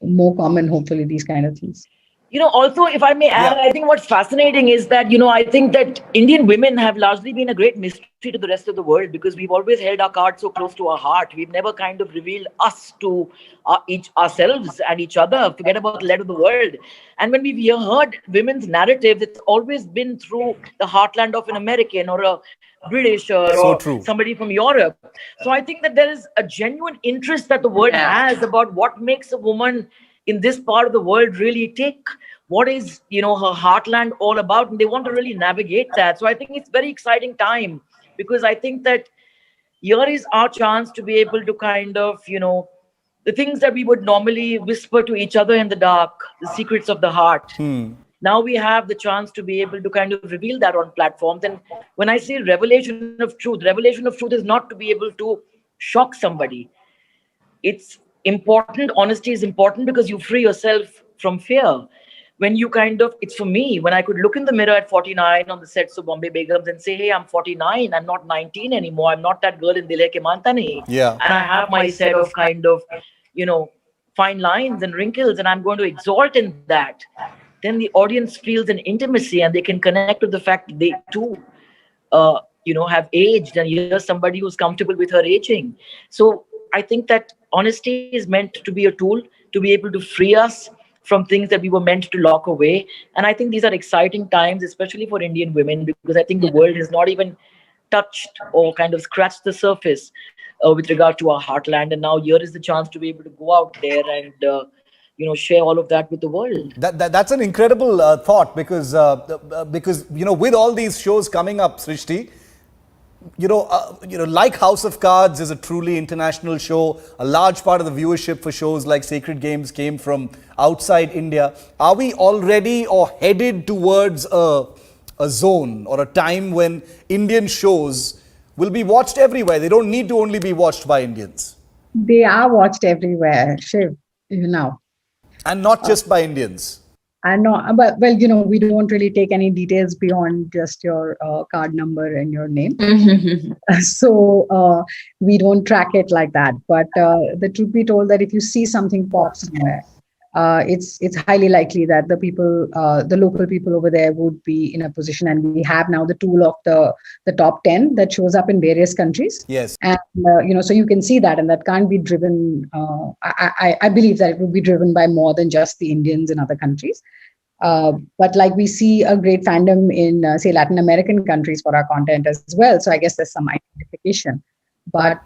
more common, hopefully, these kind of things. Also, if I may add, I think what's fascinating is that, I think that Indian women have largely been a great mystery to the rest of the world because we've always held our cards so close to our heart. We've never kind of revealed us to ourselves and each other, forget about the lead of the world. And when we've heard women's narratives, it's always been through the heartland of an American or a British So or true. somebody from Europe. So I think that there is a genuine interest that the world has about what makes a woman in this part of the world really tick. What is, her heartland all about? And they want to really navigate that. So I think it's very exciting time because I think that here is our chance to be able to kind of, the things that we would normally whisper to each other in the dark, the secrets of the heart. Now we have the chance to be able to kind of reveal that on platforms. And when I say revelation of truth is not to be able to shock somebody. It's important. Honesty is important because you free yourself from fear. When you it's for me, when I could look in the mirror at 49 on the sets of Bombay Begums and say, hey, I'm 49, I'm not 19 anymore. I'm not that girl in Dil Hai Ke Manta Nahi. Yeah. And I have my set of fine lines and wrinkles, and I'm going to exalt in that. Then the audience feels an intimacy and they can connect to the fact that they too have aged, and here's somebody who's comfortable with her aging. So I think that honesty is meant to be a tool to be able to free us from things that we were meant to lock away. And I think these are exciting times, especially for Indian women, because I think the world has not even touched or kind of scratched the surface with regard to our heartland. And now here is the chance to be able to go out there and share all of that with the world. That's an incredible thought because with all these shows coming up, Srishti, like House of Cards is a truly international show. A large part of the viewership for shows like Sacred Games came from outside India. Are we already or headed towards a zone or a time when Indian shows will be watched everywhere? They don't need to only be watched by Indians. They are watched everywhere, Shiv, now. And not just by Indians. I know, but we don't really take any details beyond just your card number and your name. So we don't track it like that. But the truth be told, that if you see something pop somewhere, it's highly likely that the local people over there would be in a position. And we have now the tool of the top 10 that shows up in various countries. Yes. And, so you can see that, and that can't be driven. I believe that it would be driven by more than just the Indians in other countries. But like we see a great fandom in, say, Latin American countries for our content as well. So I guess there's some identification. But,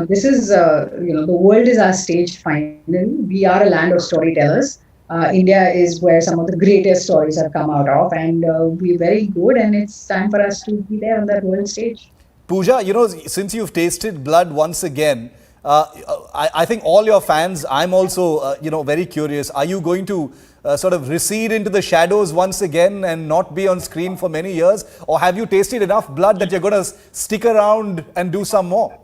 this is, the world is our stage finally. We are a land of storytellers. India is where some of the greatest stories have come out of, and we're very good, and it's time for us to be there on that world stage. Pooja, since you've tasted blood once again, I think all your fans, I'm also, very curious. Are you going to sort of recede into the shadows once again and not be on screen for many years? Or have you tasted enough blood that you're going to stick around and do some more?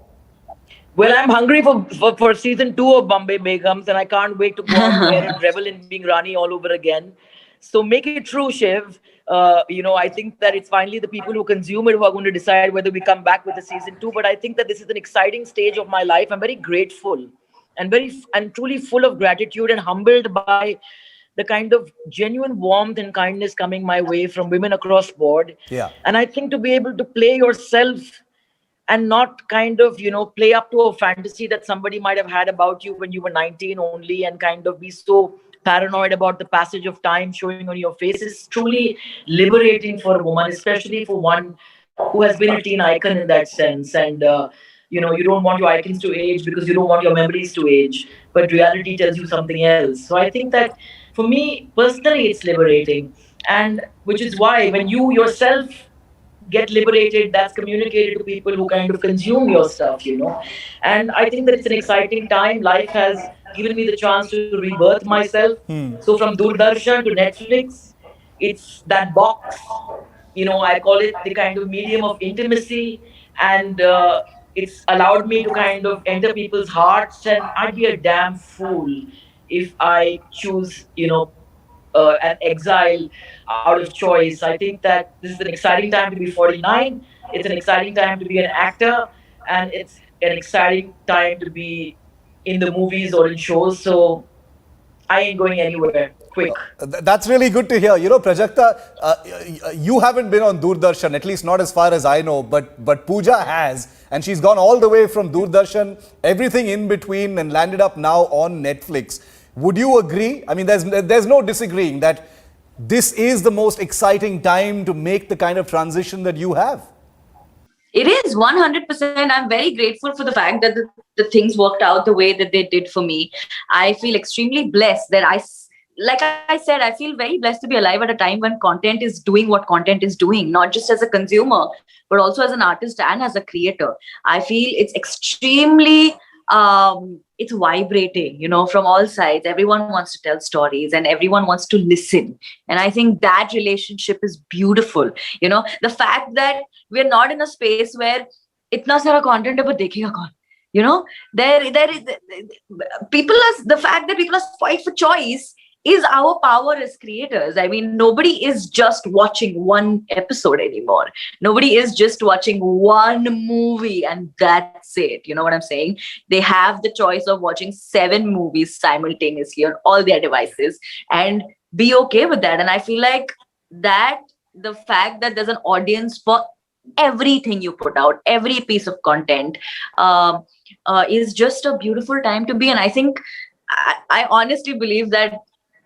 Well, I'm hungry for season 2 of Bombay Begums, and I can't wait to go out there and revel in being Rani all over again. So make it true, Shiv. I think that it's finally the people who consume it who are going to decide whether we come back with the season 2. But I think that this is an exciting stage of my life. I'm very grateful and truly full of gratitude and humbled by the kind of genuine warmth and kindness coming my way from women across board. Yeah. And I think to be able to play yourself and not kind of, play up to a fantasy that somebody might have had about you when you were 19 only, and kind of be so paranoid about the passage of time showing on your face is truly liberating for a woman, especially for one who has been a teen icon in that sense. And, you don't want your icons to age because you don't want your memories to age, but reality tells you something else. So I think that for me, personally, it's liberating. And which is why when you yourself get liberated, that's communicated to people who kind of consume your stuff, And I think that it's an exciting time. Life has given me the chance to rebirth myself. So from Doordarshan to Netflix, it's that box, I call it the kind of medium of intimacy. And it's allowed me to kind of enter people's hearts. And I'd be a damn fool if I choose, an exile out of choice. I think that this is an exciting time to be 49. It's an exciting time to be an actor, and it's an exciting time to be in the movies or in shows. So I ain't going anywhere. Quick. That's really good to hear. You know, Prajakta, you haven't been on Doordarshan, at least not as far as I know, but Pooja has, and she's gone all the way from Doordarshan, everything in between, and landed up now on Netflix. Would you agree? I mean, there's no disagreeing that this is the most exciting time to make the kind of transition that you have. It is 100%. I'm very grateful for the fact that the things worked out the way that they did for me. I feel extremely blessed that like I said, I feel very blessed to be alive at a time when content is doing what content is doing, not just as a consumer, but also as an artist and as a creator. I feel it's extremely, it's vibrating, from all sides. Everyone wants to tell stories and everyone wants to listen. And I think that relationship is beautiful. The fact that we're not in a space where itna sara content hai, but dekhega kaun? There is the fact that people are fight for choice is our power as creators. I mean, nobody is just watching one episode anymore. Nobody is just watching one movie and that's it. You know what I'm saying? They have the choice of watching 7 movies simultaneously on all their devices and be okay with that. And I feel like that the fact that there's an audience for everything you put out, every piece of content, is just a beautiful time to be. And I think I honestly believe that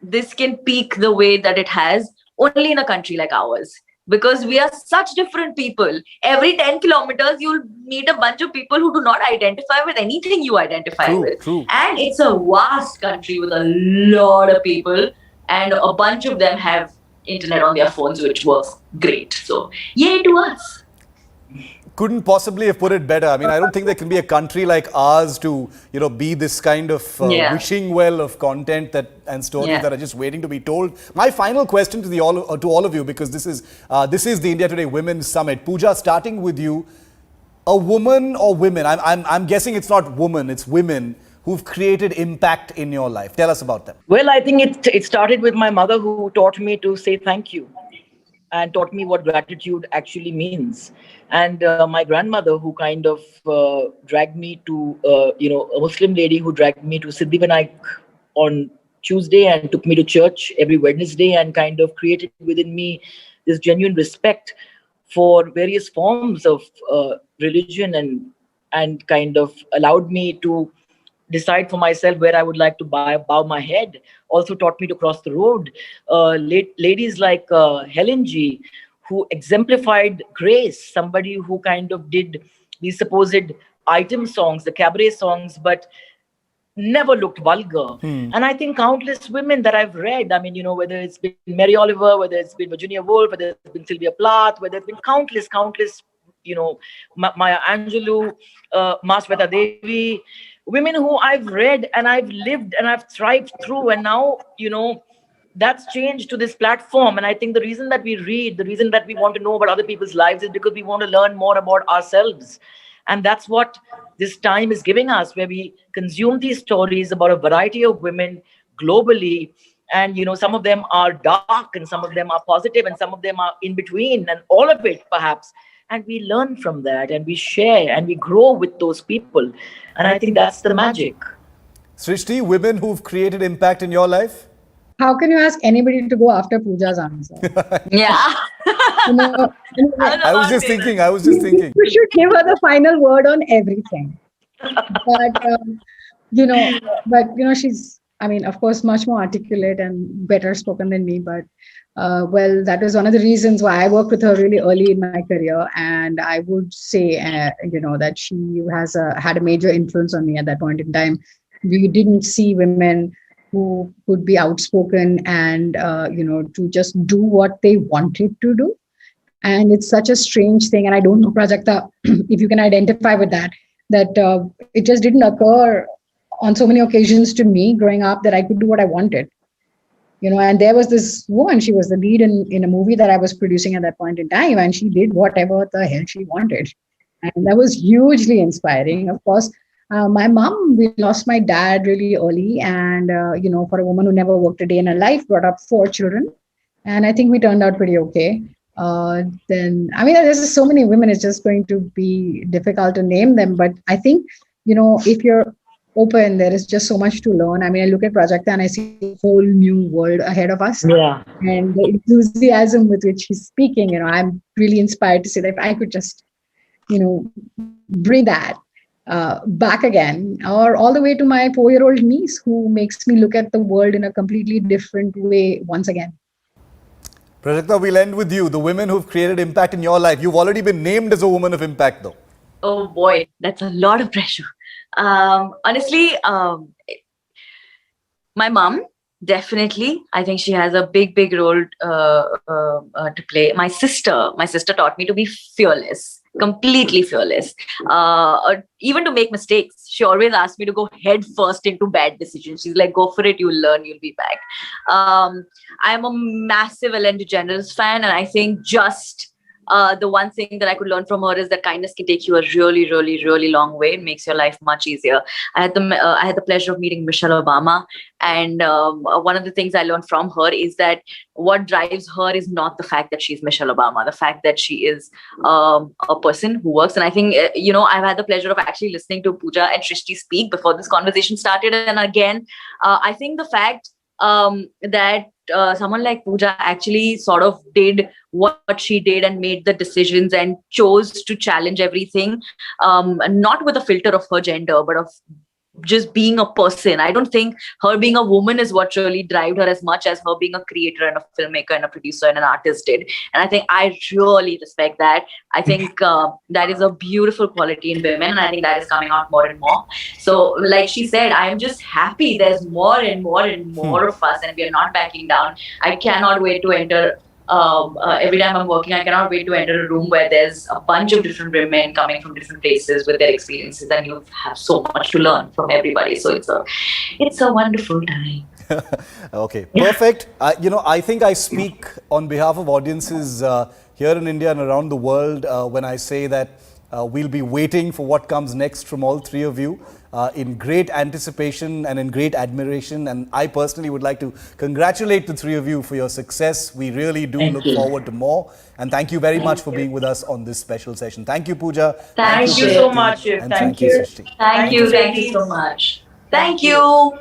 this can peak the way that it has only in a country like ours, because we are such different people. Every 10 kilometers, you'll meet a bunch of people who do not identify with anything you identify with. True. And it's a vast country with a lot of people, and a bunch of them have internet on their phones, which works great. So, yay to us. Couldn't possibly have put it better. I mean, I don't think there can be a country like ours to, be this kind of wishing well of content and stories that are just waiting to be told. My final question to all of you, because this is the India Today Women's Summit. Pooja, starting with you, a woman or women? I'm guessing it's not woman, it's women who've created impact in your life. Tell us about them. Well, I think it started with my mother, who taught me to say thank you and taught me what gratitude actually means. And my grandmother, who kind of dragged me to, a Muslim lady who dragged me to Siddhivinayak on Tuesday and took me to church every Wednesday and kind of created within me this genuine respect for various forms of religion and kind of allowed me to decide for myself where I would like to bow my head. Also taught me to cross the road. Ladies like Helen G, who exemplified grace, somebody who kind of did these supposed item songs, the cabaret songs, but never looked vulgar. And I think countless women that I've read, I mean, whether it's been Mary Oliver, whether it's been Virginia Woolf, whether it's been Sylvia Plath, whether it's been countless, Maya Angelou, Masweta Devi, women who I've read and I've lived and I've thrived through. And now, that's changed to this platform. And I think the reason that we read, the reason that we want to know about other people's lives is because we want to learn more about ourselves. And that's what this time is giving us, where we consume these stories about a variety of women globally. And, some of them are dark and some of them are positive and some of them are in between and all of it perhaps. And we learn from that and we share and we grow with those people. And I think that's the magic. Srishti, women who've created impact in your life? How can you ask anybody to go after Pooja's answer? Yeah. I was just thinking. You should give her the final word on everything. But, she's, of course, much more articulate and better spoken than me. But, that was one of the reasons why I worked with her really early in my career. And I would say, that she has had a major influence on me at that point in time. We didn't see women who could be outspoken and, to just do what they wanted to do. And it's such a strange thing. And I don't know, Prajakta, if you can identify with that it just didn't occur on so many occasions to me growing up that I could do what I wanted. And there was this woman, she was the lead in a movie that I was producing at that point in time, and she did whatever the hell she wanted. And that was hugely inspiring. Of course, my mom, we lost my dad really early. And, for a woman who never worked a day in her life, brought up 4 children. And I think we turned out pretty okay. There's just so many women, it's just going to be difficult to name them. But I think, if you're open. There is just so much to learn. I mean, I look at Prajakta and I see a whole new world ahead of us. Yeah. And the enthusiasm with which she's speaking, I'm really inspired to say that if I could just, bring that back again, or all the way to my 4-year-old niece who makes me look at the world in a completely different way once again. Prajakta, we'll end with you. The women who've created impact in your life. You've already been named as a woman of impact, though. Oh boy, that's a lot of pressure. Honestly, my mom, definitely. I think she has a big role to play. My sister taught me to be fearless, completely fearless. Even to make mistakes, she always asked me to go head first into bad decisions. She's like, go for it, you'll learn, you'll be back. I'm a massive Ellen DeGeneres fan, and I think just the one thing that I could learn from her is that kindness can take you a really long way. It makes your life much easier. I had the pleasure of meeting Michelle Obama, and one of the things I learned from her is that what drives her is not the fact that she's Michelle Obama, the fact that she is a person who works. And I think, I've had the pleasure of actually listening to Pooja and Shrishti speak before this conversation started. And again, I think the fact that someone like Pooja actually sort of did what she did and made the decisions and chose to challenge everything, not with a filter of her gender, but of just being a person. I don't think her being a woman is what really drove her as much as her being a creator and a filmmaker and a producer and an artist did. And I think I really respect that. I think that is a beautiful quality in women, and I think that is coming out more and more. So like she said, I'm just happy there's more and more and more of us, and we are not backing down. I cannot wait to enter every time I'm working, I cannot wait to enter a room where there's a bunch of different women coming from different places with their experiences, and you have so much to learn from everybody. So it's a wonderful time. Okay, perfect. I think I speak on behalf of audiences here in India and around the world when I say that we'll be waiting for what comes next from all three of you in great anticipation and in great admiration. And I personally would like to congratulate the three of you for your success. We really do look forward to more. And thank you very much for being with us on this special session. Thank you, Pooja. Thank you so much. And thank you, Srishti. Thank you so much. Thank you.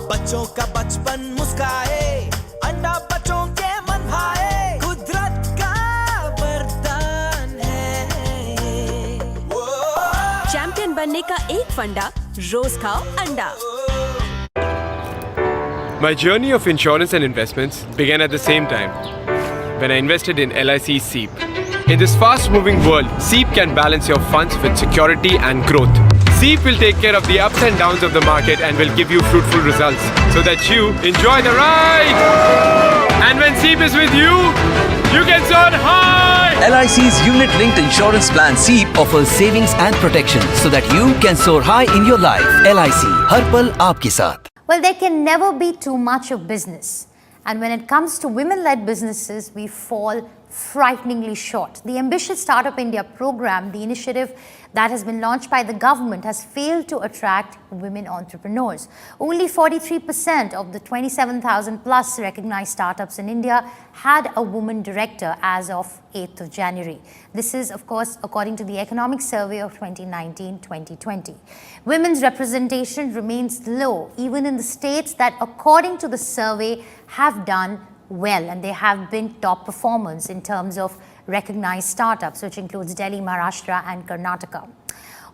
बच्चों का बचपन मुस्काए अंडा बच्चों के मन भाए कुदरत का वरदान है चैंपियन बनने का एक फंडा, रोज खाओ अंडा। My journey of insurance and investments began at the same time when I invested in LIC SEEP. In this fast-moving world, SEEP can balance your funds with security and growth. SEEP will take care of the ups and downs of the market and will give you fruitful results so that you enjoy the ride. And when SEEP is with you, you can soar high. LIC's unit-linked insurance plan SEEP offers savings and protection so that you can soar high in your life. LIC, हर पल आपके साथ. Well, there can never be too much of business. And when it comes to women-led businesses, we fall frighteningly short. The ambitious Startup India program, the initiative that has been launched by the government, has failed to attract women entrepreneurs. Only 43% of the 27,000 plus recognized startups in India had a woman director as of 8th of January. This is, of course, according to the Economic Survey of 2019-2020. Women's representation remains low, even in the states that, according to the survey, have done well, and they have been top performers in terms of recognized startups, which includes Delhi, Maharashtra and Karnataka.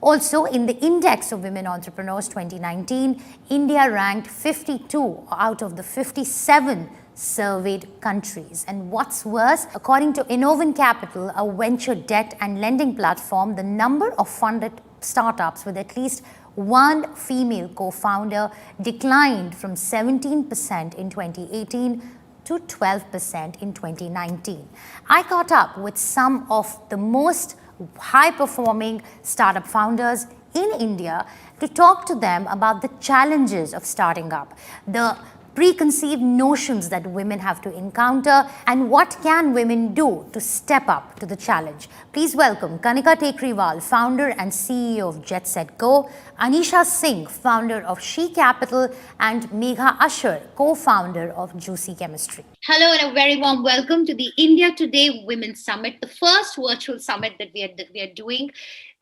Also, in the Index of Women Entrepreneurs 2019, India ranked 52 out of the 57 surveyed countries. And what's worse, according to Innovan Capital, a venture debt and lending platform, the number of funded startups with at least one female co-founder declined from 17% in 2018 to 12% in 2019. I caught up with some of the most high-performing startup founders in India to talk to them about the challenges of starting up, the preconceived notions that women have to encounter, and what can women do to step up to the challenge. Please welcome Kanika Tekriwal, founder and CEO of Jet Set Go, Anisha Singh, founder of She Capital, and Megha Asher, co-founder of Juicy Chemistry. Hello and a very warm welcome to the India Today Women's Summit, the first virtual summit that we are doing.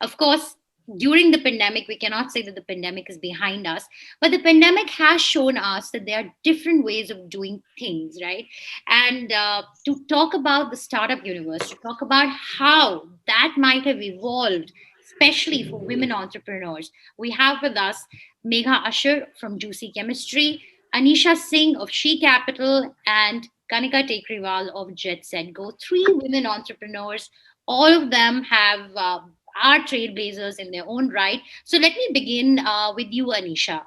Of course, during the pandemic, we cannot say that the pandemic is behind us, but the pandemic has shown us that there are different ways of doing things, right? And to talk about the startup universe, to talk about how that might have evolved, especially for women entrepreneurs, we have with us Megha Asher from Juicy Chemistry, Anisha Singh of She Capital, and Kanika Tekriwal of Jet Set Go. Three women entrepreneurs. All of them have are trailblazers in their own right. So let me begin with you, Anisha.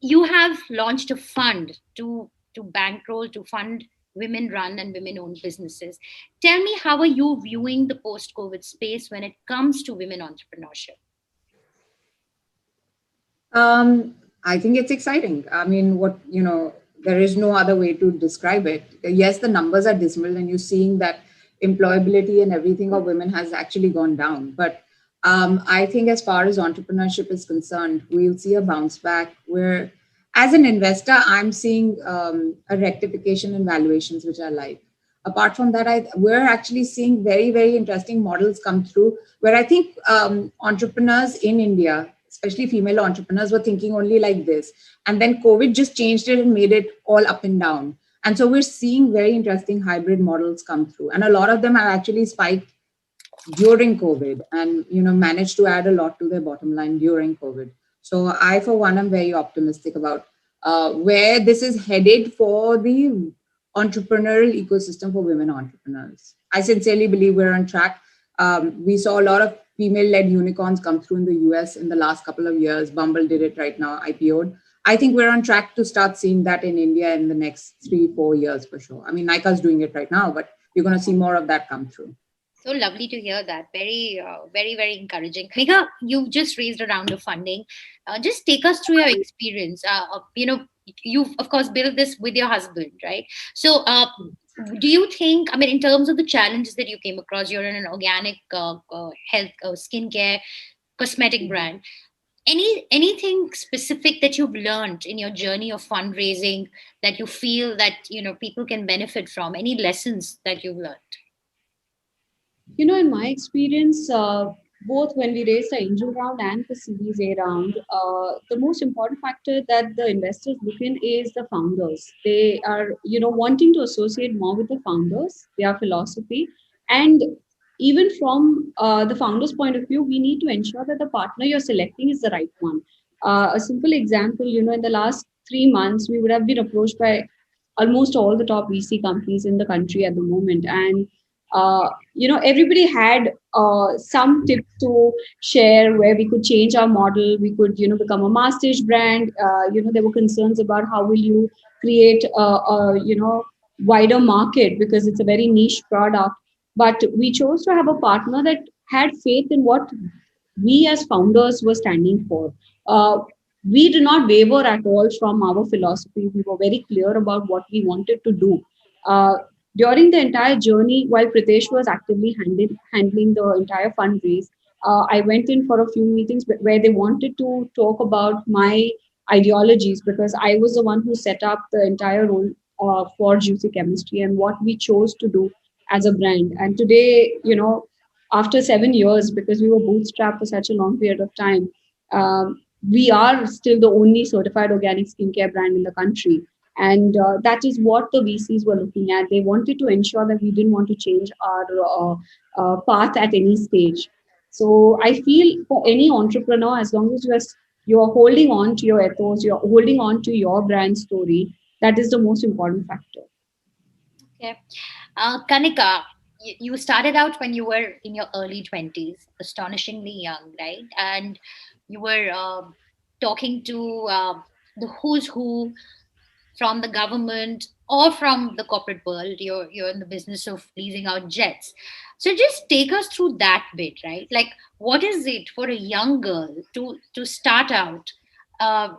You have launched a fund to bankroll, to fund women-run and women-owned businesses. Tell me, how are you viewing the post-COVID space when it comes to women entrepreneurship? I think it's exciting. I mean, there is no other way to describe it. Yes, the numbers are dismal, and you're seeing that employability and everything of women has actually gone down. But I think as far as entrepreneurship is concerned, we'll see a bounce back where, as an investor, I'm seeing a rectification in valuations, which I like. Apart from that, we're actually seeing very, very interesting models come through where I think entrepreneurs in India, especially female entrepreneurs, were thinking only like this. And then COVID just changed it and made it all up and down. And so we're seeing very interesting hybrid models come through. And a lot of them have actually spiked during COVID and, managed to add a lot to their bottom line during COVID. So I, for one, am very optimistic about where this is headed for the entrepreneurial ecosystem for women entrepreneurs. I sincerely believe we're on track. We saw a lot of female-led unicorns come through in the US in the last couple of years. Bumble did it right now, IPO'd. I think we're on track to start seeing that in India in the next 3-4 years for sure. I mean, Nika's doing it right now, but you're going to see more of that come through. So lovely to hear that. Very, very encouraging. Megha, you've just raised a round of funding. Just take us through your experience. You've, of course, built this with your husband, right? So do you think, in terms of the challenges that you came across, you're in an organic health, skincare, cosmetic brand. Anything specific that you've learned in your journey of fundraising that you feel that people can benefit from? Any lessons that you've learned? In my experience, both when we raised the angel round and the Series A round, the most important factor that the investors look in is the founders. They are, wanting to associate more with the founders, their philosophy, and even from the founder's point of view, we need to ensure that the partner you're selecting is the right one. A simple example, in the last 3 months, we would have been approached by almost all the top VC companies in the country at the moment. And, everybody had some tips to share where we could change our model. We could, become a mass stage brand. There were concerns about how will you create wider market because it's a very niche product. But we chose to have a partner that had faith in what we as founders were standing for. We did not waver at all from our philosophy. We were very clear about what we wanted to do. During the entire journey, while Pritesh was actively handling the entire fundraise, I went in for a few meetings where they wanted to talk about my ideologies because I was the one who set up the entire role for Juicy Chemistry and what we chose to do as a brand. And today, after 7 years, because we were bootstrapped for such a long period of time, we are still the only certified organic skincare brand in the country. And that is what the VCs were looking at. They wanted to ensure that we didn't want to change our path at any stage. So I feel for any entrepreneur, as long as you're holding on to your ethos, you're holding on to your brand story, That is the most important factor. Okay. Kanika, you started out when you were in your early 20s, astonishingly young, right? And you were talking to the who's who from the government or from the corporate world. You're in the business of leasing out jets. So just take us through that bit, right? Like, what is it for a young girl to start out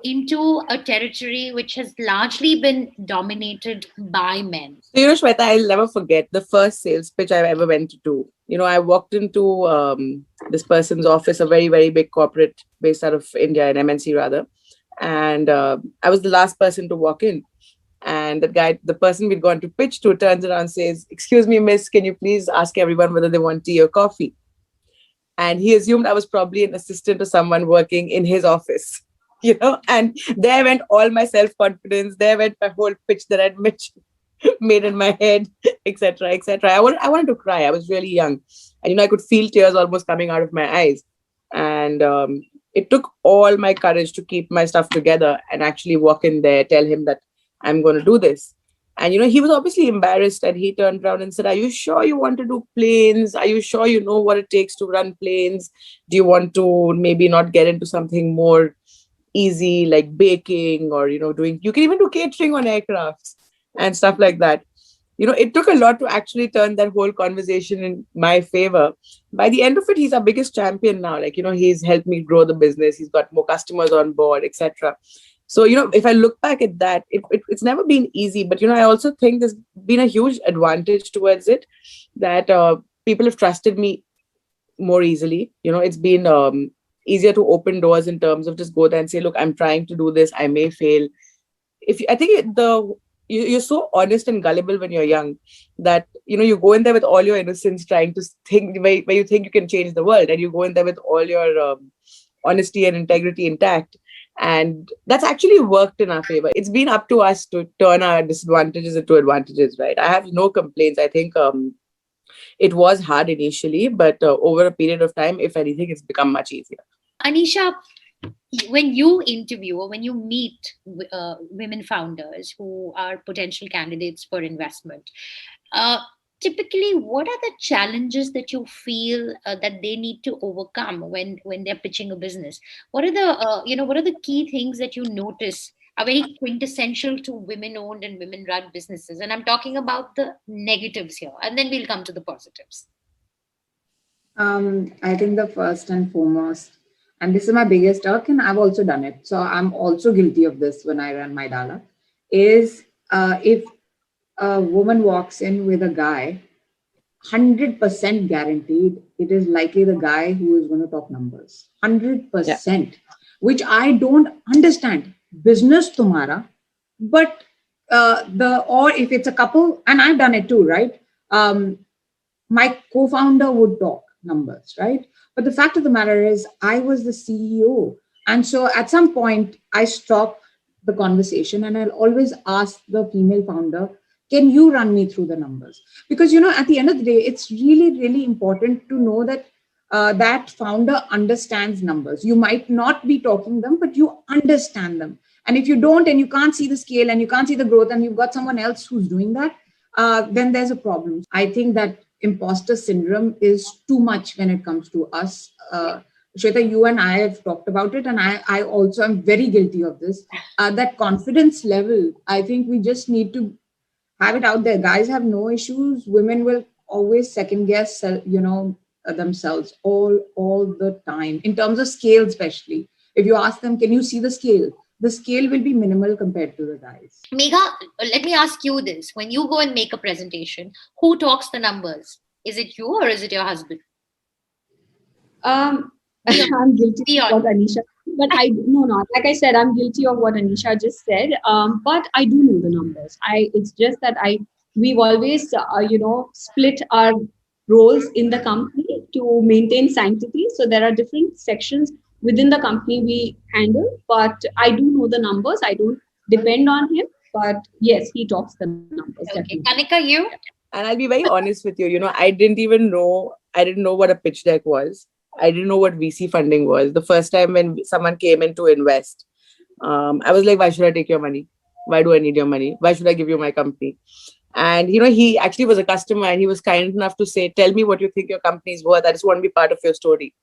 into a territory which has largely been dominated by men? So, Shweta, I'll never forget the first sales pitch I ever went to do. I walked into this person's office, a very, very big corporate based out of India, an MNC rather. And I was the last person to walk in. And the person we'd gone to pitch to, turns around and says, "Excuse me, miss, can you please ask everyone whether they want tea or coffee?" And he assumed I was probably an assistant or someone working in his office, and there went all my self-confidence. There went my whole pitch that I'd made in my head, etc., etc. I wanted to cry. I was really young. And, I could feel tears almost coming out of my eyes. And it took all my courage to keep my stuff together and actually walk in there, tell him that I'm going to do this. And, he was obviously embarrassed, and he turned around and said, "Are you sure you want to do planes? Are you sure you know what it takes to run planes? Do you want to maybe not get into something more easy like baking or, you can even do catering on aircrafts and stuff like that." It took a lot to actually turn that whole conversation in my favor. By the end of it, he's our biggest champion now. He's helped me grow the business. He's got more customers on board, etc. So, if I look back at that, it's never been easy. But, I also think there's been a huge advantage towards it that people have trusted me more easily. It's been easier to open doors in terms of just go there and say, "Look, I'm trying to do this. I may fail." I think you're so honest and gullible when you're young that, you go in there with all your innocence, trying to think where you think you can change the world. And you go in there with all your honesty and integrity intact. And that's actually worked in our favor. It's been up to us to turn our disadvantages into advantages, right? I have no complaints. I think it was hard initially, but over a period of time, if anything, it's become much easier. Anisha, when you interview or when you meet women founders who are potential candidates for investment, typically, what are the challenges that you feel that they need to overcome when they're pitching a business? What are the what are the key things that you notice are very quintessential to women-owned and women-run businesses? And I'm talking about the negatives here, and then we'll come to the positives. I think the first and foremost, and this is my biggest irk, and I've also done it, so I'm also guilty of this when I run my Dala, is if a woman walks in with a guy, 100% guaranteed, it is likely the guy who is going to talk numbers. 100%, which I don't understand. Business tumhara, but or if it's a couple, and I've done it too, right? My co-founder would talk numbers, right? But the fact of the matter is, I was the CEO. And so at some point, I stopped the conversation and I'll always ask the female founder, "Can you run me through the numbers?" Because, at the end of the day, it's really, really important to know that that founder understands numbers. You might not be talking them, but you understand them. And if you don't, and you can't see the scale and you can't see the growth, and you've got someone else who's doing that, then there's a problem. I think that imposter syndrome is too much when it comes to us. Shweta, you and I have talked about it, and I also am very guilty of this. That confidence level, I think we just need to have it out there. Guys have no issues. Women will always second guess, themselves all the time, in terms of scale, especially. If you ask them, "Can you see the scale?" The scale will be minimal compared to the guys. Megha, let me ask you this. When you go and make a presentation, who talks the numbers? Is it you or is it your husband? I'm guilty of what Anisha, but like I said, I'm guilty of what Anisha just said. But I do know the numbers. It's just that we've always, split our roles in the company to maintain sanctity. So there are different sections within the company we handle, but I do know the numbers. I don't depend on him, but yes, he talks the numbers. Okay, Kanika, you? And I'll be very honest with you. I didn't know what a pitch deck was. I didn't know what VC funding was. The first time when someone came in to invest, I was like, "Why should I take your money?" Why do I need your money? Why should I give you my company? And, he actually was a customer and he was kind enough to say, tell me what you think your company is worth. I just want to be part of your story.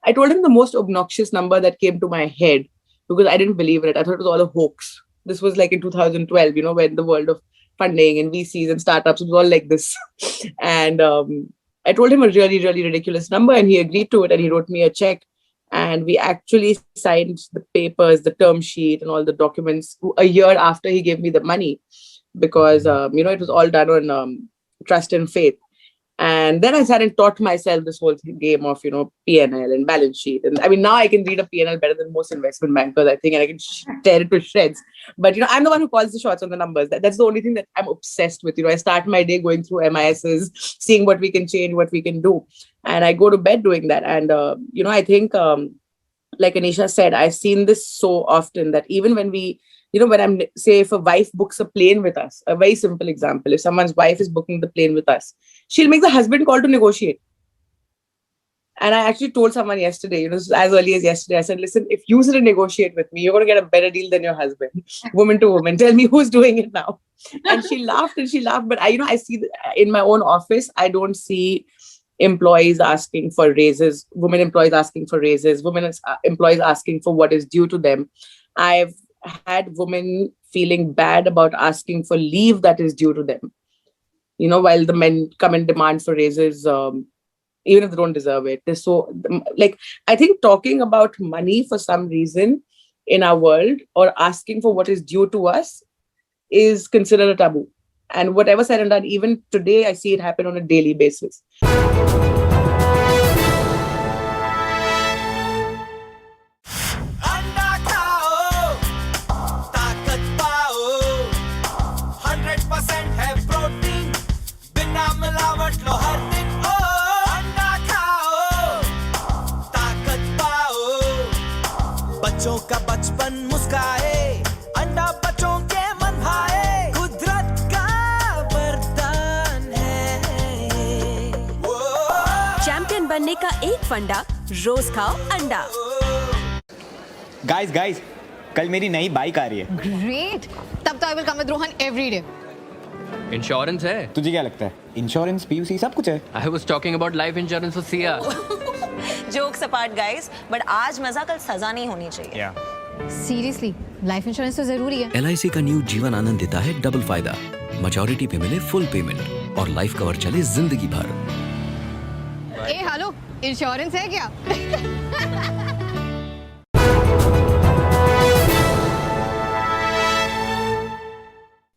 I told him the most obnoxious number that came to my head because I didn't believe it. I thought it was all a hoax. This was like in 2012, when the world of funding and VCs and startups was all like this. And I told him a really, really ridiculous number and he agreed to it and he wrote me a check. And we actually signed the papers, the term sheet and all the documents a year after he gave me the money because, it was all done on trust and faith. And then I sat and taught myself this whole game of, P&L and balance sheet. And I mean, now I can read a P&L better than most investment bankers, I think, and I can tear it to shreds. But, I'm the one who calls the shots on the numbers. That's the only thing that I'm obsessed with. I start my day going through MISs, seeing what we can change, what we can do. And I go to bed doing that. And, I think, like Anisha said, I've seen this so often that even when we, when say if a wife books a plane with us, a very simple example, if someone's wife is booking the plane with us, she'll make the husband call to negotiate. And I actually told someone yesterday, as early as yesterday, I said, listen, if you sit to negotiate with me, you're going to get a better deal than your husband, woman to woman. Tell me who's doing it now. And she laughed. But I see that in my own office, I don't see employees asking for raises, women employees asking for raises, women employees asking for what is due to them. I've had women feeling bad about asking for leave that is due to them. While the men come and demand for raises, even if they don't deserve it. So, I think talking about money for some reason in our world or asking for what is due to us is considered a taboo. And whatever said and done, even today, I see it happen on a daily basis. बच्चों का बचपन मुस्काए अंडा बच्चों के मन भाए कुदरत का वरदान है चैंपियन बनने का एक फंडा, रोज खाओ अंडा। गाइस कल मेरी नई बाइक आ रही है। ग्रेट, तब तो I will come with Rohan every day. Insurance है? तुझे क्या लगता है? इंश्योरेंस, पीयूसी सब कुछ है। I was talking about life insurance for Siya. Jokes apart guys, but आज मजा कल सजा नहीं होनी चाहिए। सीरियसली, लाइफ इंश्योरेंस तो जरूरी है। LIC का न्यू जीवन आनंद देता है डबल फायदा। मैच्योरिटी पे मिले फुल पेमेंट और लाइफ कवर चले जिंदगी भर। ए हेलो, इंश्योरेंस है क्या?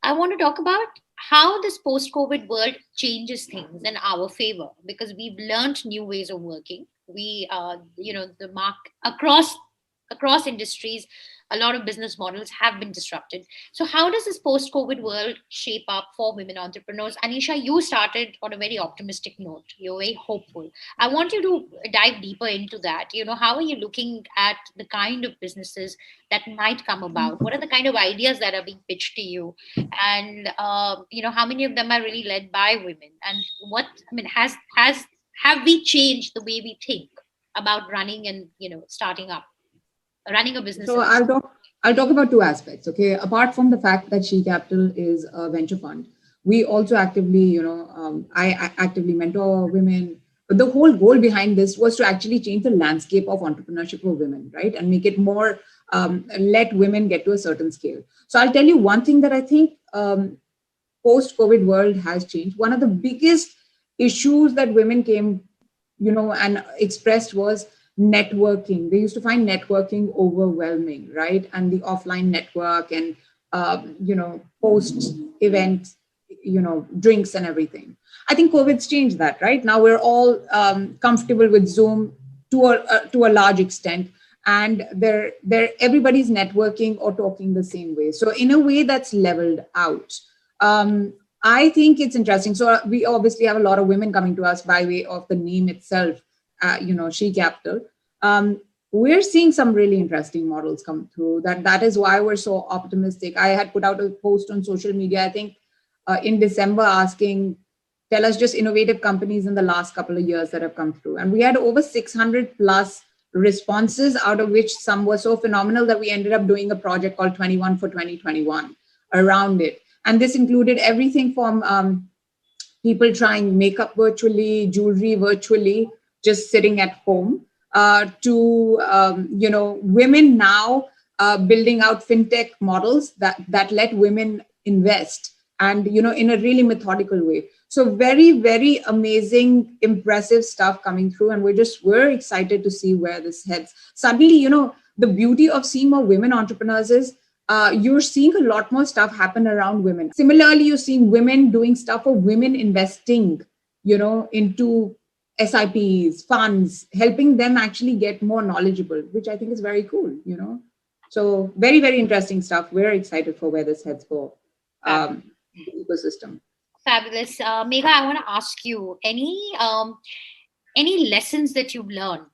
I want to talk about how this post-COVID world changes things in our favor, because we've learned new ways of working. We, the mark across industries, a lot of business models have been disrupted. So how does this post-COVID world shape up for women entrepreneurs? Anisha, you started on a very optimistic note. You're very hopeful. I want you to dive deeper into that. How are you looking at the kind of businesses that might come about? What are the kind of ideas that are being pitched to you? And, how many of them are really led by women? And have we changed the way we think about running and, running a business? So I'll talk about two aspects. Okay, apart from the fact that She Capital is a venture fund, we also actively, I actively mentor women. But the whole goal behind this was to actually change the landscape of entrepreneurship for women, right, and make it more let women get to a certain scale. So I'll tell you one thing that I think post-COVID world has changed. One of the biggest issues that women came, and expressed was networking. They used to find networking overwhelming, right? And the offline network and, post-event, drinks and everything. I think COVID's changed that, right? Now we're all comfortable with Zoom to a large extent, and everybody's networking or talking the same way. So in a way that's leveled out. I think it's interesting. So we obviously have a lot of women coming to us by way of the name itself, She Capital. We're seeing some really interesting models come through. That is why we're so optimistic. I had put out a post on social media, I think in December, asking, tell us just innovative companies in the last couple of years that have come through. And we had over 600 plus responses, out of which some were so phenomenal that we ended up doing a project called 21 for 2021. around it. And this included everything from people trying makeup virtually, jewelry virtually, just sitting at home, to women now building out fintech models that let women invest, and in a really methodical way. So very, very amazing, impressive stuff coming through, and we're excited to see where this heads. Suddenly, the beauty of seeing more women entrepreneurs is you're seeing a lot more stuff happen around women. Similarly, you're seeing women doing stuff for women investing, into SIPs, funds, helping them actually get more knowledgeable, which I think is very cool, So very, very interesting stuff. We're excited for where this heads for the ecosystem. Fabulous. Megha, I want to ask you, any lessons that you've learned,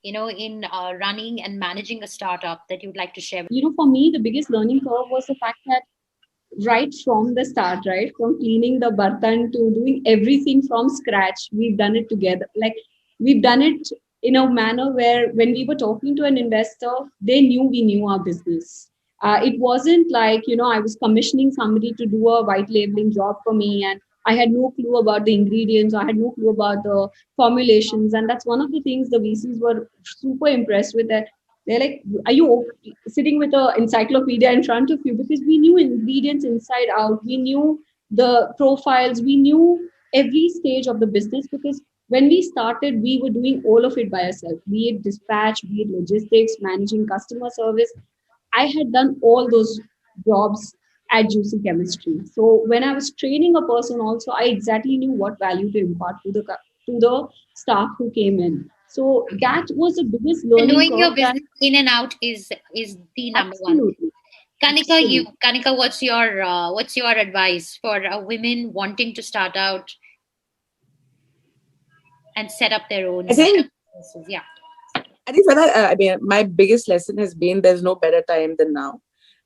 in running and managing a startup that you'd like to share? For me, the biggest learning curve was the fact that right from the start, right, from cleaning the bartan to doing everything from scratch, we've done it together. Like, we've done it in a manner where when we were talking to an investor, they knew we knew our business. It wasn't like, I was commissioning somebody to do a white labeling job for me and I had no clue about the ingredients. I had no clue about the formulations. And that's one of the things the VCs were super impressed with, that they're like, are you sitting with an encyclopedia in front of you? Because we knew ingredients inside out. We knew the profiles. We knew every stage of the business, because when we started, we were doing all of it by ourselves, be it dispatch, be it logistics, managing customer service. I had done all those jobs at Juicy Chemistry. So when I was training a person also, I exactly knew what value to impart to the staff who came in. So that was the biggest learning Knowing curve. your business in and out is the number one. Kanika, what's your advice for women wanting to start out and set up their own businesses? Yeah. I think for that, my biggest lesson has been there's no better time than now.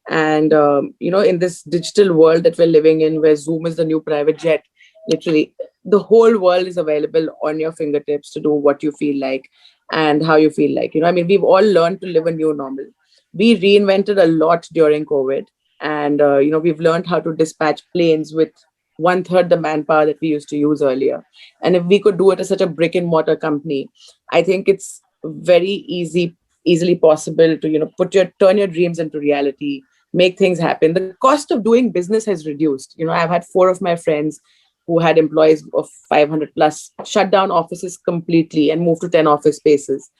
And, in this digital world that we're living in, where Zoom is the new private jet, literally the whole world is available on your fingertips to do what you feel like and how you feel like. We've all learned to live a new normal. We reinvented a lot during COVID. And, we've learned how to dispatch planes with 1/3 the manpower that we used to use earlier. And if we could do it as such a brick and mortar company, I think it's very easily possible to turn your dreams into reality, make things happen. The cost of doing business has reduced. I've had 4 of my friends who had employees of 500 plus shut down offices completely and move to 10 office spaces.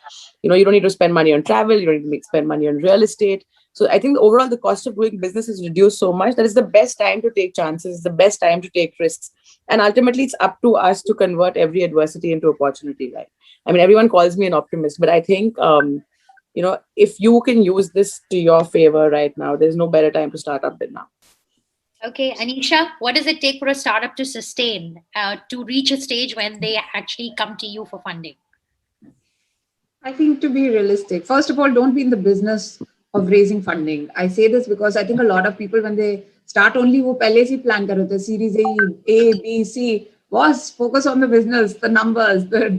You don't need to spend money on travel. You don't need to spend money on real estate. So I think overall the cost of doing business is reduced so much that it's the best time to take chances, the best time to take risks. And ultimately it's up to us to convert every adversity into opportunity, right? Everyone calls me an optimist, but I think, if you can use this to your favor right now, there's no better time to start up than now. Okay, Anisha, what does it take for a startup to sustain, to reach a stage when they actually come to you for funding? I think to be realistic, first of all, don't be in the business of raising funding. I say this because I think a lot of people, when they start only, wo pehle se plan kar rahe the series A, B, C, was focus on the business, the numbers, the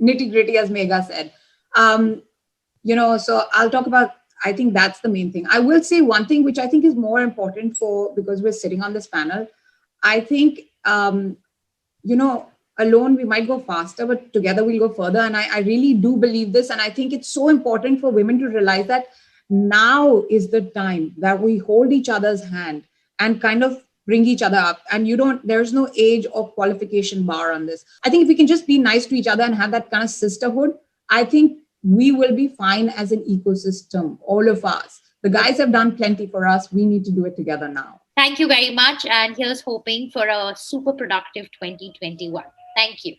nitty gritty, as Megha said. So I'll talk about, I think that's the main thing. I will say one thing, which I think is more important because we're sitting on this panel. I think, alone we might go faster, but together we'll go further. And I really do believe this. And I think it's so important for women to realize that now is the time that we hold each other's hand and kind of bring each other up. And there's no age or qualification bar on this. I think if we can just be nice to each other and have that kind of sisterhood, I think we will be fine as an ecosystem, all of us. The guys have done plenty for us. We need to do it together now. Thank you very much. And here's hoping for a super productive 2021. Thank you.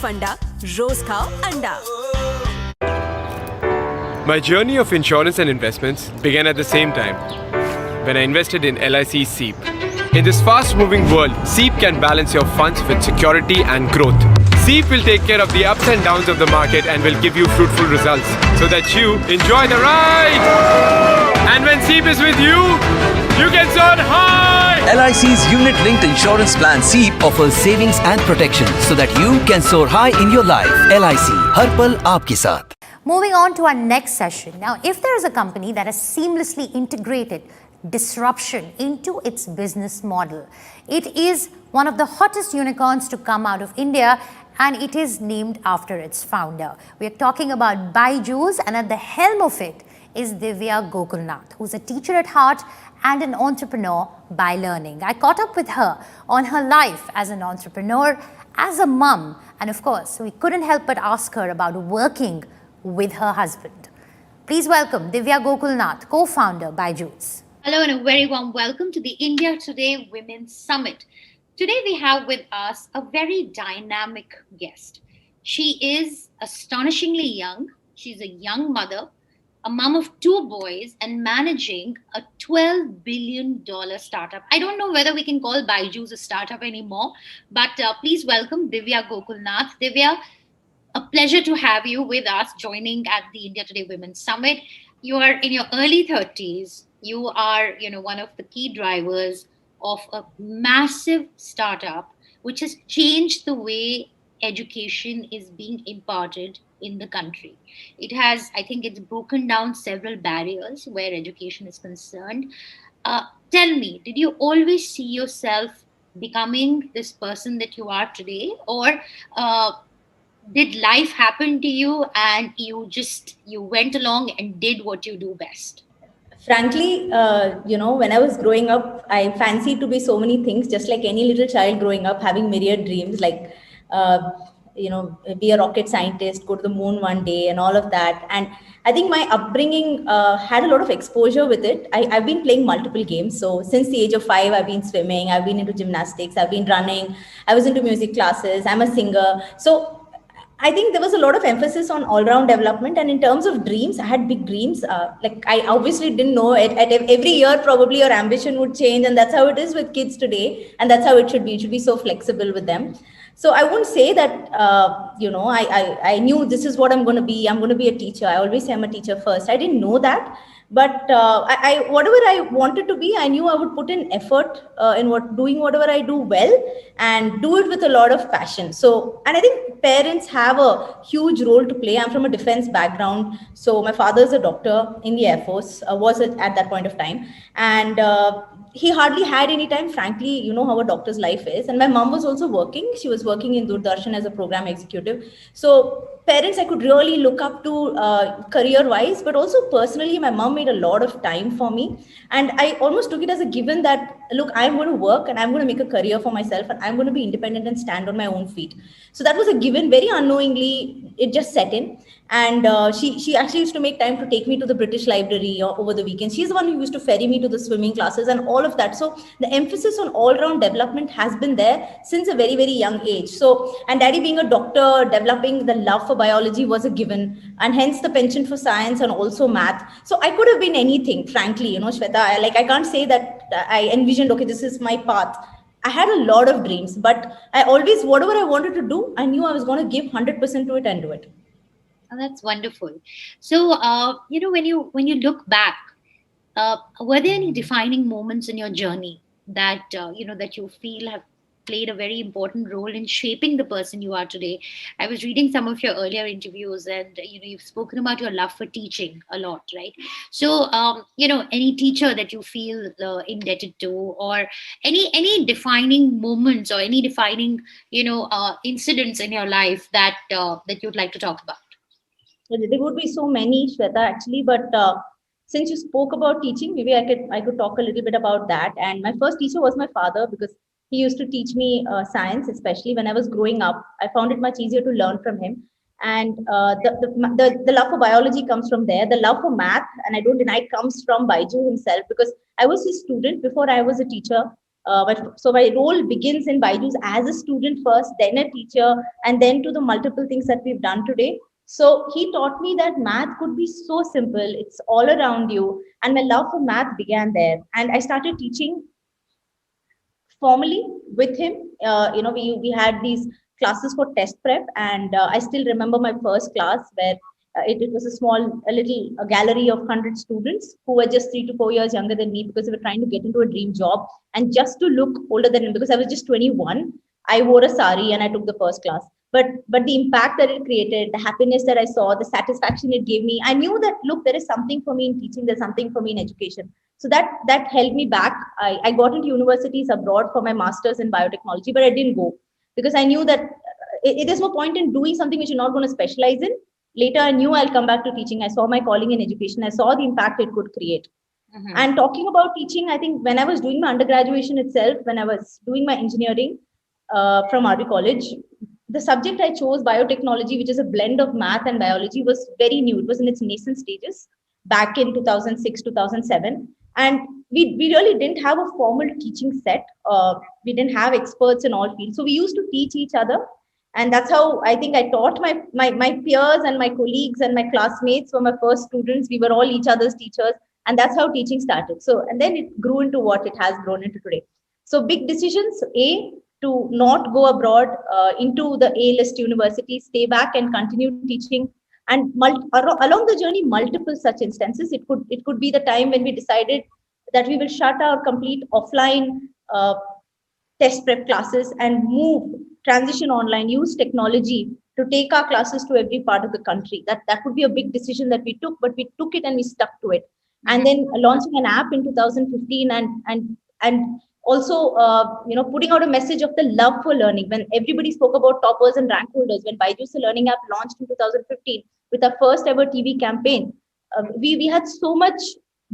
फंडा, रोज खाओ अंडा। My journey of insurance and investments began at the same time when I invested in LIC SEEP. In this fast-moving world, SEEP can balance your funds with security and growth. SEEP will take care of the ups and downs of the market and will give you fruitful results so that you enjoy the ride. And when SEEP is with you, you can soar high. LIC's unit-linked insurance plan SEEP offers savings and protection so that you can soar high in your life. LIC, हर पल आपके साथ. Moving on to our next session. Now, if there is a company that has seamlessly integrated disruption into its business model, it is one of the hottest unicorns to come out of India, and it is named after its founder. We are talking about Byju's, and at the helm of it is Divya Gokulnath, who's a teacher at heart and an entrepreneur by learning. I caught up with her on her life as an entrepreneur, as a mum, and of course, we couldn't help but ask her about working with her husband. Please welcome Divya Gokulnath, co-founder Byju's. Hello and a very warm welcome to the India Today Women's Summit. Today we have with us a very dynamic guest. She is astonishingly young. She's a young mother, a mom of 2 boys, and managing a $12 billion startup. I don't know whether we can call Byju's a startup anymore, but please welcome Divya Gokulnath. Divya, a pleasure to have you with us joining at the India Today Women's Summit. You are in your early 30s. You are, one of the key drivers of a massive startup which has changed the way education is being imparted in the country. It has, I think it's broken down several barriers where education is concerned. Tell me, did you always see yourself becoming this person that you are today, or did life happen to you and you went along and did what you do best? Frankly, when I was growing up, I fancied to be so many things, just like any little child growing up, having myriad dreams, like, be a rocket scientist, go to the moon one day and all of that. And I think my upbringing had a lot of exposure with it. I've been playing multiple games. So since the age of 5, I've been swimming, I've been into gymnastics, I've been running, I was into music classes, I'm a singer. So I think there was a lot of emphasis on all-round development. And in terms of dreams, I had big dreams. Like I obviously didn't know it. At every year, probably your ambition would change. And that's how it is with kids today. And that's how it should be. It should be so flexible with them. So I wouldn't say that, I knew this is what I'm going to be. I'm going to be a teacher. I always say I'm a teacher first. I didn't know that. But whatever I wanted to be, I knew I would put in effort in doing whatever I do well and do it with a lot of passion. So, and I think parents have a huge role to play. I'm from a defense background. So my father is a doctor in the Air Force, was at that point of time. And he hardly had any time, frankly, you know how a doctor's life is. And my mom was also working. She was working in Doordarshan as a program executive. So parents I could really look up to career-wise, but also personally, my mom made a lot of time for me. And I almost took it as a given that, look, I'm going to work and I'm going to make a career for myself and I'm going to be independent and stand on my own feet. So that was a given. Very unknowingly, it just set in. And she actually used to make time to take me to the British Library over the weekends. She's the one who used to ferry me to the swimming classes and all of that. So the emphasis on all-round development has been there since a very, very young age. So, and daddy being a doctor, developing the love for biology was a given, and hence the penchant for science and also math. So I could have been anything, frankly, Shweta. I can't say that I envisioned, okay, this is my path. I had a lot of dreams, but I always, whatever I wanted to do, I knew I was going to give 100% to it and do it. Oh, that's wonderful. So, when you look back, were there any defining moments in your journey that that you feel have played a very important role in shaping the person you are today? I was reading some of your earlier interviews, and you've spoken about your love for teaching a lot, right? So, any teacher that you feel indebted to, or any defining moments or any defining incidents in your life that you'd like to talk about? There would be so many, Shweta, actually, but since you spoke about teaching, maybe I could talk a little bit about that. And my first teacher was my father, because he used to teach me science, especially when I was growing up. I found it much easier to learn from him. And the love for biology comes from there. The love for math, and I don't deny, comes from Byju himself, because I was his student before I was a teacher. So my role begins in Byju's as a student first, then a teacher, and then to the multiple things that we've done today. So he taught me that math could be so simple. It's all around you. And my love for math began there. And I started teaching formally with him. We had these classes for test prep, and I still remember my first class where it was a little gallery of 100 students who were just 3 to 4 years younger than me because they were trying to get into a dream job. And just to look older than him, because I was just 21, I wore a sari and I took the first class. But the impact that it created, the happiness that I saw, the satisfaction it gave me, I knew that, look, there is something for me in teaching, there's something for me in education. So that held me back. I got into universities abroad for my master's in biotechnology, but I didn't go because I knew that there's no point in doing something which you're not going to specialize in. Later, I knew I'll come back to teaching. I saw my calling in education. I saw the impact it could create. And talking about teaching, I think when I was doing my undergraduation itself, when I was doing my engineering from RV College, the subject I chose, biotechnology, which is a blend of math and biology, was very new. It was in its nascent stages back in 2006, 2007. And we really didn't have a formal teaching set. We didn't have experts in all fields. So we used to teach each other. And that's how I think I taught my peers and my colleagues and my classmates were my first students. We were all each other's teachers. And that's how teaching started. So, and then it grew into what it has grown into today. So big decisions, to not go abroad into the A-list university, stay back and continue teaching. And along the journey, multiple such instances. It could be the time when we decided that we will shut our complete offline test prep classes and transition online, use technology to take our classes to every part of the country. That would be a big decision that we took, but we took it and we stuck to it. And then launching an app in 2015 and also putting out a message of the love for learning. When everybody spoke about toppers and rank holders, when Byju's Learning app launched in 2015 with our first ever TV campaign, we had so much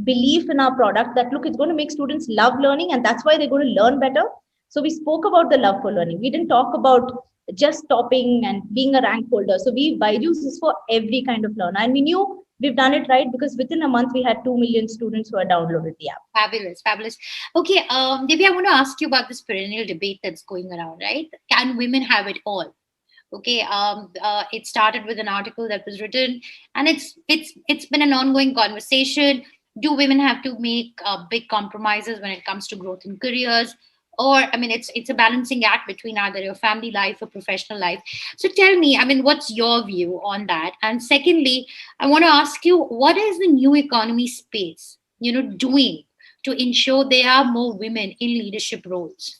belief in our product that, look, it's going to make students love learning and that's why they're going to learn better. So we spoke about the love for learning. We didn't talk about just topping and being a rank holder. So Byju's is for every kind of learner. And we knew we've done it right because within a month we had 2 million students who had downloaded the app. Fabulous. Okay, Devi, I want to ask you about this perennial debate that's going around, right? Can women have it all? Okay, it started with an article that was written, and it's been an ongoing conversation. Do women have to make big compromises when it comes to growth in careers? Or, I mean, it's a balancing act between either your family life or professional life. So tell me, I mean, what's your view on that? And secondly, I want to ask you, what is the new economy space, doing to ensure there are more women in leadership roles?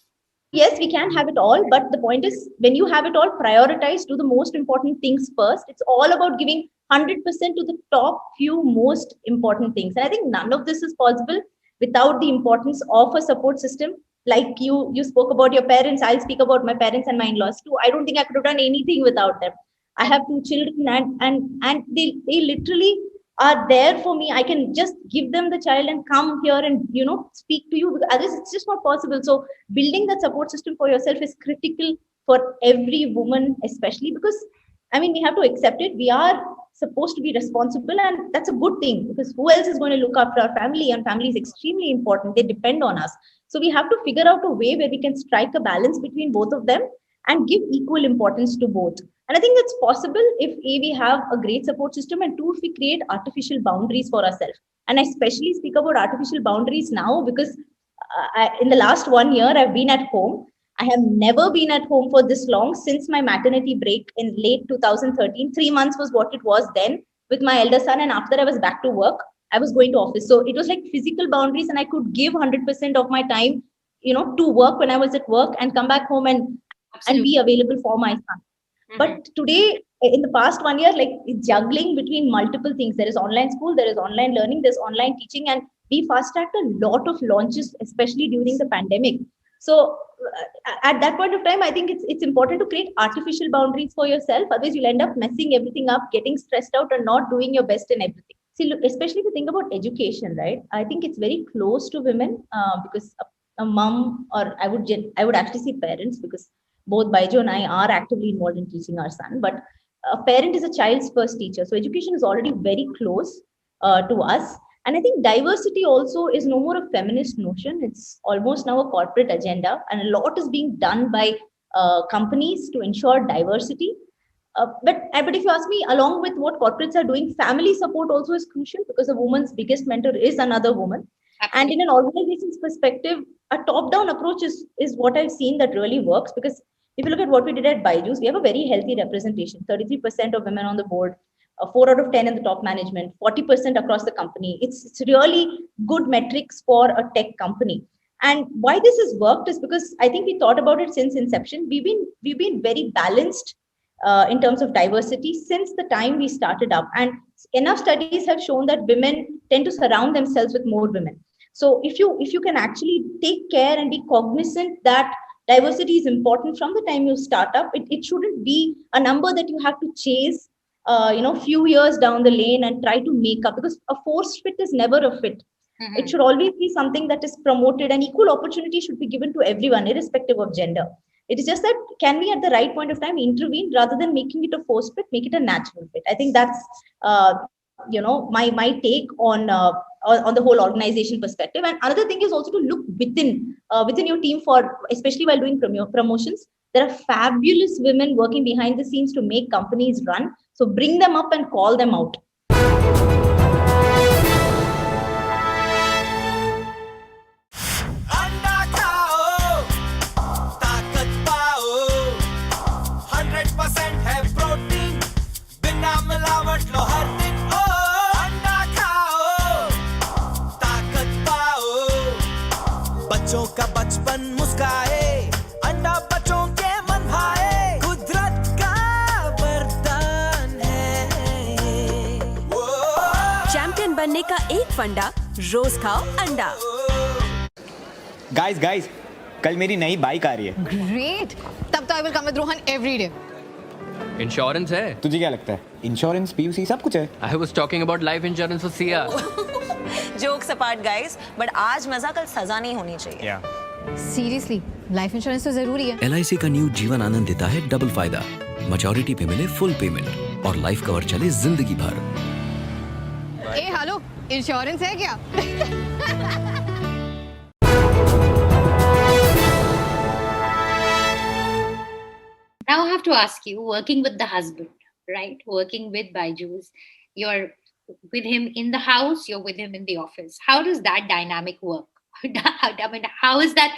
Yes, we can have it all, but the point is, when you have it all, prioritize, do the most important things first. It's all about giving 100% to the top few most important things. And I think none of this is possible without the importance of a support system. Like you spoke about your parents, I'll speak about my parents and my in-laws too. I don't think I could have done anything without them. I have 2 children and they literally are there for me. I can just give them the child and come here and, speak to you. Because otherwise, it's just not possible. So building that support system for yourself is critical for every woman, especially because, I mean, we have to accept it. We are supposed to be responsible, and that's a good thing because who else is going to look after our family? And family is extremely important. They depend on us. So we have to figure out a way where we can strike a balance between both of them and give equal importance to both. And I think that's possible if we have a great support system, and 2, if we create artificial boundaries for ourselves. And I especially speak about artificial boundaries now because in the last 1 year, I've been at home. I have never been at home for this long since my maternity break in late 2013. 3 months was what it was then with my elder son. And after I was back to work, I was going to office. So it was like physical boundaries, and I could give 100% of my time, to work when I was at work and come back home and be available for my son. But today, in the past 1 year, like it's juggling between multiple things. There is online school, there is online learning, there's online teaching, and we fast-tracked a lot of launches, especially during the pandemic. So at that point of time, I think it's important to create artificial boundaries for yourself. Otherwise, you'll end up messing everything up, getting stressed out, and not doing your best in everything. See, look, especially if you think about education, right? I think it's very close to women because a mom, or I would actually say parents, because both Byju and I are actively involved in teaching our son. But a parent is a child's first teacher. So education is already very close to us. And I think diversity also is no more a feminist notion. It's almost now a corporate agenda. And a lot is being done by companies to ensure diversity. But if you ask me, along with what corporates are doing, family support also is crucial because a woman's biggest mentor is another woman. And in an organization's perspective, a top-down approach is what I've seen that really works. Because if you look at what we did at Byju's, we have a very healthy representation. 33% of women on the board, 4 out of 10 in the top management, 40% across the company. It's really good metrics for a tech company. And why this has worked is because I think we thought about it since inception. We've been very balanced in terms of diversity since the time we started up, and enough studies have shown that women tend to surround themselves with more women. So if you can actually take care and be cognizant that diversity is important from the time you start up, it shouldn't be a number that you have to chase few years down the lane and try to make up, because a forced fit is never a fit. It should always be something that is promoted, and equal opportunity should be given to everyone irrespective of gender. It is just that, can we at the right point of time intervene rather than making it a forced fit, make it a natural fit? I think that's my take on the whole organization perspective. And another thing is also to look within your team, for especially while doing promotions. There are fabulous women working behind the scenes to make companies run. So bring them up and call them out. बच्चों का बचपन मुस्काए, अंडा बच्चों के मन भाए, कुदरत का वरदान है। चैंपियन बनने का एक फंडा, रोज खाओ अंडा। गाइस कल मेरी नई बाइक आ रही है। ग्रेट, तब तो I will come with Rohan every day. Insurance है? तुझे क्या लगता है? इंश्योरेंस, पीयूसी सब कुछ है। I was talking about life insurance for Siya. Jokes apart guys, but आज मजा कल सजा नहीं होनी चाहिए। सीरियसली, लाइफ इंश्योरेंस तो जरूरी है। LIC का न्यू जीवन आनंद देता है डबल फायदा। मैच्योरिटी पे मिले फुल पेमेंट और लाइफ कवर चले जिंदगी भर। ए हेलो, इंश्योरेंस है क्या? Now I have to ask you, working with the husband, right? Working with Byju's, you're with him in the house, you're with him in the office. How does that dynamic work? I mean, how is that,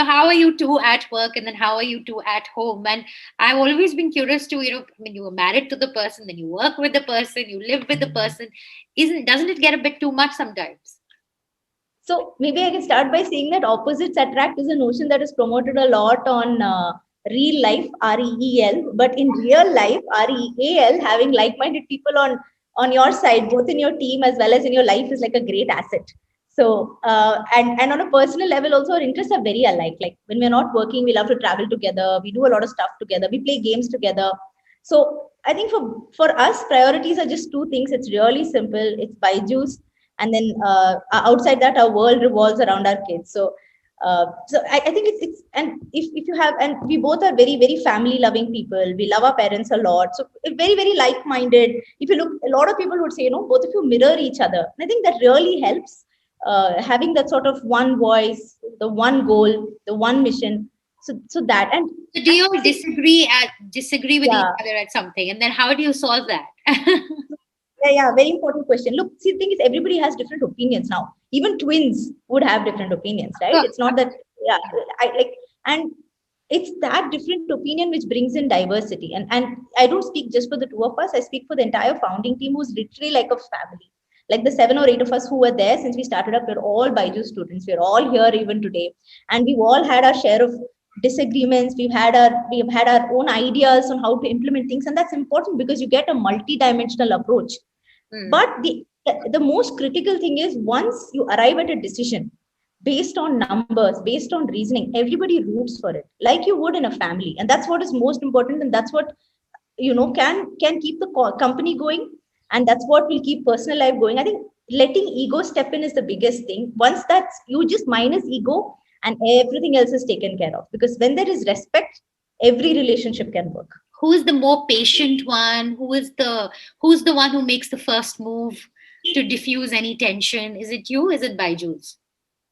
how are you two at work, and then how are you two at home? And I've always been curious to, I mean, you were married to the person, then you work with the person, you live with the person. Doesn't it get a bit too much sometimes? So maybe I can start by saying that opposites attract is a notion that is promoted a lot on real life, REEL, but in real life, REAL, having like-minded people on your side, both in your team as well as in your life, is like a great asset. So, and on a personal level also, our interests are very alike. Like when we're not working, we love to travel together. We do a lot of stuff together. We play games together. So I think for us, priorities are just two things. It's really simple. It's Byju's. And then outside that, our world revolves around our kids. So I think it's and if you have, and we both are very, very family loving people. We love our parents a lot. So very, very like-minded. If you look, a lot of people would say, both of you mirror each other. And I think that really helps, having that sort of one voice, the one goal, the one mission. So that, and so do you disagree with each other at something, and then how do you solve that? Yeah, very important question. Look, see, the thing is, everybody has different opinions now. Even twins would have different opinions, right? Sure. It's not that, and it's that different opinion which brings in diversity. And I don't speak just for the two of us. I speak for the entire founding team, who's literally like a family. Like the 7 or 8 of us who were there since we started up, we're all Byju students. We're all here even today, and we've all had our share of disagreements. We've had our own ideas on how to implement things, and that's important because you get a multi-dimensional approach. But the most critical thing is, once you arrive at a decision based on numbers, based on reasoning, everybody roots for it like you would in a family, and that's what is most important, and that's what can keep the company going, and that's what will keep personal life going. I think letting ego step in is the biggest thing. Once that's, you just minus ego and everything else is taken care of, because when there is respect, every relationship can work. Who is the more patient one? Who's the one who makes the first move? to diffuse any tension? Is it you? Is it Byju's?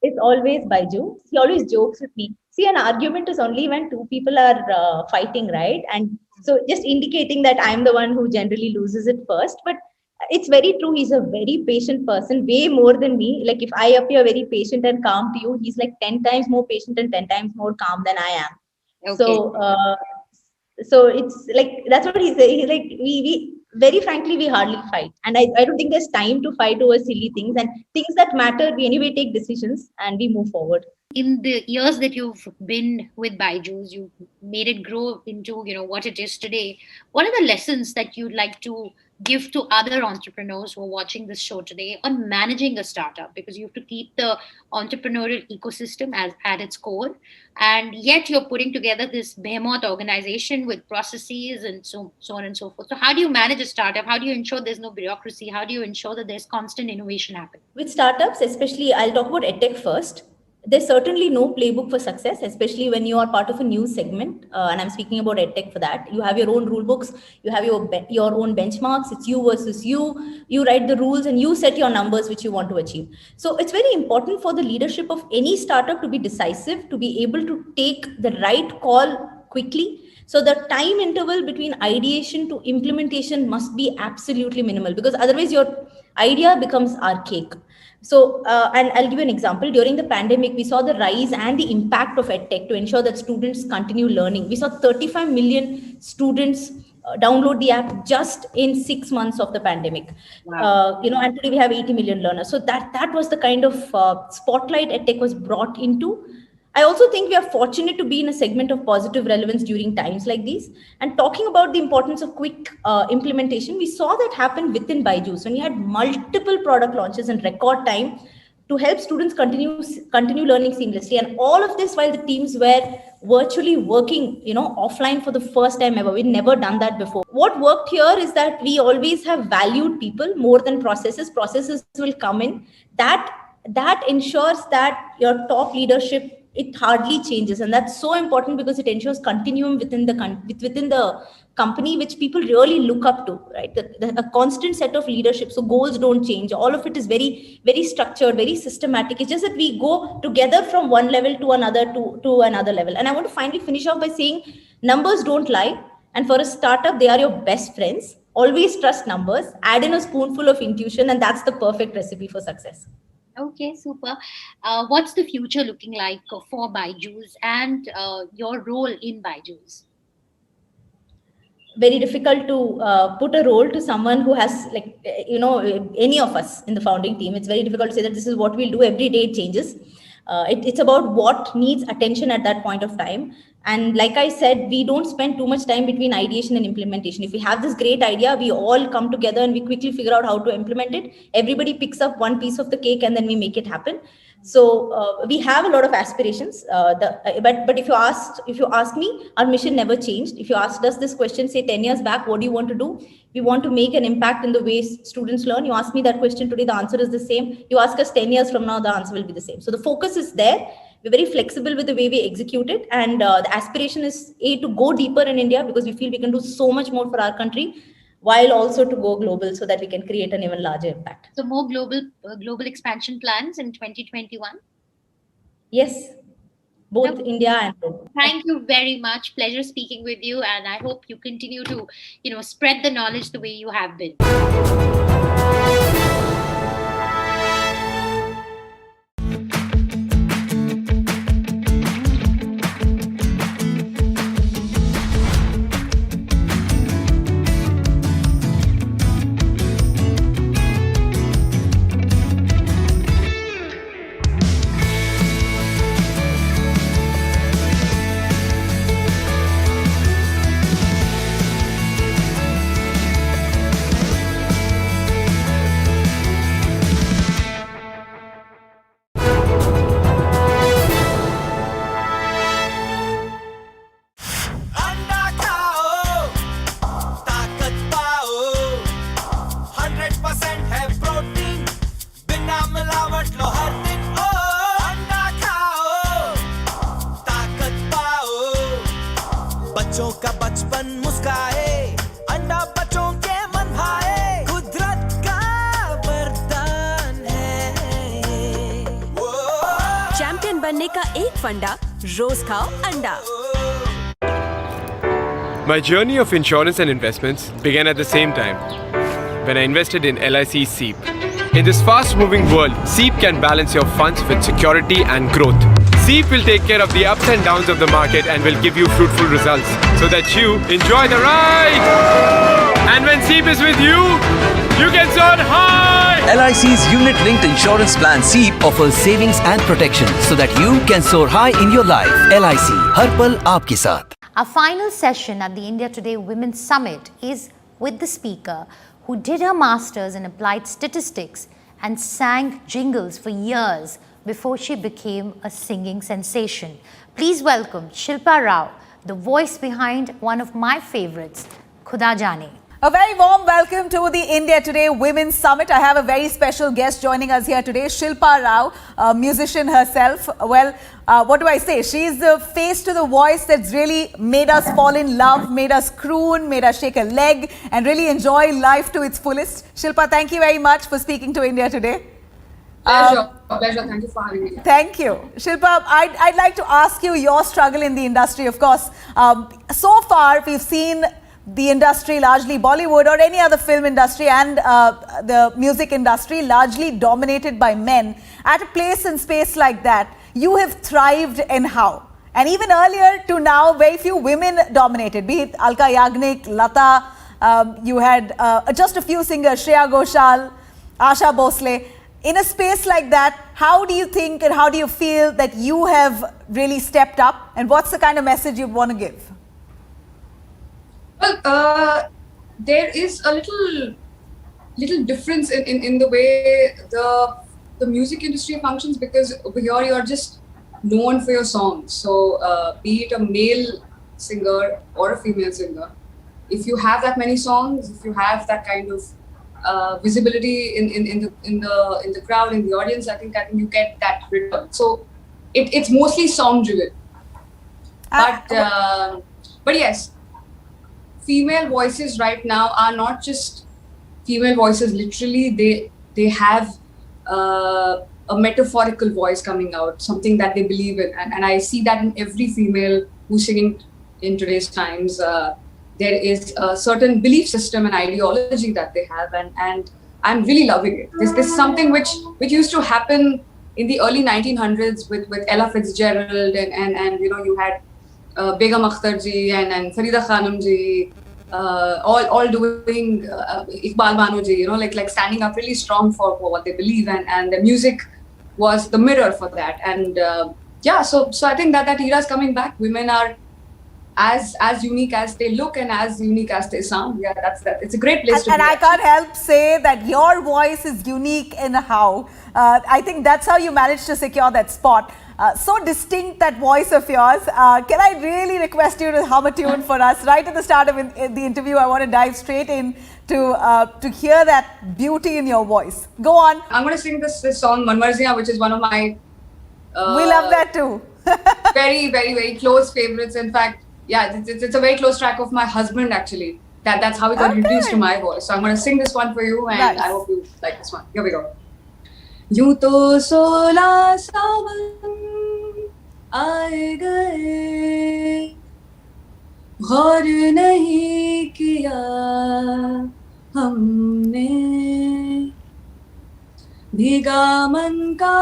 It's always Baiju. He always jokes with me. See, an argument is only when two people are fighting, right? And so just indicating that I'm the one who generally loses it first. But it's very true. He's a very patient person, way more than me. Like if I appear very patient and calm to you, he's like 10 times more patient and 10 times more calm than I am. Okay. So it's like that's what he said. He's like we very frankly we hardly fight, and I don't think there's time to fight over silly things, and things that matter we anyway take decisions and we move forward. In the years that you've been with Byju's, you've made it grow into what it is today. What are the lessons that you'd like to give to other entrepreneurs who are watching this show today on managing a startup? Because you have to keep the entrepreneurial ecosystem at its core, and yet you're putting together this behemoth organization with processes and so on and so forth. So how do you manage a startup? How do you ensure there's no bureaucracy? How do you ensure that there's constant innovation happening? With startups, especially, I'll talk about edtech first. There's certainly no playbook for success, especially when you are part of a new segment. And I'm speaking about edtech for that. You have your own rule books, you have your own benchmarks. It's you versus you. You write the rules and you set your numbers which you want to achieve. So it's very important for the leadership of any startup to be decisive, to be able to take the right call quickly. So the time interval between ideation to implementation must be absolutely minimal, because otherwise your idea becomes archaic. So, and I'll give you an example. During the pandemic, we saw the rise and the impact of EdTech to ensure that students continue learning. We saw 35 million students download the app just in 6 months of the pandemic. Wow. And today we have 80 million learners. So that was the kind of spotlight EdTech was brought into. I also think we are fortunate to be in a segment of positive relevance during times like these. And talking about the importance of quick implementation, we saw that happen within Byju's when we had multiple product launches in record time to help students continue learning seamlessly. And all of this while the teams were virtually working, offline for the first time ever. We'd never done that before. What worked here is that we always have valued people more than processes. Processes will come in. That ensures that your top leadership, it hardly changes, and that's so important because it ensures continuum within the company, which people really look up to, right? A constant set of leadership, so goals don't change. All of it is very, very structured, very systematic. It's just that we go together from one level to another to another level. And I want to finally finish off by saying numbers don't lie, and for a startup, they are your best friends. Always trust numbers. Add in a spoonful of intuition, and that's the perfect recipe for success. Okay, super. What's the future looking like for Byju's and your role in Byju's? Very difficult to put a role to someone who has any of us in the founding team. It's very difficult to say that this is what we'll do. Every day it changes. It's about what needs attention at that point of time. And like I said, we don't spend too much time between ideation and implementation. If we have this great idea, we all come together and we quickly figure out how to implement it. Everybody picks up one piece of the cake and then we make it happen. So we have a lot of aspirations. But if you ask me, our mission never changed. If you asked us this question, say 10 years back, what do you want to do? We want to make an impact in the ways students learn. You ask me that question today, the answer is the same. You ask us 10 years from now, the answer will be the same. So the focus is there. We're very flexible with the way we execute it. And the aspiration is to go deeper in India, because we feel we can do so much more for our country, while also to go global so that we can create an even larger impact. So more global expansion plans in 2021? Yes, both India and global. Thank you very much. Pleasure speaking with you. And I hope you continue to, spread the knowledge the way you have been. Champion बनने का एक फंडा, रोज खाओ अंडा। My journey of insurance and investments began at the same time when I invested in LIC SEEP. In this fast-moving world, SEEP can balance your funds with security and growth. SEEP will take care of the ups and downs of the market and will give you fruitful results so that you enjoy the ride. And when SEEP is with you, you can soar high. LIC's unit-linked insurance plan SEEP offers savings and protection so that you can soar high in your life. LIC, हर पल आपके साथ. Our final session at the India Today Women's Summit is with the speaker who did her masters in applied statistics and sang jingles for years before she became a singing sensation. Please welcome Shilpa Rao, the voice behind one of my favorites, Khuda Jaane. A very warm welcome to the India Today Women's Summit. I have a very special guest joining us here today, Shilpa Rao, a musician herself. Well, what do I say? She's the face to the voice that's really made us fall in love, made us croon, made us shake a leg and really enjoy life to its fullest. Shilpa, thank you very much for speaking to India Today. Pleasure. Pleasure. Thank you for having me. Thank you. Shilpa, I'd like to ask you your struggle in the industry, of course. So far, we've seen the industry, largely Bollywood or any other film industry and the music industry, largely dominated by men. At a place and space like that, you have thrived in how? And even earlier to now, very few women dominated, be it Alka Yagnik, Lata, you had just a few singers, Shreya Ghoshal, Asha Bhosle. In a space like that, how do you think and how do you feel that you have really stepped up? And what's the kind of message you want to give? Well, there is a little difference in the way the music industry functions, because over here you're just known for your songs. So be it a male singer or a female singer, if you have that many songs, if you have that kind of visibility in the crowd, in the audience, I think you get that return. So it's mostly song driven. But yes, female voices right now are not just female voices. Literally, they have a metaphorical voice coming out, something that they believe in, and I see that in every female who's singing in today's times. There is a certain belief system and ideology that they have, and I'm really loving it. This is something which used to happen in the early 1900s with Ella Fitzgerald and you know, you had Begum Akhtar ji and Farida Khanum ji, all doing Iqbal Banu ji, you know, like standing up really strong for what they believe, and the music was the mirror for that. And yeah, so I think that era is coming back. Women are as unique as they look and as unique as they sound. Yeah, that's that. It's a great place to be. And I can't help say that your voice is unique in how. I think that's how you managed to secure that spot. So distinct, that voice of yours. Can I really request you to hum a tune for us? Right at the start of the interview, I want to dive straight in to hear that beauty in your voice. Go on. I'm going to sing this song, Man Marziyan, which is one of my... we love that too. very, very, very close favorites. In fact, yeah, it's a very close track of my husband, actually. That's how it got introduced to my voice. So I'm going to sing this one for you, and nice. I hope you like this one. Here we go. यूं तो 16 सावन आए गए, गौर नहीं किया हमने, भीगा मन का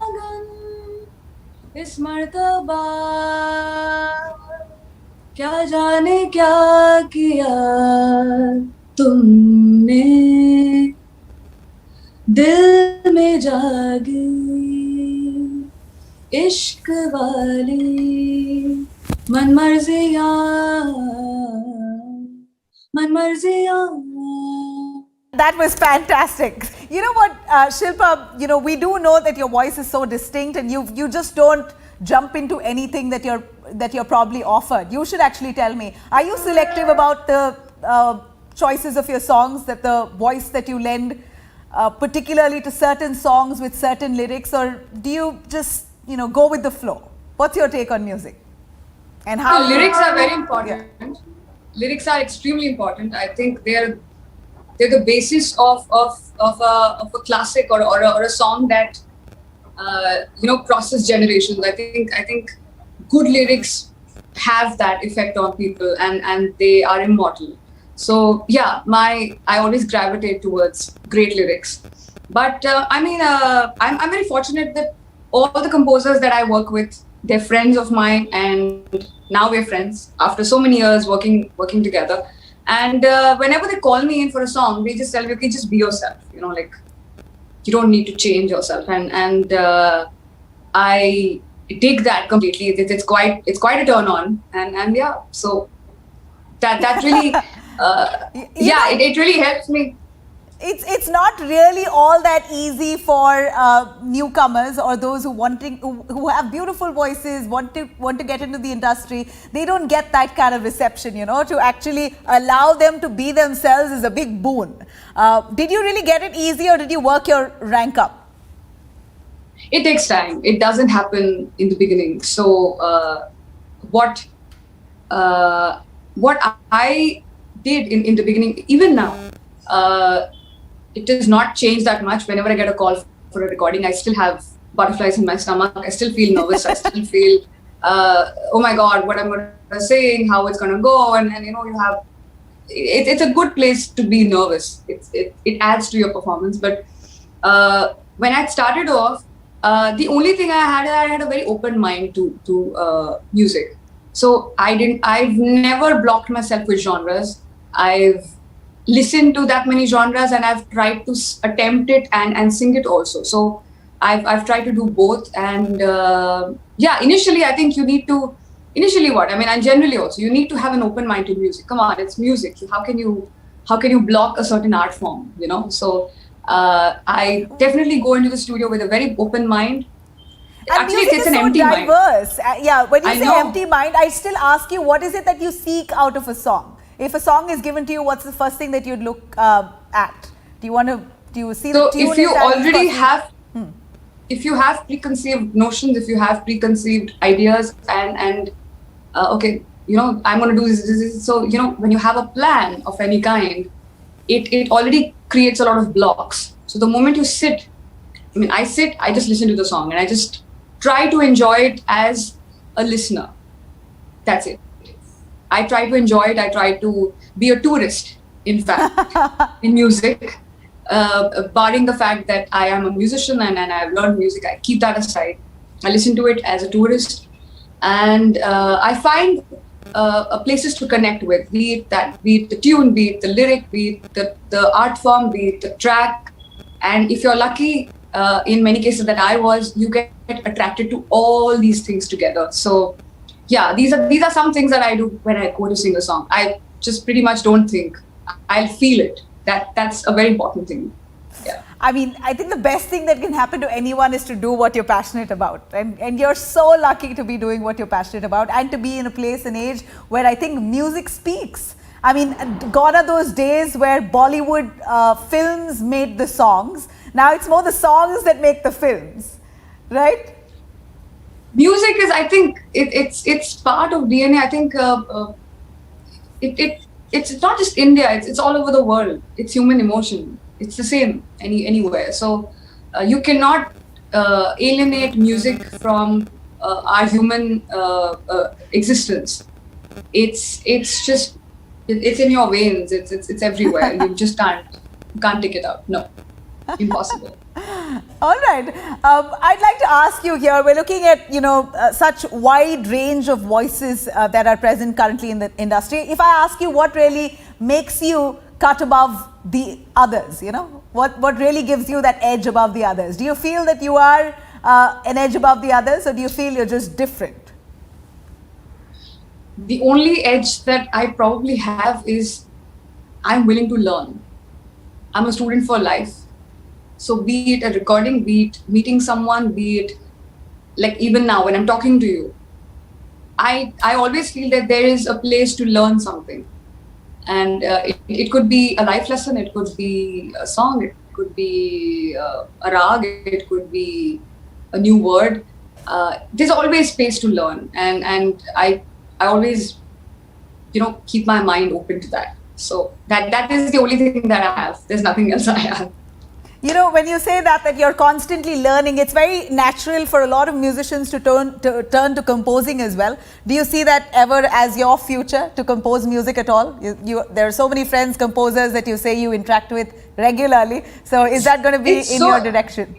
आंगन इस मर्तबा, क्या जाने क्या किया तुमने, दिल में जागी इश्क वाली मन मर्जियाँ. That was fantastic. You know what, Shilpa, you know, we do know that your voice is so distinct and you just don't jump into anything that you're probably offered. You should actually tell me, are you selective about the choices of your songs, that the voice that you lend particularly to certain songs with certain lyrics, or do you just, you know, go with the flow? What's your take on music? And how lyrics are very important. Yeah. Lyrics are extremely important. I think they're the basis of a classic or a song that crosses generations. I think good lyrics have that effect on people, and they are immortal. So yeah, I always gravitate towards great lyrics. But I'm very fortunate that all the composers that I work with, they're friends of mine, and now we're friends after so many years working together. And whenever they call me in for a song, they just tell me, okay, just be yourself. You don't need to change yourself, and I dig that completely. It's quite a turn on, and yeah, so that really it really helps me. It's not really all that easy for newcomers or those who have beautiful voices, want to get into the industry. They don't get that kind of reception, to actually allow them to be themselves is a big boon. Did you really get it easy, or did you work your rank up? It takes time. It doesn't happen in the beginning. So what I did in the beginning, even now, it does not change that much. Whenever I get a call for a recording, I still have butterflies in my stomach. I still feel nervous. I still feel, oh my God, what I'm going to sing, how it's going to go. And you have, it's a good place to be nervous. It adds to your performance. But when I started off, the only thing I had a very open mind to music. So I've never blocked myself with genres. I've listened to that many genres, and I've tried to attempt it and sing it also. So I've tried to do both. And initially I think you need to, and generally also, you need to have an open mind to music. Come on, it's music. How can you block a certain art form, So I definitely go into the studio with a very open mind. And actually, music it's is an so empty diverse. mind. When you I say know. empty mind, I still ask you, what is it that you seek out of a song? If a song is given to you, what's the first thing that you'd look at? Do you see the tune? So if you already have, Hmm. if you have preconceived notions, if you have preconceived ideas, and okay, I'm going to do this. So when you have a plan of any kind, it already creates a lot of blocks. So the moment you sit, I just listen to the song, and I just try to enjoy it as a listener. That's it. I try to enjoy it. I try to be a tourist, in fact, in music, barring the fact that I am a musician and I've learned music. I keep that aside. I listen to it as a tourist, and I find places to connect with, be it the tune, be it the lyric, be it the art form, be it the track. And if you're lucky, in many cases that I was, you get attracted to all these things together. So yeah, these are some things that I do when I go to sing a song. I just pretty much don't think. I'll feel it. That's a very important thing. Yeah. I think the best thing that can happen to anyone is to do what you're passionate about. And you're so lucky to be doing what you're passionate about, and to be in a place and age where I think music speaks. Gone are those days where Bollywood films made the songs. Now it's more the songs that make the films, right? Music is, I think, it's part of DNA. I think it's not just India. It's all over the world. It's human emotion. It's the same anywhere. So you cannot alienate music from our human existence. It's in your veins. It's everywhere. You just can't take it out. No, impossible. All right. I'd like to ask you here, we're looking at, such wide range of voices that are present currently in the industry. If I ask you what really makes you cut above the others, what really gives you that edge above the others? Do you feel that you are an edge above the others, or do you feel you're just different? The only edge that I probably have is I'm willing to learn. I'm a student for life. So be it a recording, be it meeting someone, be it like even now when I'm talking to you, I always feel that there is a place to learn something. And it could be a life lesson, it could be a song, it could be a rag, it could be a new word. There's always space to learn, and I always, keep my mind open to that. So that is the only thing that I have. There's nothing else I have. You know, when you say that you're constantly learning, it's very natural for a lot of musicians to turn to composing as well. Do you see that ever as your future, to compose music at all? There are so many friends, composers that you say you interact with regularly. So is that going to be in your direction?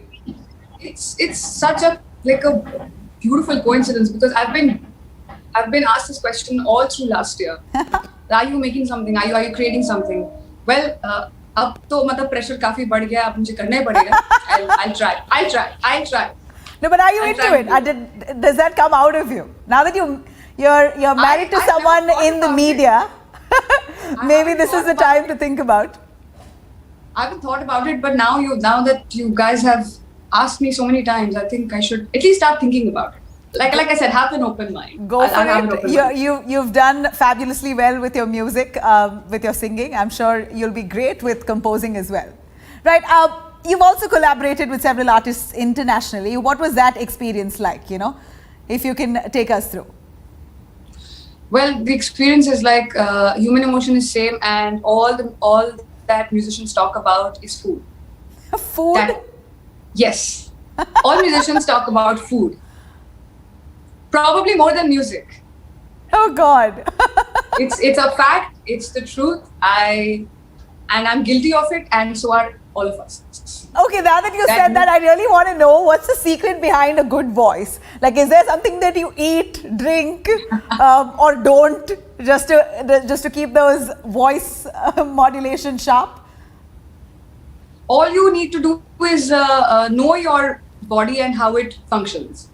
It's such a beautiful coincidence, because I've been asked this question all through last year. Are you making something? Are you creating something? Well, अब तो मतलब pressure काफी बढ़ गया, अब मुझे करना ही पड़ेगा. I'll try. No, but are you into it? Does that come out of you? Now that you're married to someone in the media, maybe this is the time to think about. I haven't thought about it, but now that you guys have asked me so many times, I think I should at least start thinking about it. Like I said, have an open mind. Go for it. You've done fabulously well with your music, with your singing. I'm sure you'll be great with composing as well. Right. You've also collaborated with several artists internationally. What was that experience like, you know, if you can take us through? Well, the experience is like human emotion is same, and all that musicians talk about is food. Food? Yes. All musicians talk about food. Probably more than music. Oh God. It's a fact. It's the truth. I'm guilty of it, and so are all of us. Okay, now that you said that, I really want to know what's the secret behind a good voice. Like, is there something that you eat, drink, or don't, just to keep those voice modulation sharp? All you need to do is know your body and how it functions.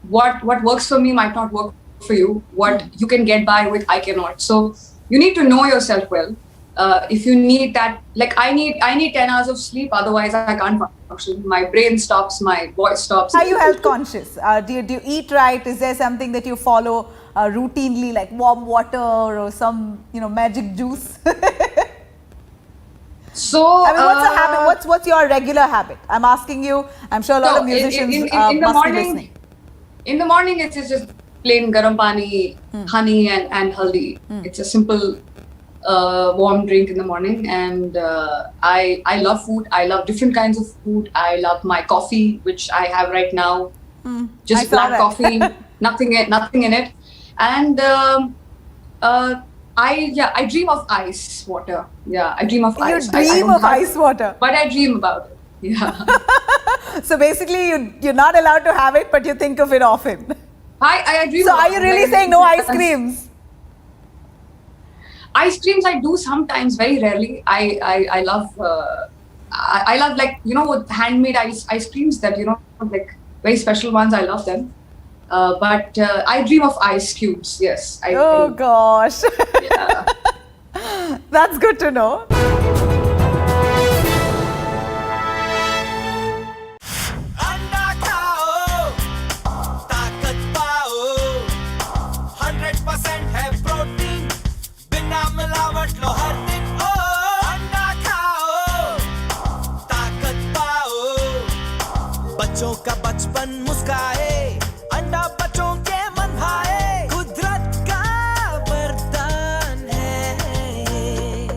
What works for me might not work for you. What you can get by with, I cannot. So you need to know yourself well. If you need that, like I need 10 hours of sleep, otherwise I can't function. My brain stops, my voice stops. Are you health conscious? Do you eat right? Is there something that you follow routinely, like warm water or some magic juice? So I mean, what's a habit? What's your regular habit? I'm asking you. I'm sure a lot of musicians must be listening. In the morning, it's just plain garam pani, honey and haldi. It's a simple warm drink in the morning, and I love food. I love different kinds of food. I love my coffee, which I have right now, just black coffee, nothing in it, and I dream of ice water. Yeah, I dream of ice. You dream of ice water, but I dream about it. Yeah. So basically, you're not allowed to have it, but you think of it often. I dream. So are you really saying no ice creams? Ice creams I do sometimes, very rarely. I love I love, like, handmade ice creams that like very special ones. I love them. But I dream of ice cubes. Yes. Oh gosh. Yeah. That's good to know. बच्चों का बचपन मुस्काए, अंडा बच्चों के मन भाए, कुदरत का वरदान है।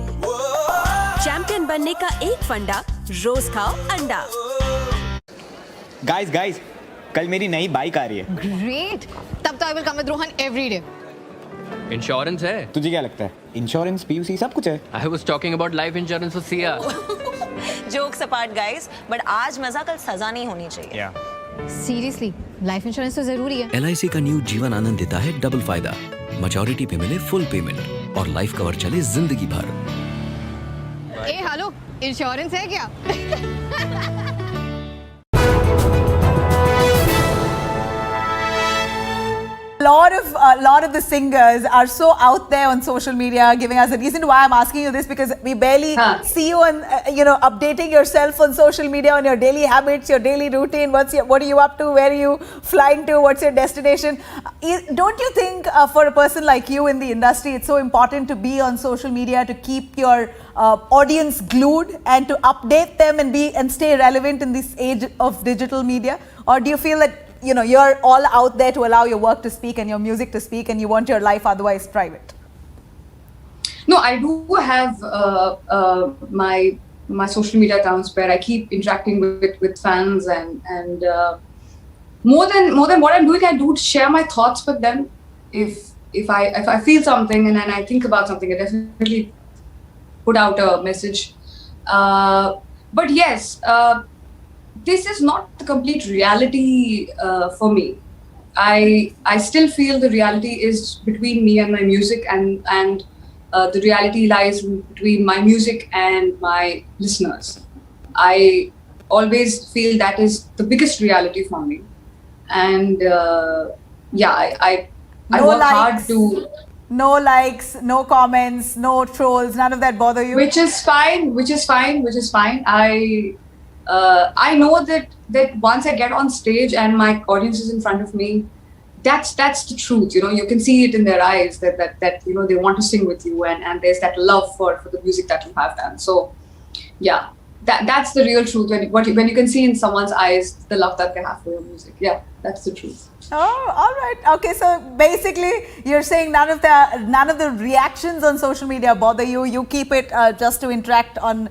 चैंपियन बनने का एक फंडा, रोज खाओ अंडा। गाइस, कल मेरी नई बाइक आ रही है। Great. तब तो I will come with Rohan every day. Insurance है? तुझे क्या लगता है? इंश्योरेंस, पीयूसी सब कुछ है। I was talking about life insurance for Sia. Jokes apart, guys, but आज मजा कल सजा नहीं होनी चाहिए। Seriously, life insurance तो जरूरी है। LIC का न्यू जीवन आनंद देता है डबल फायदा। मैच्योरिटी पे मिले फुल पेमेंट और लाइफ कवर चले जिंदगी भर। ए हेलो, इंश्योरेंस है क्या? A lot of the singers are so out there on social media, giving us the reason why I'm asking you this, because we barely see you and updating yourself on social media on your daily habits, your daily routine. What are you up to? Where are you flying to? What's your destination? Don't you think for a person like you in the industry, it's so important to be on social media to keep your audience glued and to update them and stay relevant in this age of digital media? Or do you feel that you're all out there to allow your work to speak and your music to speak, and you want your life otherwise private? No, I do have my my social media accounts where I keep interacting with fans and more than what I'm doing, I do share my thoughts with them. If I feel something and then I think about something, I definitely put out a message. But yes, this is not the complete reality for me. I still feel the reality is between me and my music, and the reality lies between my music and my listeners. I always feel that is the biggest reality for me, and yeah, I work hard to. No likes, no comments, no trolls, none of that bother you? Which is fine. I know that once I get on stage and my audience is in front of me, that's the truth. You know, you can see it in their eyes that you know they want to sing with you, and there's that love for the music that you have done. So yeah, that's the real truth. When you can see in someone's eyes the love that they have for your music. Yeah, that's the truth. Oh, all right. Okay, so basically you're saying none of the reactions on social media bother you. You keep it just to interact on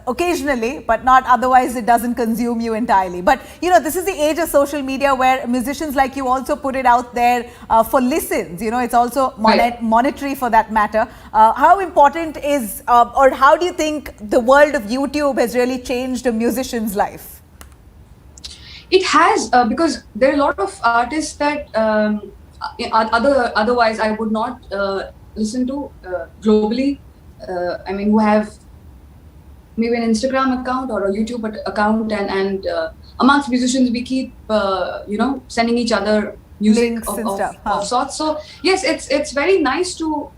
occasionally, but not otherwise. It doesn't consume you entirely. But you know, this is the age of social media where musicians like you also put it out there for listens. You know, it's also monetary for that matter. How important is, or how do you think the world of YouTube has really changed a musician's life? It has, because there are a lot of artists that otherwise I would not listen to globally. I mean, who have maybe an Instagram account or a YouTube account, and amongst musicians we keep you know, sending each other music of sorts. So yes, it's very nice to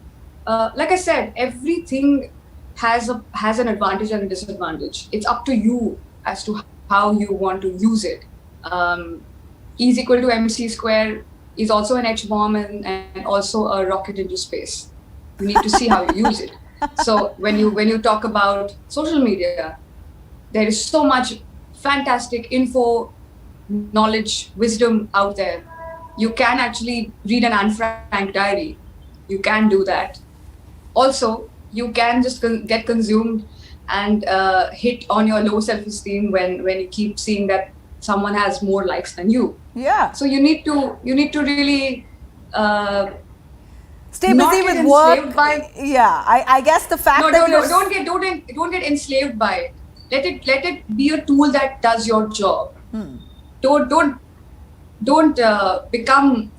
like I said, everything has an advantage and a disadvantage. It's up to you as to how you want to use it. E is equal to MC square is also an H-bomb and also a rocket into space. You need to see how you use it. So when you talk about social media, there is so much fantastic info, knowledge, wisdom out there. You can actually read an Anne Frank diary. You can do that. Also, you can just get consumed and hit on your low self-esteem when you keep seeing that someone has more likes than you. Yeah. So you need to really stay busy with work. Yeah, I guess the fact that don't get enslaved by it. Let it be a tool that does your job. Don't become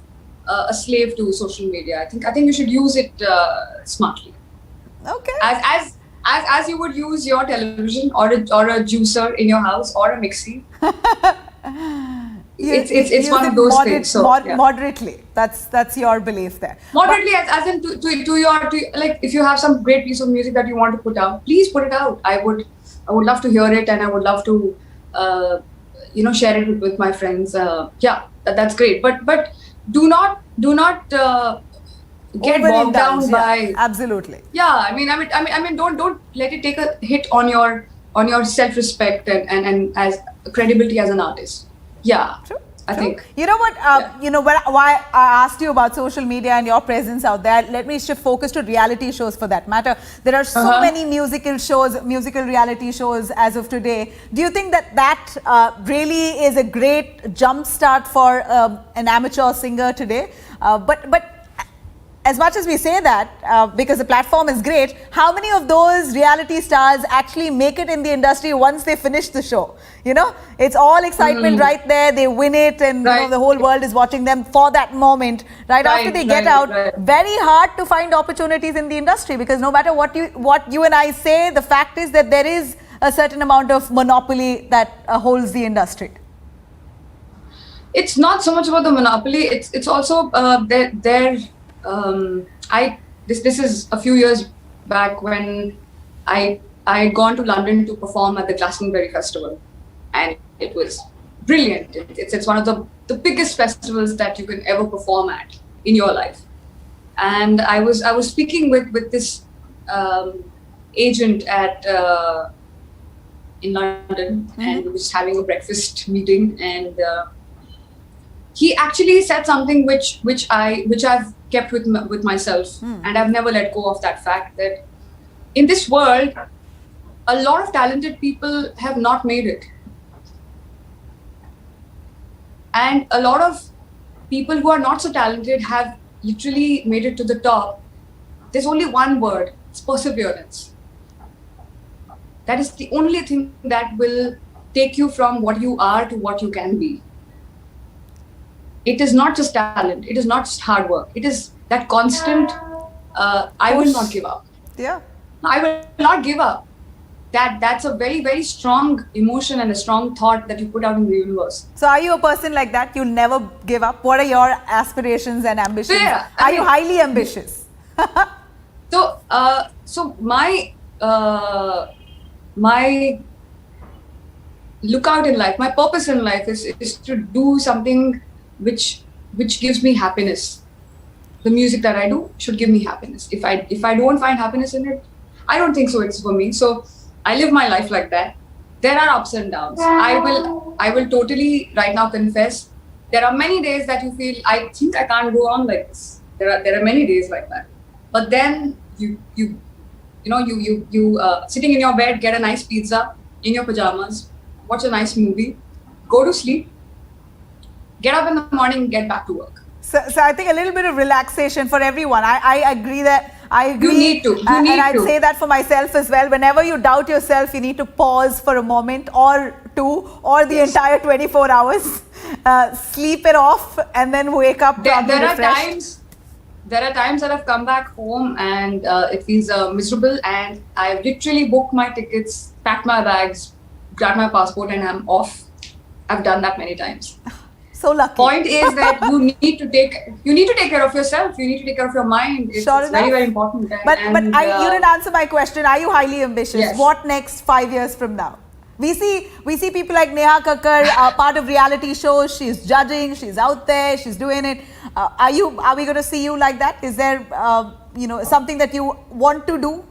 a slave to social media. I think you should use it smartly. Okay. As you would use your television or a juicer in your house or a mixie. It's one of those things. So, moderately. That's your belief there. Moderately, as in to your like, if you have some great piece of music that you want to put out, please put it out. I would love to hear it, and I would love to you know, share it with my friends. Yeah, that's great. But do not get bogged down by absolutely. Yeah, I mean, don't let it take a hit on your self-respect and as credibility as an artist. Yeah, true. I think. You know what? You know why I asked you about social media and your presence out there. Let me shift focus to reality shows for that matter. There are so many musical reality shows as of today. Do you think that really is a great jump start for an amateur singer today? But as much as we say that, because the platform is great, how many of those reality stars actually make it in the industry once they finish the show? You know, it's all excitement right there. They win it, and you know, the whole world is watching them for that moment. After they get out, very hard to find opportunities in the industry, because no matter what you and I say, the fact is that there is a certain amount of monopoly that holds the industry. It's not so much about the monopoly. It's also this is a few years back when I had gone to London to perform at the Glastonbury Festival, and it was brilliant. It's one of the biggest festivals that you can ever perform at in your life. And I was speaking with this agent in London, and we were just having a breakfast meeting, and he actually said something which I've kept with myself, and I've never let go of that fact that in this world, a lot of talented people have not made it. And a lot of people who are not so talented have literally made it to the top. There's only one word, it's perseverance. That is the only thing that will take you from what you are to what you can be. It is not just talent, it is not just hard work. It is that constant, I will not give up. Yeah. I will not give up. That's a very, very strong emotion and a strong thought that you put out in the universe. So are you a person like that? You'll never give up? What are your aspirations and ambitions? Yeah, are you highly ambitious? So my lookout in life, my purpose in life is to do something which gives me happiness. The music that I do should give me happiness. If I don't find happiness in it, I don't think so it's for me. So I live my life like that. There are ups and downs. I will totally right now confess, there are many days that you feel, I think I can't go on like this. There are many days like that. But then you sitting in your bed, get a nice pizza in your pajamas, watch a nice movie, go to sleep, get up in the morning, get back to work. So I think a little bit of relaxation for everyone. I agree that. I agree. You need to. And I'd say that for myself as well. Whenever you doubt yourself, you need to pause for a moment or two, or the entire 24 hours, sleep it off, and then wake up probably refreshed. There are times that I've come back home and it feels miserable, and I've literally booked my tickets, packed my bags, grabbed my passport, and I'm off. I've done that many times. So lucky. Point is that you need to take care of yourself. You need to take care of your mind. It's very, very important. But you didn't answer my question. Are you highly ambitious? Yes. What next 5 years from now? We see people like Neha Kakkar, part of reality shows. She's judging. She's out there. She's doing it. Are we going to see you like that? Is there something that you want to do?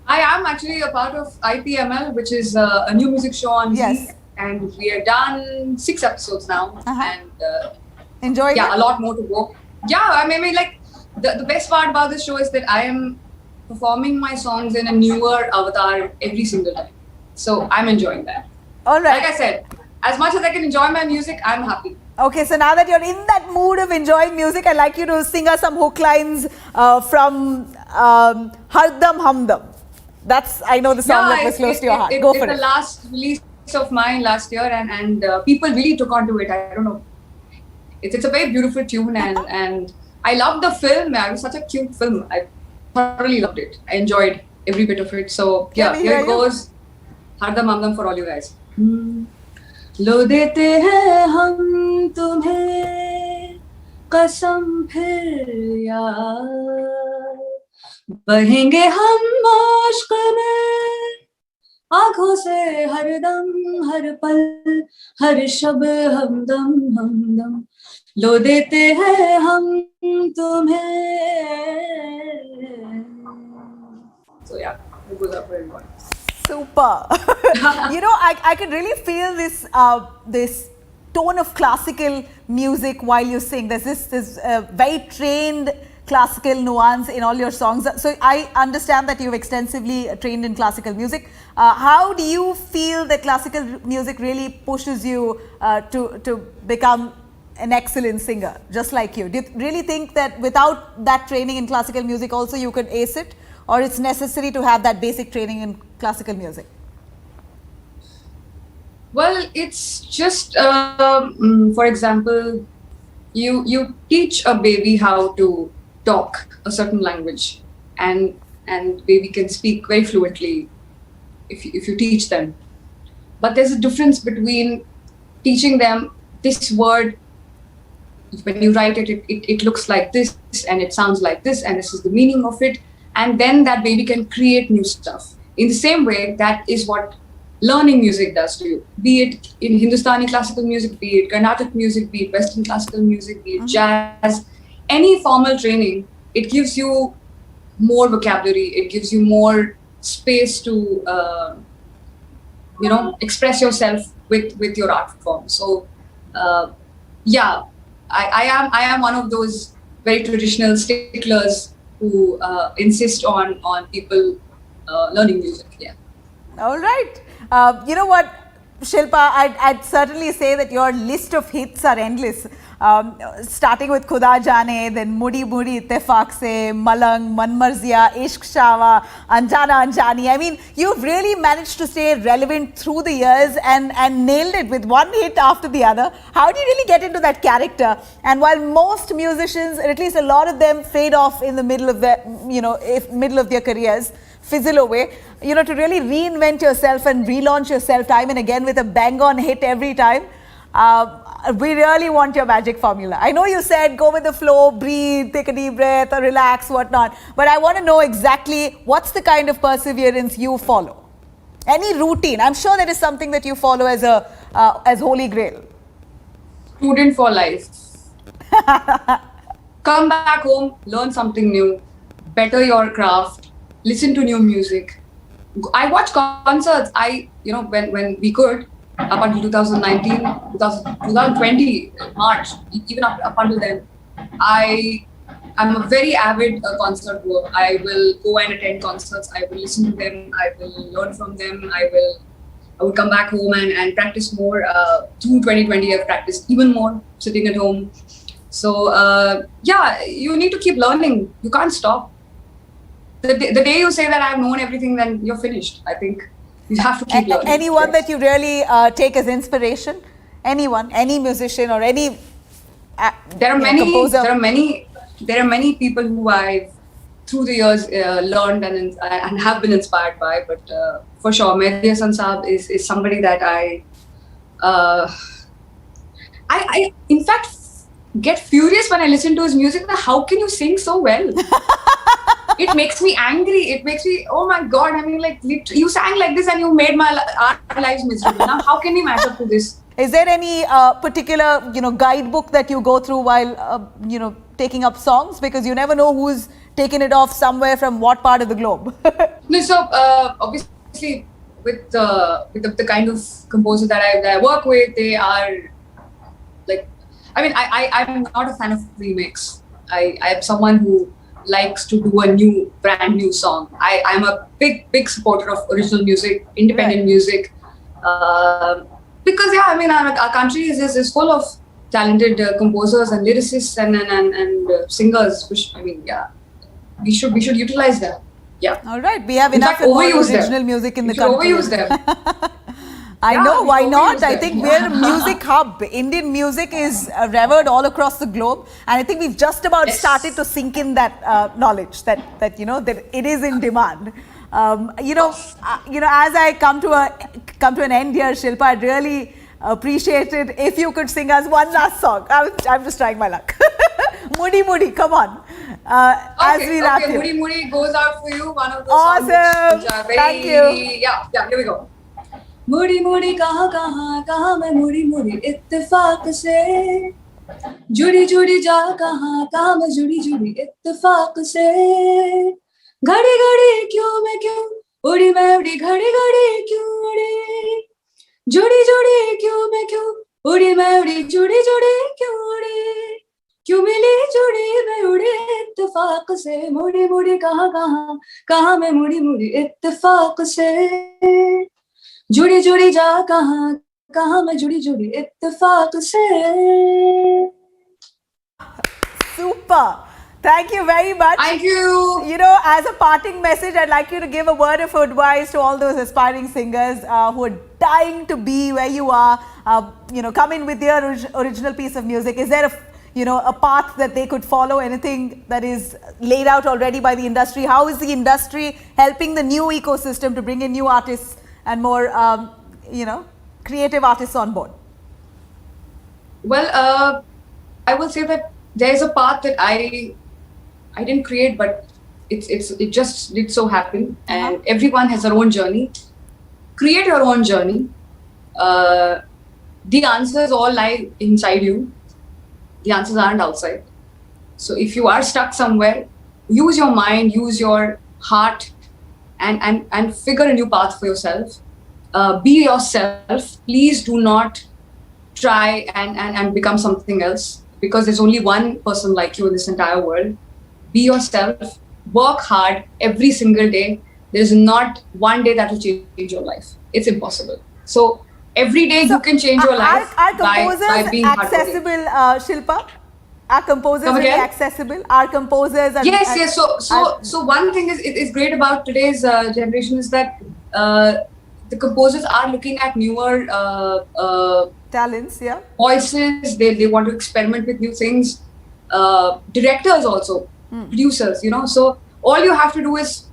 I am actually a part of IPML, which is a new music show on Zee. And we have done 6 episodes now, and enjoying it? A lot more to go. Yeah, I mean, like the best part about this show is that I am performing my songs in a newer avatar every single time. So I'm enjoying that. All right. Like I said, as much as I can enjoy my music, I'm happy. Okay, so now that you're in that mood of enjoying music, I'd like you to sing us some hook lines from Hardam Hamdam. That's, I know, the song that was close to your heart. Go for it. It's the last release of mine last year, and people really took onto it. I don't know. It's a very beautiful tune, and I loved the film. It was such a cute film. I thoroughly loved it. I enjoyed every bit of it. So yeah, here it goes. Hardam Hamdam for all you guys. लो देते हैं हम तुम्हें कसम फिर यार बहेंगे हम इश्क में आँखों से हर दम हर पल हर शब हमदम हमदम लो देते हैं हम तुम्हें. So yeah, it goes up for everyone. Super. I could really feel this tone of classical music while you sing. There's this very trained classical nuance in all your songs. So I understand that you've extensively trained in classical music. How do you feel that classical music really pushes you to become an excellent singer, just like you? Do you really think that without that training in classical music also you could ace it? Or it's necessary to have that basic training in classical music? Well, it's just, for example, you teach a baby how to talk a certain language, and baby can speak very fluently if you teach them. But there's a difference between teaching them this word. When you write it, it looks like this, and it sounds like this, and this is the meaning of it. And then that baby can create new stuff. In the same way, that is what learning music does to you. Be it in Hindustani classical music, be it Carnatic music, be it Western classical music, be it jazz, any formal training, it gives you more vocabulary, it gives you more space to, express yourself with your art form. So, yeah, I am one of those very traditional sticklers who insist on people learning music. Yeah. All right. You know what, Shilpa, I'd certainly say that your list of hits are endless. Starting with Khuda Jaane, then Mudi Mudi Ittifaq Se, Malang, Man Marziya, Ishq Shawa, Anjana Anjani. I mean, you've really managed to stay relevant through the years and nailed it with one hit after the other. How do you really get into that character? And while most musicians, or at least a lot of them, fade off in the middle of their, middle of their careers, fizzle away, to really reinvent yourself and relaunch yourself time and again with a bang-on hit every time. We really want your magic formula. I know you said go with the flow, breathe, take a deep breath, or relax, whatnot. But I want to know exactly what's the kind of perseverance you follow. Any routine? I'm sure there is something that you follow as a as holy grail. Student for life. Come back home, learn something new, better your craft, listen to new music. I watch concerts. When we could, up until 2019, 2020, March, even up until then, I'm a very avid concert goer. I will go and attend concerts. I will listen to them. I will learn from them. I would come back home and practice more. Through 2020, I've practiced even more sitting at home. So you need to keep learning. You can't stop. The day you say that I've known everything, then you're finished. I think you have to keep learning. Anyone that you really take as inspiration? Anyone, any musician or any composer? There are many people who I've through the years learned and have been inspired by. But for sure, Mehdi Hasan Saab is somebody that I in fact get furious when I listen to his music. How can you sing so well? It makes me angry. It makes me, oh my God, I mean, like, you sang like this and you made our lives miserable. Now, how can we match up to this? Is there any particular, guidebook that you go through while, taking up songs? Because you never know who's taken it off somewhere from what part of the globe. No, so obviously with the kind of composer that I work with, they are like, I'm not a fan of remakes. I am someone who likes to do a brand new song. I'm a big supporter of original music, independent music, because our country is full of talented composers and lyricists and singers. Which we should utilize them. Yeah. All right, we have enough original music in the country. Overuse them. I know, why not? I think we're a music hub. Indian music is revered all across the globe, and I think we've just about started to sink in that knowledge that it is in demand. As I come to an end here, Shilpa, I'd really appreciate it if you could sing us one last song. I'm just trying my luck. Mudi Mudi, come on. As we wrap here. Mudi Mudi goes out for you. One of those awesome. songs which are very, thank you. Yeah, here we go. मुड़ी मुड़ी कहाँ मैं मुड़ी मुड़ी इत्तेफाक से जुड़ी जा कहाँ मैं जुड़ी इत्तेफाक से घड़ी क्यों मैं क्यों उड़ी मैं उड़ी घड़ी क्यों उड़ी जुड़ी क्यों मैं क्यों उड़ी मैं उड़ी जुड़ी क्यों उड़ी क्यों मिली जुड़ी मैं उड़ी इत्तेफाक से मुड़ी कहाँ मैं मुड़ी इत्तेफाक से जुड़ी जा कहाँ मैं जुड़ी इत्तेफाक से. Super. Thank you very much. Thank you. As a parting message, I'd like you to give a word of advice to all those aspiring singers who are dying to be where you are. Come in with their original piece of music. Is there a path that they could follow? Anything that is laid out already by the industry? How is the industry helping the new ecosystem to bring in new artists and more, creative artists on board? Well, I will say that there is a path that I didn't create, but it just did so happen, and everyone has their own journey. Create your own journey. The answers all lie inside you. The answers aren't outside. So if you are stuck somewhere, use your mind, use your heart, and figure a new path for yourself. Be yourself. Please do not try and become something else, because there's only one person like you in this entire world. Be yourself. Work hard every single day. There is not one day that will change your life. It's impossible. So every day you can change your life Are by composers being hardworking. accessible, Shilpa? Are composers Come really again? accessible? Are composers? Yes. So one thing is great about today's generation is that the composers are looking at newer talents, yeah, voices. They want to experiment with new things. Directors also, producers. So all you have to do is,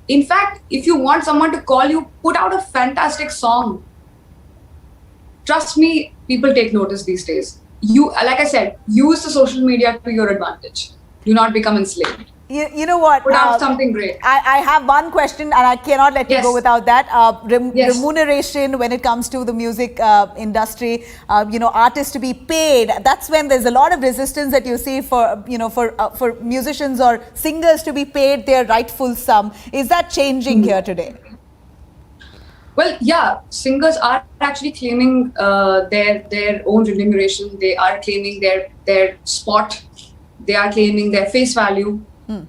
in fact, if you want someone to call you, put out a fantastic song. Trust me, people take notice these days. You, like I said, use the social media to your advantage. Do not become enslaved. You know what? Put out something great. I have one question, and I cannot let you go without that. Remuneration when it comes to the music industry, artists to be paid. That's when there's a lot of resistance that you see for musicians or singers to be paid their rightful sum. Is that changing here today? Well, yeah, singers are actually claiming their own remuneration. They are claiming their spot. They are claiming their face value.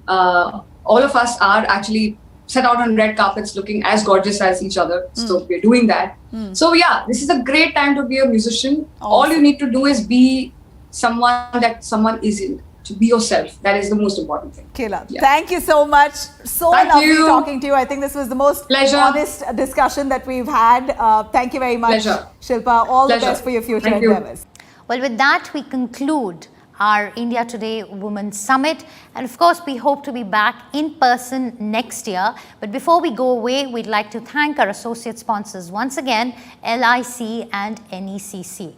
All of us are actually set out on red carpets looking as gorgeous as each other. So we're doing that. So yeah, this is a great time to be a musician. All you need to do is be someone that someone isn't. To be yourself. That is the most important thing. Killer. Yeah. Thank you so much. Thank lovely you. talking to you. I think this was the most honest discussion that we've had. Thank you very much, Shilpa. All the best for your future endeavors. Well, with that, we conclude our India Today Women's Summit. And of course, we hope to be back in person next year. But before we go away, we'd like to thank our associate sponsors once again, LIC and NECC.